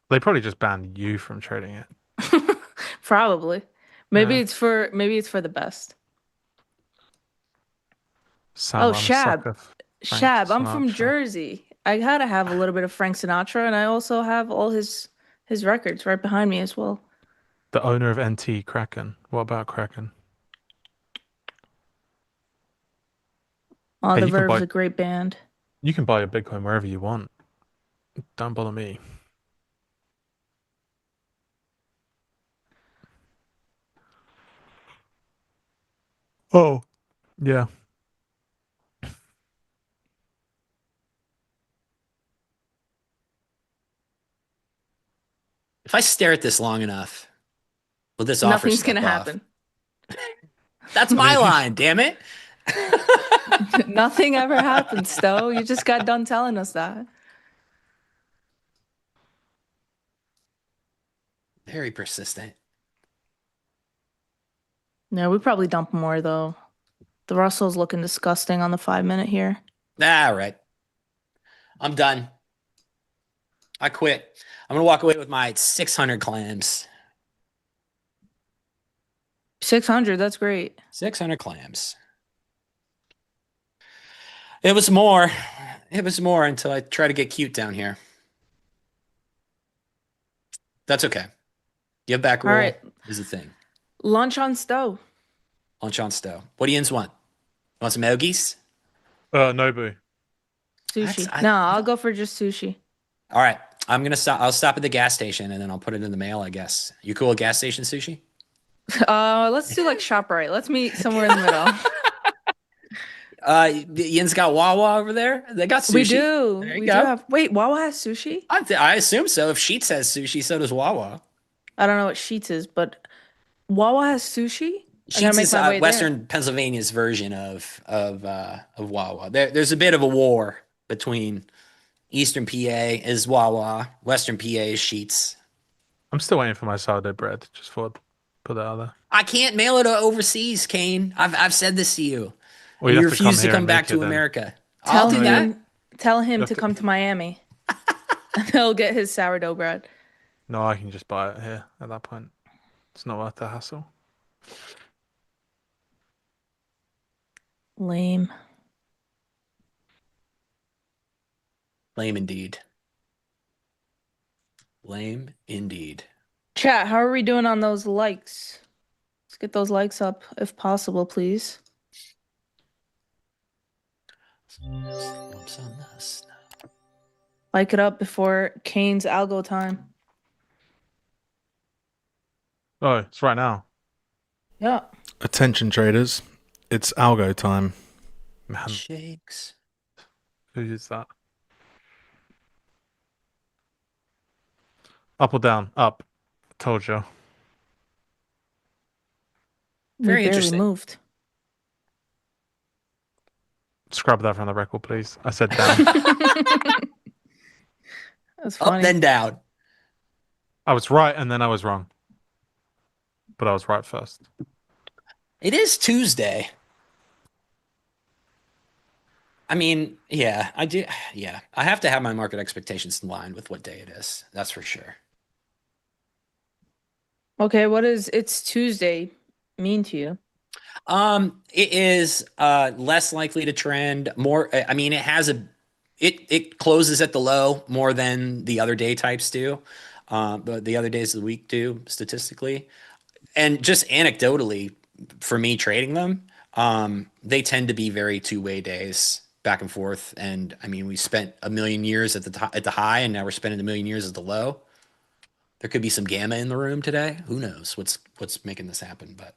Speaker 5: They probably just banned you from trading it.
Speaker 4: Probably. Maybe
Speaker 5: Yeah.
Speaker 4: it's for the best.
Speaker 5: Sam,
Speaker 4: Oh,
Speaker 5: I'm a
Speaker 4: Shab.
Speaker 5: sucker for Frank
Speaker 4: Shab, I'm from
Speaker 5: Sinatra.
Speaker 4: Jersey. I gotta have a little bit of Frank Sinatra, and I also have all his records right behind me as well.
Speaker 5: The owner of NT Kraken. What about Kraken?
Speaker 4: Oh,
Speaker 5: Hey,
Speaker 4: The
Speaker 5: you can
Speaker 4: Verve's
Speaker 5: buy-
Speaker 4: a great band.
Speaker 5: You can buy your Bitcoin wherever you want. Don't bother me. Oh, yeah.
Speaker 3: If I stare at this long enough, will this offer
Speaker 4: Nothing's
Speaker 3: step
Speaker 4: gonna
Speaker 3: off?
Speaker 4: happen.
Speaker 3: That's my line, damn it.
Speaker 4: Nothing ever happens, Stowe. You just got done telling us that.
Speaker 3: Very persistent.
Speaker 4: No, we probably dump more though. The Russell's looking disgusting on the 5-minute here.
Speaker 3: All right. I'm done. I quit. I'm going to walk away with my 600 clams.
Speaker 4: 600, that's great.
Speaker 3: 600 clams. It was more. It was more until I try to get cute down here. That's okay. Give back roll
Speaker 4: All right.
Speaker 3: is the thing.
Speaker 4: Lunch on Stowe.
Speaker 3: Lunch on Stowe. What do you want? Want some Ogies?
Speaker 5: Nobu.
Speaker 4: Sushi.
Speaker 3: I-
Speaker 4: No, I'll go for just sushi.
Speaker 3: All right. I'm going to stop. I'll stop at the gas station and then I'll put it in the mail, I guess. You cool with gas station sushi?
Speaker 4: Let's do like ShopRite. Let's meet somewhere in the middle.
Speaker 3: Ian's got Wawa over there. They got sushi.
Speaker 4: We do.
Speaker 3: There you
Speaker 4: We
Speaker 3: go.
Speaker 4: do have. Wait, Wawa has sushi?
Speaker 3: I assume so. If Sheets has sushi, so does Wawa.
Speaker 4: I don't know what Sheets is, but Wawa has sushi? I gotta
Speaker 3: Sheetz
Speaker 4: make
Speaker 3: is
Speaker 4: my way
Speaker 3: Western Pennsylvania's version of Wawa. There's a bit of a war between Eastern PA is Wawa, Western PA is Sheetz.
Speaker 5: I'm still waiting for my sourdough bread. Just thought I'd put that out there.
Speaker 3: I can't mail it overseas, Kane. I've said this to you,
Speaker 5: Well,
Speaker 3: and
Speaker 5: you'd
Speaker 3: you
Speaker 5: have to come
Speaker 3: refuse to
Speaker 5: here
Speaker 3: come
Speaker 5: and
Speaker 3: back
Speaker 5: make
Speaker 3: to
Speaker 5: it then.
Speaker 3: America.
Speaker 4: Tell
Speaker 3: I'll do that.
Speaker 4: him
Speaker 5: have
Speaker 4: to
Speaker 5: to-
Speaker 4: come to Miami. And he'll get his sourdough bread.
Speaker 5: No, I can just buy it here at that point. It's not worth the hassle.
Speaker 4: Lame.
Speaker 3: Lame indeed. Lame indeed.
Speaker 4: Chat, how are we doing on those likes? Let's get those likes up if possible, please.
Speaker 3: Whoops on this.
Speaker 4: Like it up before Kane's algo time.
Speaker 5: Oh, it's right now.
Speaker 4: Yeah.
Speaker 5: Attention traders, it's algo time. Man,
Speaker 3: Shakes.
Speaker 5: who is that? Up or down? Up. Told you.
Speaker 3: Very
Speaker 4: We barely
Speaker 3: interesting.
Speaker 4: moved.
Speaker 5: Scrub that from the record, please. I said down.
Speaker 4: That's
Speaker 3: Up
Speaker 4: funny.
Speaker 3: then down.
Speaker 5: I was right and then I was wrong. But I was right first.
Speaker 3: It is Tuesday. I mean, yeah, I do. Yeah, I have to have my market expectations in line with what day it is. That's for sure.
Speaker 4: Okay, what does it's Tuesday mean to you?
Speaker 3: It is less likely to trend. More, I mean, it closes at the low more than the other day types do, but the other days of the week do statistically, and just anecdotally for me trading them, they tend to be very two-way days, back and forth. And I mean, we spent a million years at the high, and now we're spending a million years at the low. There could be some gamma in the room today. Who knows what's making this happen? But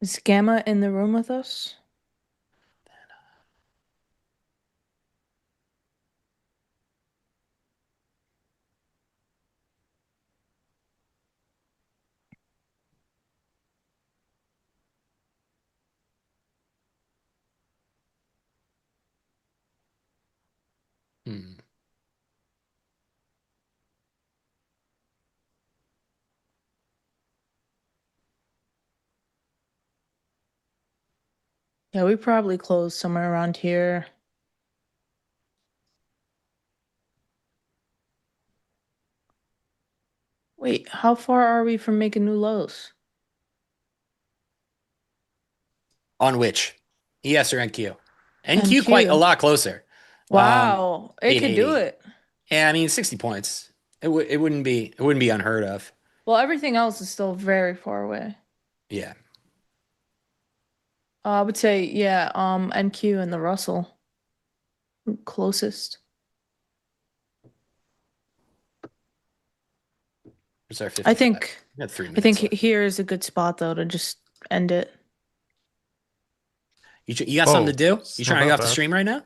Speaker 4: Is Gamma in the room with us? Yeah, we probably closed somewhere around here. Wait, how far are we from making new lows?
Speaker 3: on which ES or NQ? NQ quite a
Speaker 4: NQ.
Speaker 3: lot closer.
Speaker 4: Wow, it could do
Speaker 3: 880.
Speaker 4: it.
Speaker 3: Yeah, I mean 60 points. It wouldn't be unheard of.
Speaker 4: Well, everything else is still very far away.
Speaker 3: Yeah.
Speaker 4: I would say, yeah, NQ and the Russell closest.
Speaker 3: It's our 55.
Speaker 4: I think
Speaker 3: We got 3
Speaker 4: I
Speaker 3: minutes
Speaker 4: think
Speaker 3: left.
Speaker 4: here is a good spot though to just end it.
Speaker 3: You got something to do? You
Speaker 5: not
Speaker 3: trying to
Speaker 5: that
Speaker 3: get off the
Speaker 5: bad.
Speaker 3: stream right now?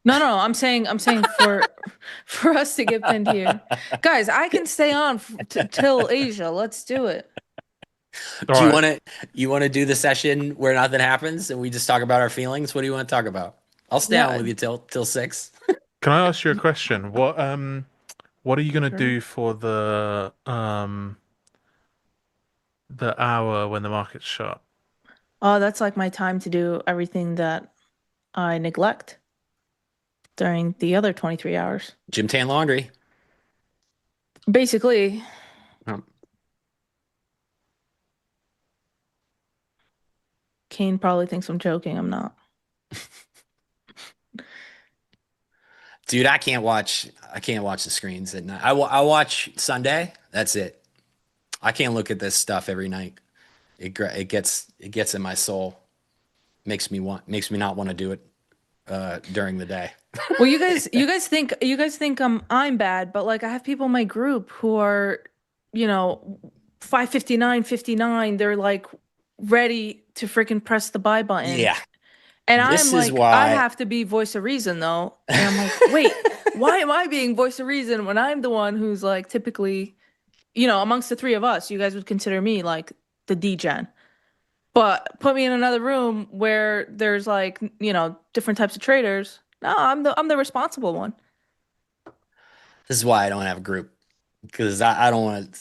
Speaker 4: No, I'm saying for us to get pinned here, guys. I can stay on till Asia. Let's do it.
Speaker 3: Do you want to do the session where nothing happens and we just talk about our feelings? What do you want to talk about? I'll stay
Speaker 4: Yeah.
Speaker 3: on with you till 6.
Speaker 5: Can I ask you a question? What are you gonna
Speaker 4: Sure.
Speaker 5: do for the hour when the market's shut?
Speaker 4: Oh, that's like my time to do everything that I neglect during the other 23 hours.
Speaker 3: Gym tan laundry.
Speaker 4: Basically, Kane probably thinks I'm joking. I'm not.
Speaker 3: Dude, I can't watch the screens at night. I watch Sunday. That's it. I can't look at this stuff every night. It gets in my soul. Makes me not want to do it during the day.
Speaker 4: Well, you guys think I'm bad, but like I have people in my group who are, 559, 59. They're like ready to freaking press the buy button.
Speaker 3: Yeah.
Speaker 4: And
Speaker 3: This
Speaker 4: I'm
Speaker 3: is
Speaker 4: like,
Speaker 3: why-
Speaker 4: I have to be voice of reason though. And I'm like, wait, why am I being voice of reason when I'm the one who's like typically, amongst the three of us, you guys would consider me like the degen. But put me in another room where there's like, different types of traders. No, I'm the responsible one.
Speaker 3: This is why I don't have a group, because I don't want to.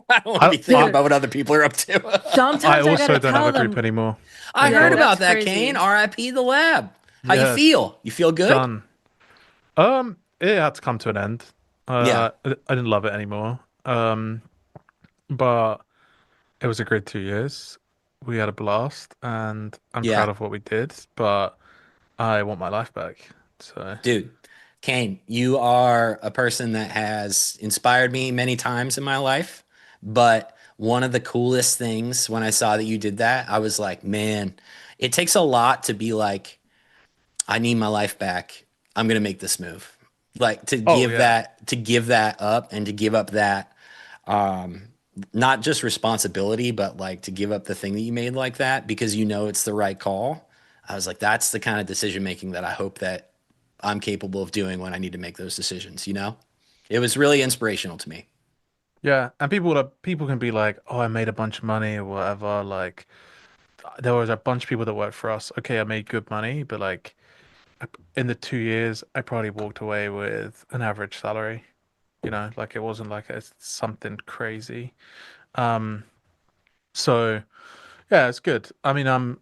Speaker 3: I don't want to be thinking
Speaker 4: Dude.
Speaker 3: about what other people are up to.
Speaker 4: Sometimes
Speaker 5: I
Speaker 4: I
Speaker 5: also
Speaker 4: gotta
Speaker 5: don't have
Speaker 4: tell
Speaker 5: a group
Speaker 4: them.
Speaker 5: anymore.
Speaker 3: I
Speaker 4: Yeah,
Speaker 3: heard about
Speaker 4: that's
Speaker 3: that,
Speaker 4: crazy.
Speaker 3: Kane. R.I.P. the lab. How you
Speaker 5: Yeah.
Speaker 3: feel? You feel good?
Speaker 5: Done. It had to come to an end.
Speaker 3: Yeah.
Speaker 5: I didn't love it anymore. But it was a great 2 years. We had a blast, and I'm
Speaker 3: Yeah.
Speaker 5: proud of what we did. But I want my life back. So
Speaker 3: Dude, Kane, you are a person that has inspired me many times in my life. But one of the coolest things when I saw that you did that, I was like, man, it takes a lot to be like, I need my life back. I'm gonna make this move. Like to give that up and to give up that um not just responsibility, but like to give up the thing that you made like that because you know it's the right call. I was like, that's the kind of decision making that I hope that I'm capable of doing when I need to make those decisions, you know? It was really inspirational to me.
Speaker 5: yeah, and people can be like, "Oh, I made a bunch of money or whatever." Like there was a bunch of people that worked for us. Okay, I made good money, but like in the 2 years, I probably walked away with an average salary. Like it wasn't like something crazy. Um, so yeah, it's good. I mean, I'm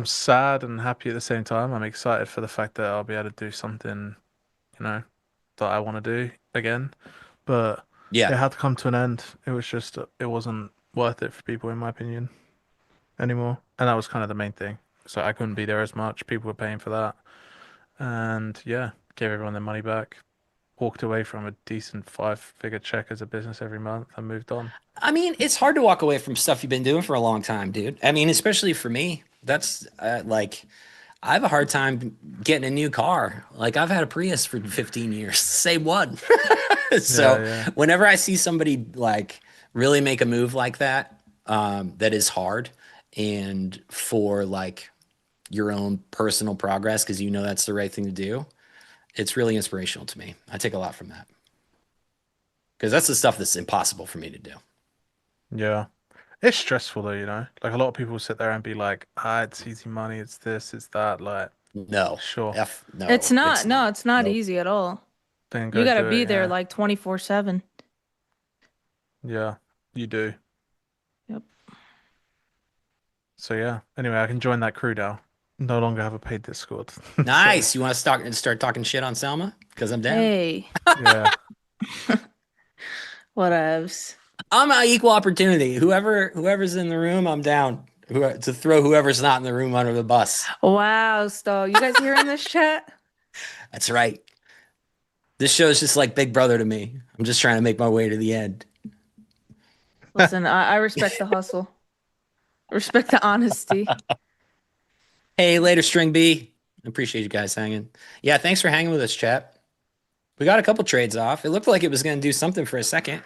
Speaker 5: sad and happy at the same time. I'm excited for the fact that I'll be able to do something, that I want to do again. But
Speaker 3: Yeah.
Speaker 5: it had to come to an end. It was just, it wasn't worth it for people, in my opinion, anymore. And that was kind of the main thing. So I couldn't be there as much. People were paying for that. And yeah, gave everyone their money back. Walked away from a decent 5-figure check as a business every month and moved on.
Speaker 3: I mean, it's hard to walk away from stuff you've been doing for a long time, dude. I mean, especially for me. That's like I have a hard time getting a new car. Like I've had a Prius for 15 years. Say one. So
Speaker 5: Yeah.
Speaker 3: whenever I see somebody like really make a move like that, that is hard and for like your own personal progress, because you know that's the right thing to do, it's really inspirational to me. I take a lot from that. Because that's the stuff that's impossible for me to do.
Speaker 5: Yeah. It's stressful though. Like a lot of people sit there and be like, it's easy money, it's this, it's that. Like,
Speaker 3: No.
Speaker 5: sure.
Speaker 3: No.
Speaker 4: It's not. No, it's not
Speaker 3: Nope.
Speaker 4: easy at all.
Speaker 5: Then
Speaker 4: You
Speaker 5: go
Speaker 4: gotta
Speaker 5: do
Speaker 4: be
Speaker 5: it,
Speaker 4: there
Speaker 5: yeah.
Speaker 4: like 24/7.
Speaker 5: Yeah, you do.
Speaker 4: Yep.
Speaker 5: So yeah. Anyway, I can join that crew now. No longer have a paid Discord.
Speaker 3: Nice. You want to start talking shit on Salma? Because I'm down.
Speaker 4: Hey,
Speaker 5: Yeah.
Speaker 4: whatevs.
Speaker 3: I'm equal opportunity. Whoever's in the room, I'm down. To throw whoever's not in the room under the bus.
Speaker 4: Wow, Stowe. You guys hearing this chat?
Speaker 3: That's right. This show is just like Big Brother to me. I'm just trying to make my way to the end.
Speaker 4: Listen, I respect the hustle. Respect the honesty.
Speaker 3: Hey, later, String B. Appreciate you guys hanging. Yeah, thanks for hanging with us, chat. We got a couple trades off. It looked like it was going to do something for a second.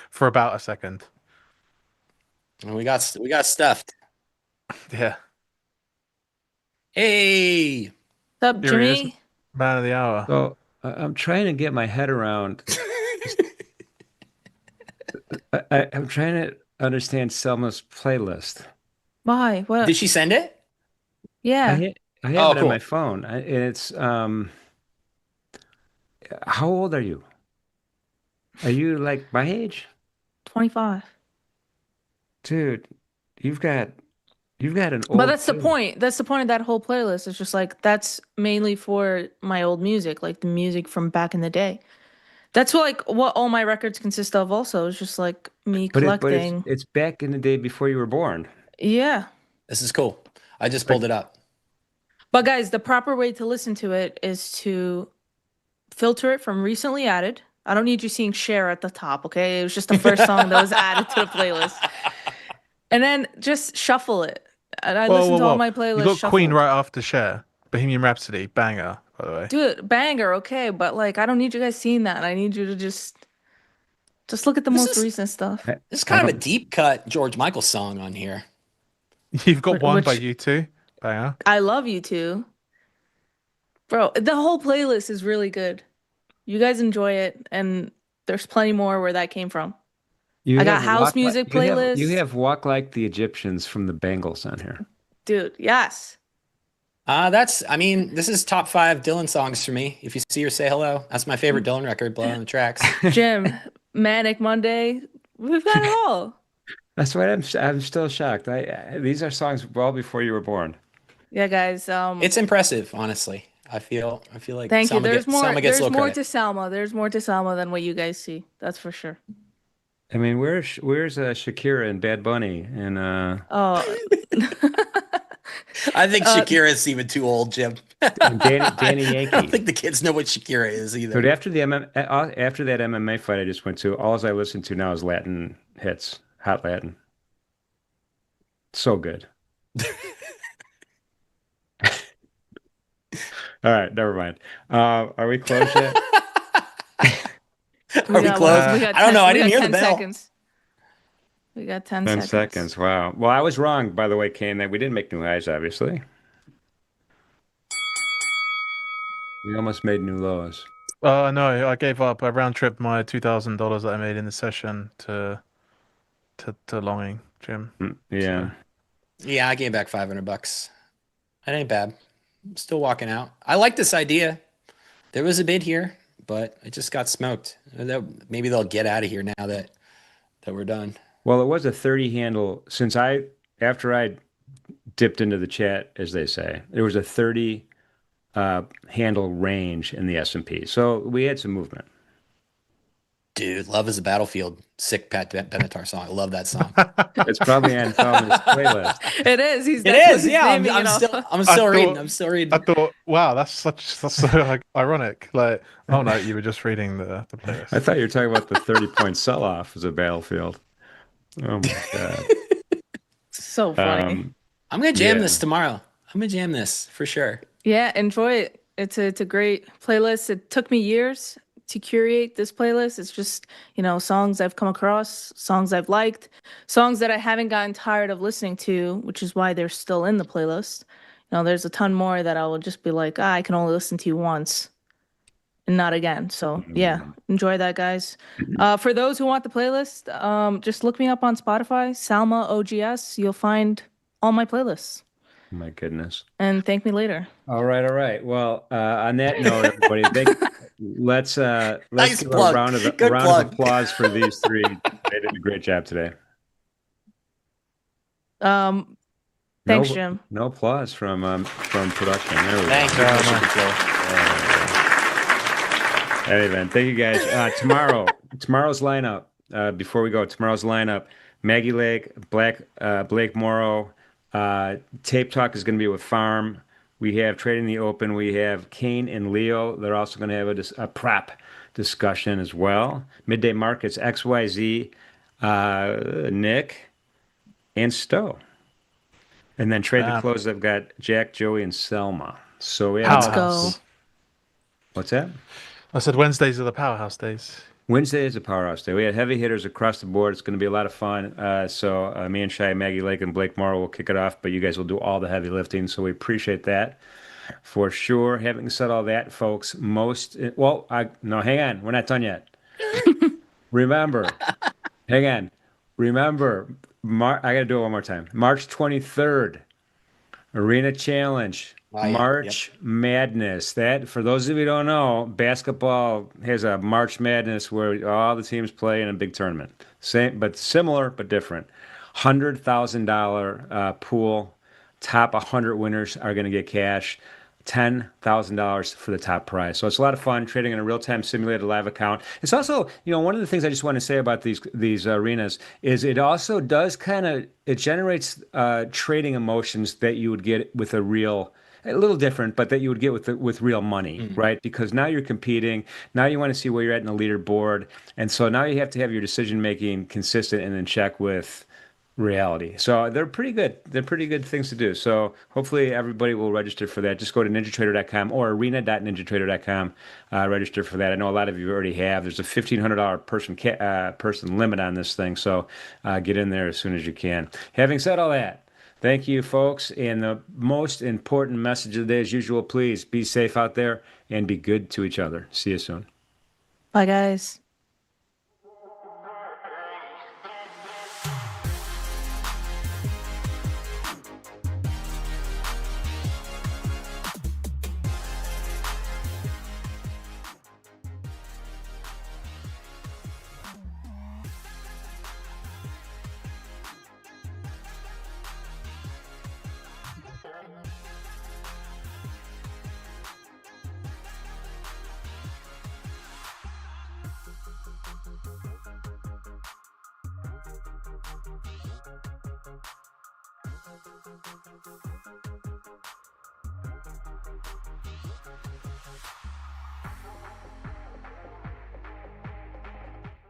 Speaker 5: For about a second.
Speaker 3: And we got stuffed.
Speaker 5: Yeah.
Speaker 3: Hey.
Speaker 4: What's up,
Speaker 5: Here he is.
Speaker 4: Jimmy?
Speaker 5: Man of the hour.
Speaker 2: So I'm trying to get my head around. I'm trying to understand Selma's playlist.
Speaker 4: Why? What?
Speaker 3: Did she send it?
Speaker 4: Yeah.
Speaker 2: I have
Speaker 3: Oh,
Speaker 2: it on
Speaker 3: cool.
Speaker 2: my phone, and it's how old are you? Are you like my age?
Speaker 4: 25.
Speaker 2: Dude, you've got an old
Speaker 4: But that's the
Speaker 2: playlist.
Speaker 4: point. That's the point of that whole playlist. It's just like that's mainly for my old music, like the music from back in the day. That's what all my records consist of also. It's just like me
Speaker 2: But
Speaker 4: collecting.
Speaker 2: it's back in the day before you were born.
Speaker 4: Yeah.
Speaker 3: This is cool. I just pulled it up.
Speaker 4: But guys, the proper way to listen to it is to filter it from recently added. I don't need you seeing share at the top, okay? It was just the first song that was added to the playlist. And then just shuffle it. And I listen to all my playlists.
Speaker 5: You got
Speaker 4: shuffled.
Speaker 5: Queen right after Cher. Bohemian Rhapsody, banger, by the way.
Speaker 4: Dude, banger, okay, but like I don't need you guys seeing that. I need you to just look at the most recent stuff.
Speaker 3: This is kind of a deep cut George Michael song on here.
Speaker 5: You've got one by
Speaker 4: Which-
Speaker 5: U2, banger.
Speaker 4: I love you too. Bro, the whole playlist is really good. You guys enjoy it, and there's plenty more where that came from.
Speaker 2: You
Speaker 4: I got
Speaker 2: have
Speaker 4: house music
Speaker 2: you
Speaker 4: playlists.
Speaker 2: have Walk Like the Egyptians from the Bangles on here.
Speaker 4: Dude, yes.
Speaker 3: This is top 5 Dylan songs for me. If You See Her, Say Hello. That's my favorite Dylan record, Blood on the Tracks.
Speaker 4: Jim, Manic Monday. We've got it all.
Speaker 2: That's why I'm still shocked. These are songs well before you were born.
Speaker 4: Yeah, guys.
Speaker 3: It's impressive, honestly. I feel like
Speaker 4: Thank you.
Speaker 3: Salma
Speaker 4: There's more.
Speaker 3: Salma gets
Speaker 4: There's
Speaker 3: low
Speaker 4: more
Speaker 3: credit.
Speaker 4: to Salma. There's more to Salma than what you guys see. That's for sure.
Speaker 2: I mean, where's Shakira and Bad Bunny and
Speaker 4: Oh,
Speaker 3: I think Shakira's even too old, Jim.
Speaker 2: Danny
Speaker 3: I don't
Speaker 2: Yankee?
Speaker 3: think the kids know what Shakira is either.
Speaker 2: But after that MMA fight I just went to, all I listen to now is Latin hits, hot Latin. So good. All right, never mind. Are we close yet?
Speaker 3: Are we close? I don't know. I didn't hear the
Speaker 4: 10
Speaker 3: bell.
Speaker 4: seconds. We got 10
Speaker 2: 10
Speaker 4: seconds.
Speaker 2: seconds. Wow. Well, I was wrong, by the way, Kane, that we didn't make new highs, obviously. We almost made new lows.
Speaker 5: No, I gave up. I round tripped my $2,000 that I made in the session to longing, Jim.
Speaker 2: Yeah.
Speaker 3: Yeah, I gave back $500. That ain't bad. I'm still walking out. I like this idea. There was a bid here, but it just got smoked. Maybe they'll get out of here now that we're done.
Speaker 2: Well, it was a 30 handle after I dipped into the chat, as they say, there was a 30 handle range in the S&P. So we had some movement.
Speaker 3: Dude, Love is a Battlefield. Sick Pat Benatar song. I love that song.
Speaker 2: It's probably on Salma's playlist.
Speaker 4: It is.
Speaker 3: It is. Yeah, I'm still reading.
Speaker 5: I thought, wow, that's so like ironic. Like, oh no, you were just reading the playlist.
Speaker 2: I thought you were talking about the 30-point sell-off as a Battlefield. Oh my God.
Speaker 4: So funny.
Speaker 3: I'm gonna jam this tomorrow. I'm gonna jam this for sure.
Speaker 4: Yeah, enjoy it. It's a great playlist. It took me years to curate this playlist. It's just, songs I've come across, songs I've liked, songs that I haven't gotten tired of listening to, which is why they're still in the playlist. There's a ton more that I will just be like, I can only listen to you once and not again. So yeah, enjoy that, guys. For those who want the playlist, just look me up on Spotify, Salma OGS. You'll find all my playlists.
Speaker 2: My goodness.
Speaker 4: And thank me later.
Speaker 2: All right. Well, on that note, everybody, let's
Speaker 3: Nice
Speaker 2: give
Speaker 3: plug.
Speaker 2: a round of applause for these three. They did a great job today.
Speaker 4: Thanks, Jim.
Speaker 2: No applause from production. There we go.
Speaker 3: Thank you.
Speaker 2: Anyway, thank you guys. Tomorrow's lineup. Before we go, tomorrow's lineup: Maggie Lake, Blake Morrow. Tape Talk is going to be with Farm. We have Trading the Open. We have Kane and Leo. They're also going to have a prop discussion as well. Midday Markets, XYZ, Nick, and Stowe. And then Trade the Close, I've got Jack, Joey, and Selma. So we have...
Speaker 4: Let's go.
Speaker 2: What's that?
Speaker 5: I said Wednesdays are the powerhouse days.
Speaker 2: Wednesday is a powerhouse day. We had heavy hitters across the board. It's going to be a lot of fun. So me and Shai, Maggie Lake, and Blake Morrow will kick it off, but you guys will do all the heavy lifting. So we appreciate that for sure. Having said all that, folks, hang on. We're not done yet. Remember, hang on. Remember, I got to do it one more time. March 23rd, Arena Challenge. March Madness. That, for those of you who don't know, basketball has a March Madness where all the teams play in a big tournament. Same, but similar, but different. $100,000 pool. Top 100 winners are going to get cash. $10,000 for the top prize. So it's a lot of fun trading in a real-time simulated live account. It's also, one of the things I just want to say about these arenas is it also does it generates trading emotions that you would get with a little different, but that you would get with real money, right? Because now you're competing. Now you want to see where you're at in the leaderboard. And so now you have to have your decision-making consistent and in check with reality. So they're pretty good. They're pretty good things to do. So hopefully everybody will register for that. Just go to ninjatrader.com or arena.ninjatrader.com, register for that. I know a lot of you already have. There's a $1,500 person limit on this thing. So get in there as soon as you can. Having said all that, thank you, folks. And the most important message of the day, as usual, please be safe out there and be good to each other. See you soon.
Speaker 4: Bye, guys.